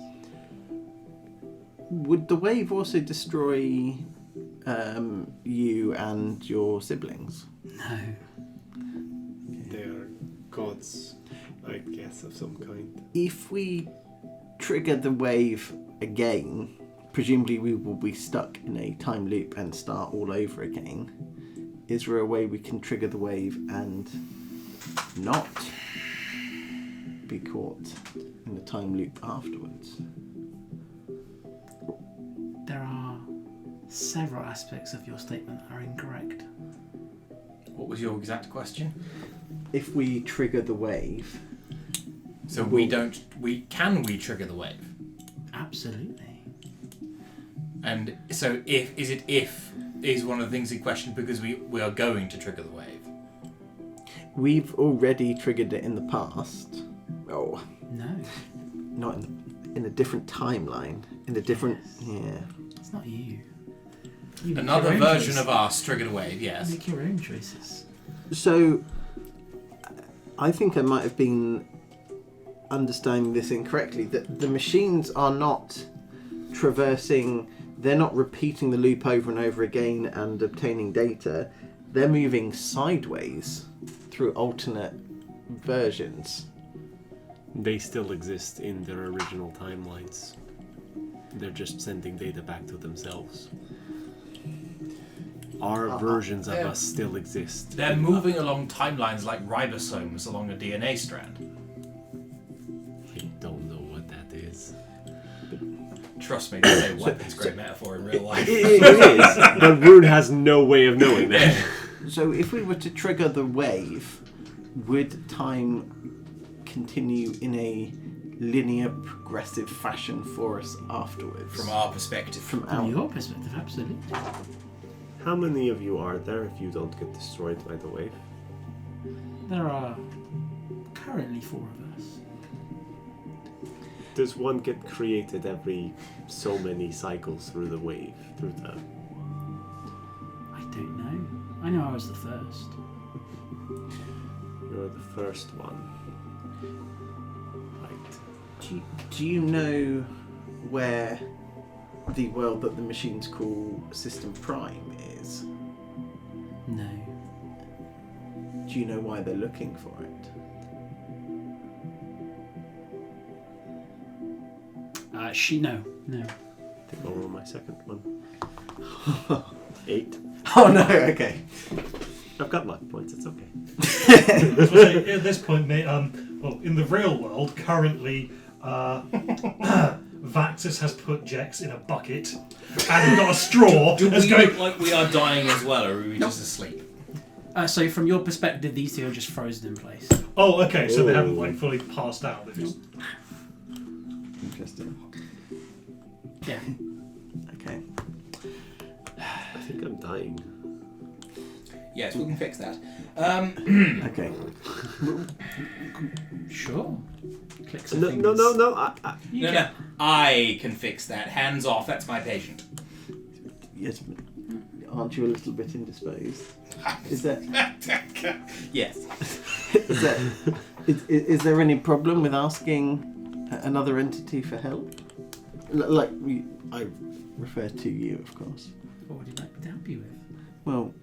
Would the wave also destroy you and your siblings? No. They are gods, I guess, of some kind. If we trigger the wave again, presumably we will be stuck in a time loop and start all over again. Is there a way we can trigger the wave and not be caught in the time loop afterwards? There are several aspects of your statement that are incorrect. What was your exact question? If we trigger the wave, So can we trigger the wave? Absolutely. And so if is one of the things in question because we are going to trigger the wave. we've already triggered it in the past. Oh, No. not in a different timeline. In a different, yeah. It's not you. You make Another your own version choices. of us triggered a wave, yes. You make your own choices. So, I think I might have been understanding this incorrectly. That the machines are not traversing, they're not repeating the loop over and over again and obtaining data. They're moving sideways through alternate versions. They still exist in their original timelines. They're just sending data back to themselves. Our versions of us still exist. They're moving along timelines like ribosomes along a DNA strand. I don't know what that is. Trust me, that's a weapons grade metaphor in real life. It is, but Rune has no way of knowing that. So if we were to trigger the wave, would time continue in a linear, progressive fashion for us afterwards? From our perspective. From From our your perspective, absolutely. How many of you are there if you don't get destroyed by the wave? There are currently 4 of us. Does one get created every so many cycles through the wave? I don't know. I know I was the first. you're the first one. Right. Do you know where the world that the machines call System Prime is? No. Do you know why they're looking for it? No. Take over my second one. 8. Oh no, okay. I've got luck points, it's okay. So at this point, mate, well, in the real world, currently, Vaxis has put Jex in a bucket and got a straw. Do that's we going- look like we are dying as well, or are we just asleep? So from your perspective, these two are just frozen in place. Oh, okay, so they haven't Ooh. like fully passed out. They're just... Interesting. Yeah. Okay. I think I'm dying. Yes, we can fix that. Okay. Sure. Click some No, fingers. no. No, I can fix that. Hands off. That's my patient. Yes, but aren't you a little bit indisposed? Is that Yes. is there any problem with asking another entity for help? I refer to you, of course. What would you like me to help you with? Well,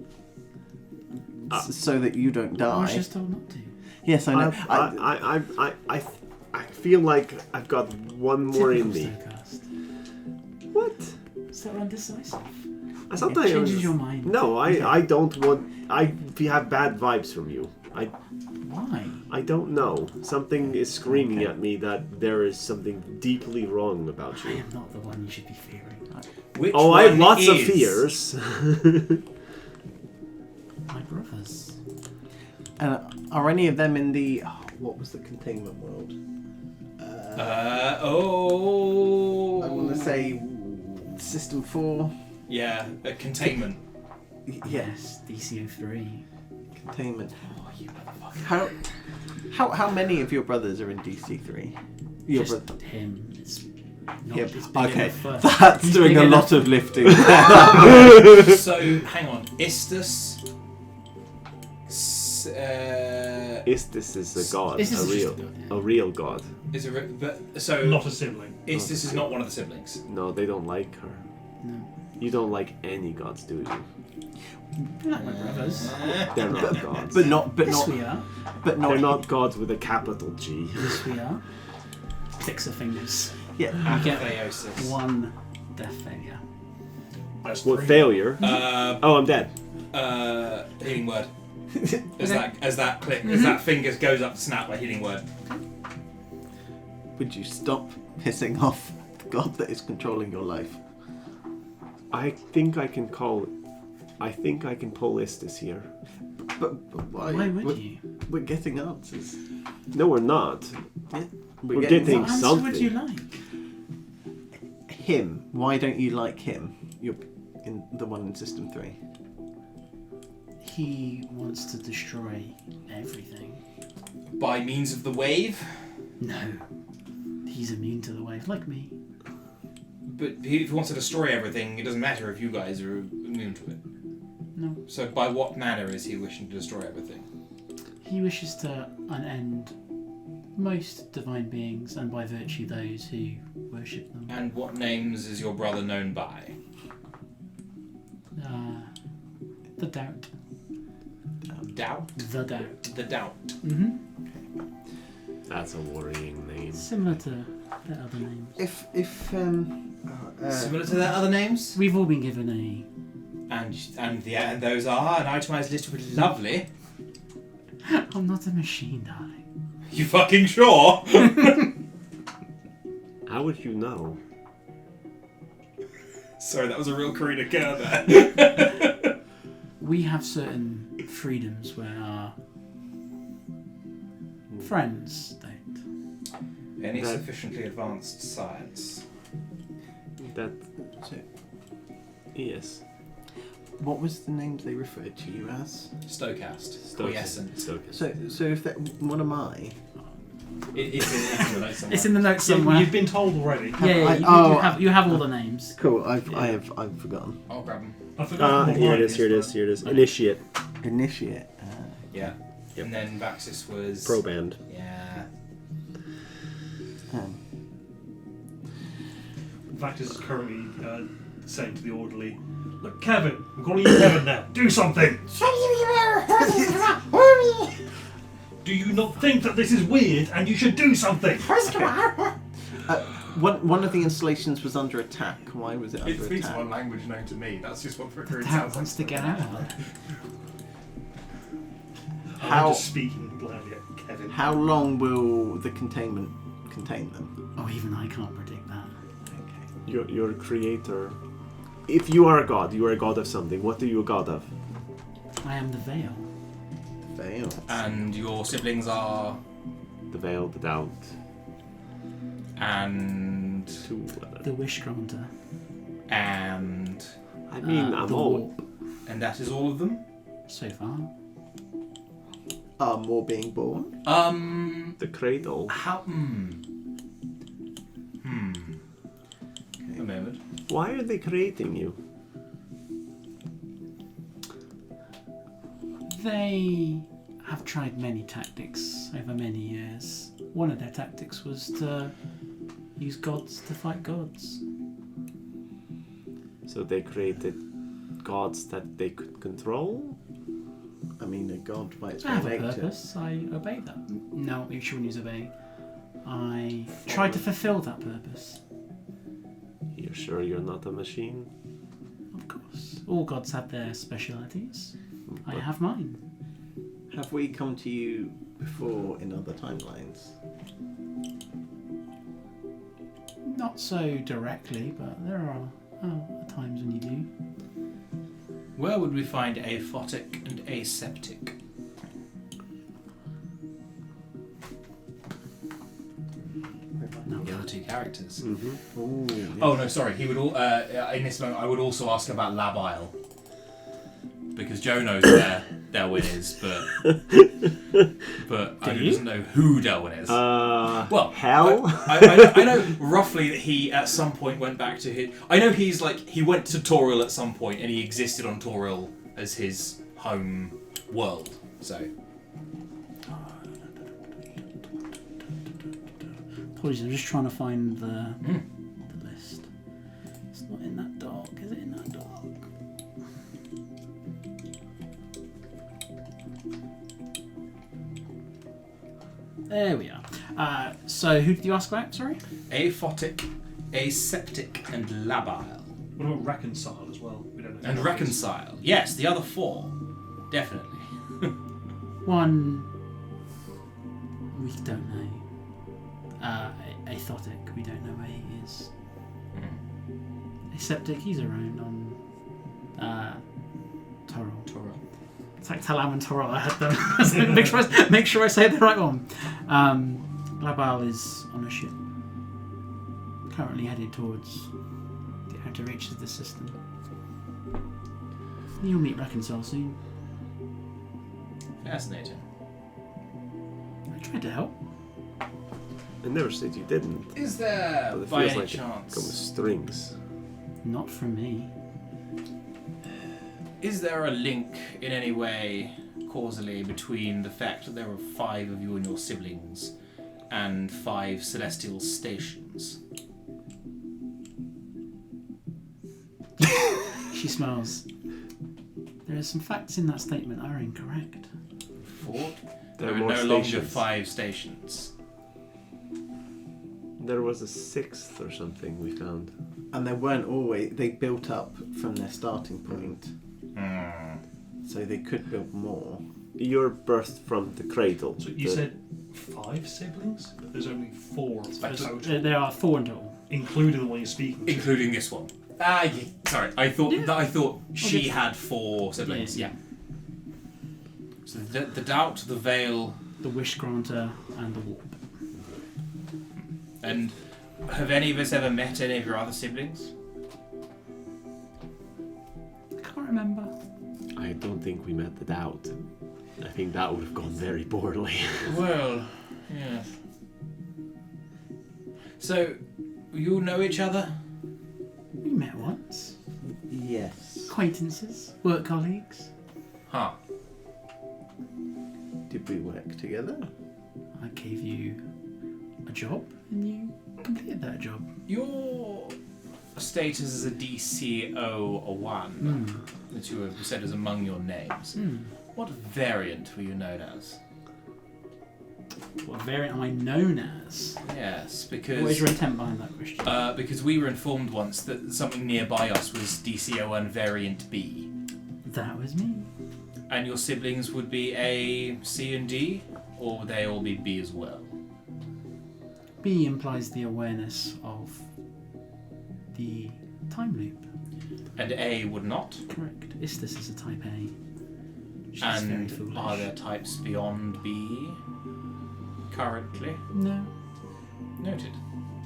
so that you don't I was die. just told not to. Yes, I know. I feel like I've got one more in Typical me. Stokecast. What? So undecisive. I sometimes changes your mind. No, I don't want. I have bad vibes from you. Why? I don't know. Something is screaming at me that there is something deeply wrong about I you. am not the one you should be fearing. Which Oh, I have one lots of is- fears. My brothers. Are any of them in the what was the containment world? Oh. I want to say System 4. Yeah, containment. Yes, DCO3. containment. Oh, you motherfucker. How many of your brothers are in DC3? Your Just brother. him. It's not. Yep. It's big Okay, enough for- that's He's doing big a enough- lot of lifting. So, hang on. Istus. Istis is a god, Istis a is real, just a god, yeah. a real god. Is a but so Not a sibling. Istus is not one of the siblings. No, they don't like her. No. You don't like any gods, do you? They're not my brothers. They're not gods. but not Yes, we are. but They're not gods with a capital G. Yes, we are. Clicks of fingers. Yeah. You get Apotheosis. one death failure. That's What 3. failure? Oh, I'm dead. Healing word. As Okay. that click, as that finger goes up to snap by healing word. Would you stop pissing off the god that is controlling your life? I think I can pull Istis here. But why? Why would we're, you? We're getting answers. No, we're not. Yeah, We're getting What answer something. would you like? him. Why don't you like him? You're in the one in System 3. He wants to destroy everything. By means of the wave? No. He's immune to the wave, like me. But if he wants to destroy everything, it doesn't matter if you guys are immune to it. No. So by what manner is he wishing to destroy everything? He wishes to unend most divine beings, and by virtue those who worship them. And what names is your brother known by? The doubt. Doubt? The doubt. The doubt. Mm-hmm. That's a worrying name. Similar to the other names. Similar to their other names? We've all been given a... And those are an itemized list which is lovely. I'm not a machine, darling. You fucking sure? How would you know? Sorry, that was a real Karina Kerr there. We have certain freedoms where our friends don't. Any That- sufficiently advanced science. That So, yes. what was the names they referred to you as? Stokast. Quiescent. So if that, what am I? It's in the notes somewhere. It's in the notes somewhere. You've been told already. You have all the names. Cool. I've forgotten. I'll grab them. I forgot what Here mine it is. Here it is. Here it is. Okay. Initiate. Initiate. Yeah. Yep. And then Vaxis was... Pro band. Yeah. Vactus is currently saying to the orderly, "Look, Kevin, I'm calling you Kevin now. Do something! Do you not think that this is weird and you should do something?" One of the installations was under attack. Why was it It under speaks attack? one language known to me. That's just what it That wants to get out of it. I'm just speaking blindly at Kevin. How long will the containment contain them? Oh, even I can't predict that. Okay. Your creator. If you are a god, you are a god of something. What are you a god of? I am the Veil. Fail. And your siblings are... The veil, the doubt. And... Two letters. The Wish Granter. And... I mean, I'm the all. Warp. And that is all of them? So far. Are more being born? The cradle. How... A moment. Why are they creating you? They have tried many tactics over many years. One of their tactics was to use gods to fight gods. So they created gods that they could control? I mean, a god by its I have very a nature. purpose. I obey that. No, you shouldn't use obey. I try to fulfill that purpose. You're sure you're not a machine? Of course. All gods have their specialities. I But have mine. Have we come to you before in other timelines? Not so directly, but there are times when you do. Where would we find aphotic and aseptic? The other two characters. Mm-hmm. Ooh, yeah. Oh no, sorry. He would all. In this moment, I would also ask about labile because Joe knows where Delwyn is, but Do he you? doesn't know who Delwyn is. Well, hell? I know roughly that he at some point went back to his. I know he's like he went to Toriel at some point and he existed on Toriel as his home world. So Apologies, I'm just trying to find the list. It's not in that doc, is it in that doc? There we are. So who did you ask about, sorry? aphotic, aseptic, and labile. What about reconcile as well? We don't know. And reconcile. Yes, the other four. Definitely. One we don't know. Athotic, we don't know where he is. Aseptic, he's around on Toril. Toriel. It's like Talam and Toril, I had them. make sure I say the right one. Labal is on a ship. Currently headed towards the outer reaches of the system. You'll meet Reconcile soon. Fascinating. I tried to help. I never said you didn't. Is there, But it by feels any like it chance, comes strings. Not from me. is there a link in any way, causally, between the fact that there are 5 of you and your siblings and 5 celestial stations? She smiles. There are some facts in that statement that are incorrect. 4? There are are more no longer stations. 5 stations. There was a 6th or something we found. And they weren't always. They built up from their starting point, so they could build more. You're birthed from the cradle. So you said 5 siblings, but there's only 4 total, There are 4 in total. including the one you're speaking to. Including this one. Sorry, I thought she Okay. had 4 siblings. Yeah. Yeah. So the doubt, the veil, The Wish Granter and the Warp. and have any of us ever met any of your other siblings? I can't remember. I don't think we met the doubt. I think that would have gone very poorly. Well, yes. So, you know each other? We met once. Yes. Acquaintances, work colleagues. Huh. Did we work together? I gave you a job, and you completed that job. Your status as a DCO1 that you have said is among your names. What variant were you known as? What variant am I known as? Yes, because... What is your intent behind that question? Because we were informed once that something nearby us was DCO1 variant B. That was me. And your siblings would be A, C, and D? Or would they all be B as well? B implies the awareness of the time loop. And A would not? Correct. Istis is a type A. She's very And foolish. are there types beyond B currently? No. Noted.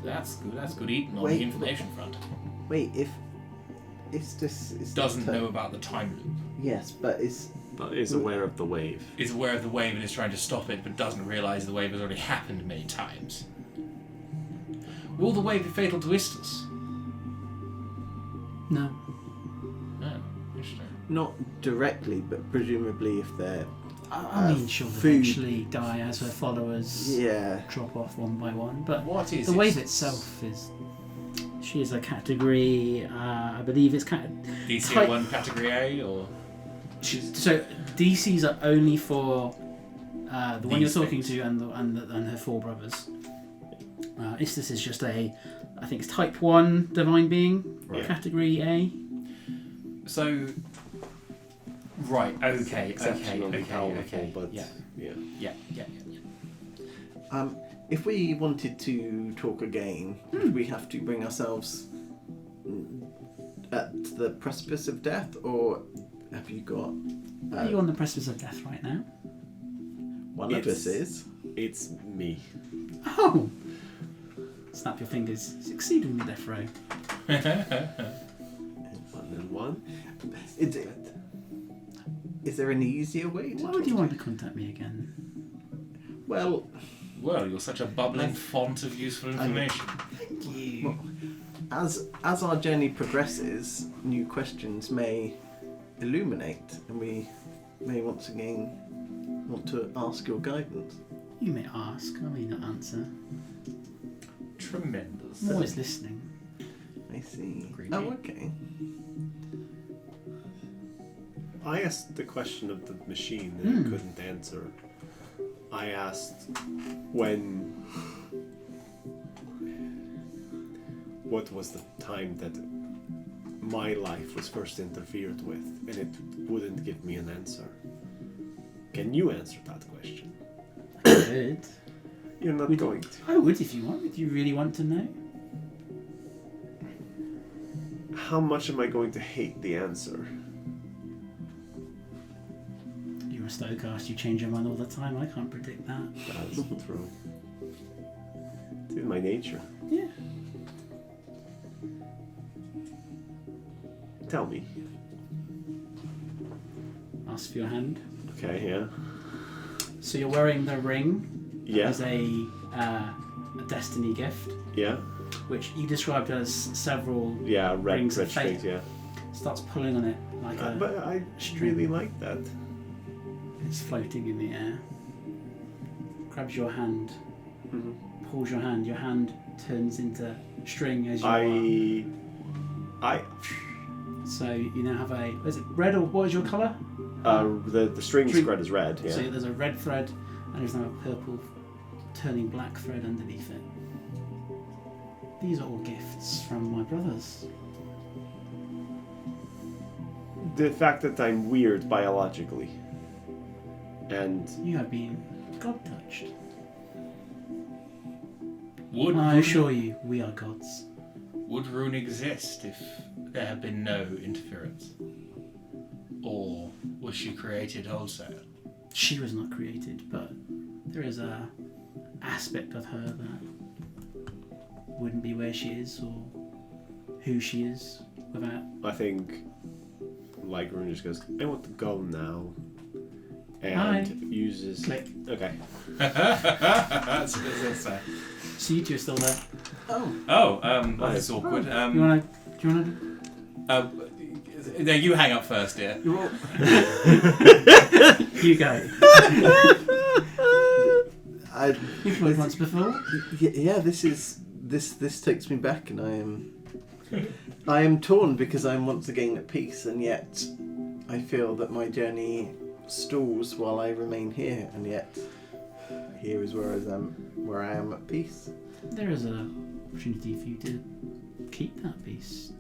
That's good. That's good eating on Wait. the information front. Wait, if Istis is Doesn't know about the time loop. Yes, but is But is aware of the wave. Is aware of the wave and is trying to stop it, but doesn't realise the wave has already happened many times. Will the wave be fatal to Istus? No. Oh, interesting. not directly, but presumably if they're I mean, she'll food. eventually die as her followers drop off one by one. But What is the it? wave itself is... She is a category... I believe it's... DC1 category A, or... So DCs are only for the one you're These talking things. to and her four brothers. Istis is just a, I think it's type 1 divine being, Right. category A. So... Right, okay, Exceptionally powerful, okay. but Yeah. yeah. if we wanted to talk again, would we have to bring ourselves at the precipice of death, or have you got Are you on the precipice of death right now? one of us is? It's me. Oh! Snap your fingers. Succeed with the death row. 1 Is there an easier way to Why talk would you to- want to contact me again? Well, Well, you're such a bubbling I've- font of useful information. Thank you. as our journey progresses, new questions may illuminate, and we may once again want to ask your guidance. You may ask, I may not answer. Tremendous. I'm always listening. I see. Creepy. Oh, okay. I asked the question of the machine and it couldn't answer. I asked what was the time that my life was first interfered with, and it wouldn't give me an answer. Can you answer that question? I could. You're not Would- going to. I would if you want. Would you really want to know? How much am I going to hate the answer? You're a Stokecast, you change your mind all the time. I can't predict that. That's true. It's in my nature. Yeah. Tell me. Ask for your hand. Okay, yeah. So you're wearing the ring Yeah, as a destiny gift, yeah. which you described as several Yeah, red Rings of strings, fate. yeah. starts pulling on it like But I really like that. it's floating in the air. Grabs your hand, Mhm. pulls your hand. Your hand turns into string as you I So you now have a. Is it red or what is your colour? the string String- spread is red, yeah. So there's a red thread and there's now a purple turning black thread underneath it. These are all gifts from my brothers. The fact that I'm weird biologically. And You have been God touched. Would I rune, assure you, we are gods. would rune exist if there had been no interference? Or was she created wholesale? She was not created, but there is a aspect of her that wouldn't be where she is or who she is without. I think like Rune just goes, I want to go now. And Hi. uses Click. Okay. That's fair. So you two are still there. Oh, that's awkward. Do you wanna? No, you hang up first, dear. You're all. You go. You've played once before. Yeah, this takes me back, and I am torn because I'm once again at peace, and yet I feel that my journey stalls while I remain here, and yet here is where I am at peace. There is an opportunity for you to keep that peace.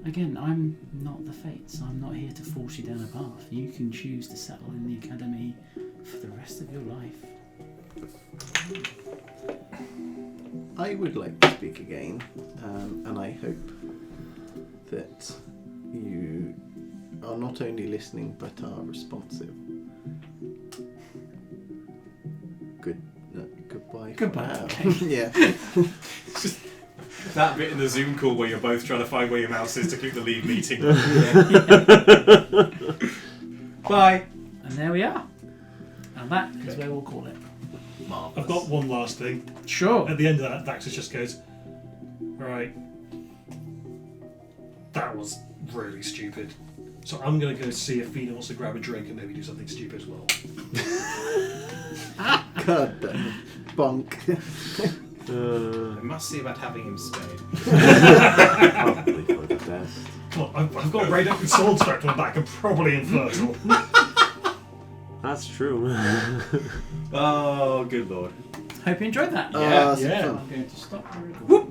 Again, I'm not the Fates. I'm not here to force you down a path. You can choose to settle in the academy for the rest of your life. I would like to speak again, and I hope that you are not only listening but are responsive. Goodbye. Goodbye. Now. Okay. Yeah. Just that bit in the Zoom call where you're both trying to find where your mouse is to keep the lead meeting. Bye. And there we are. And that is where we'll call it. Marvellous. I've got one last thing. Sure. At the end of that, Daxus just goes, right, that was really stupid. So I'm going to go see if Fina wants to grab a drink and maybe do something stupid as well. God damn it. Bonk. I must see about having him spayed. Probably for the best. Come on, I've got a radioactive sword strapped to my back. I'm probably infertile. That's true. Oh, good lord. Hope you enjoyed that. Yeah, it's yeah. fun. I'm going to stop the recording.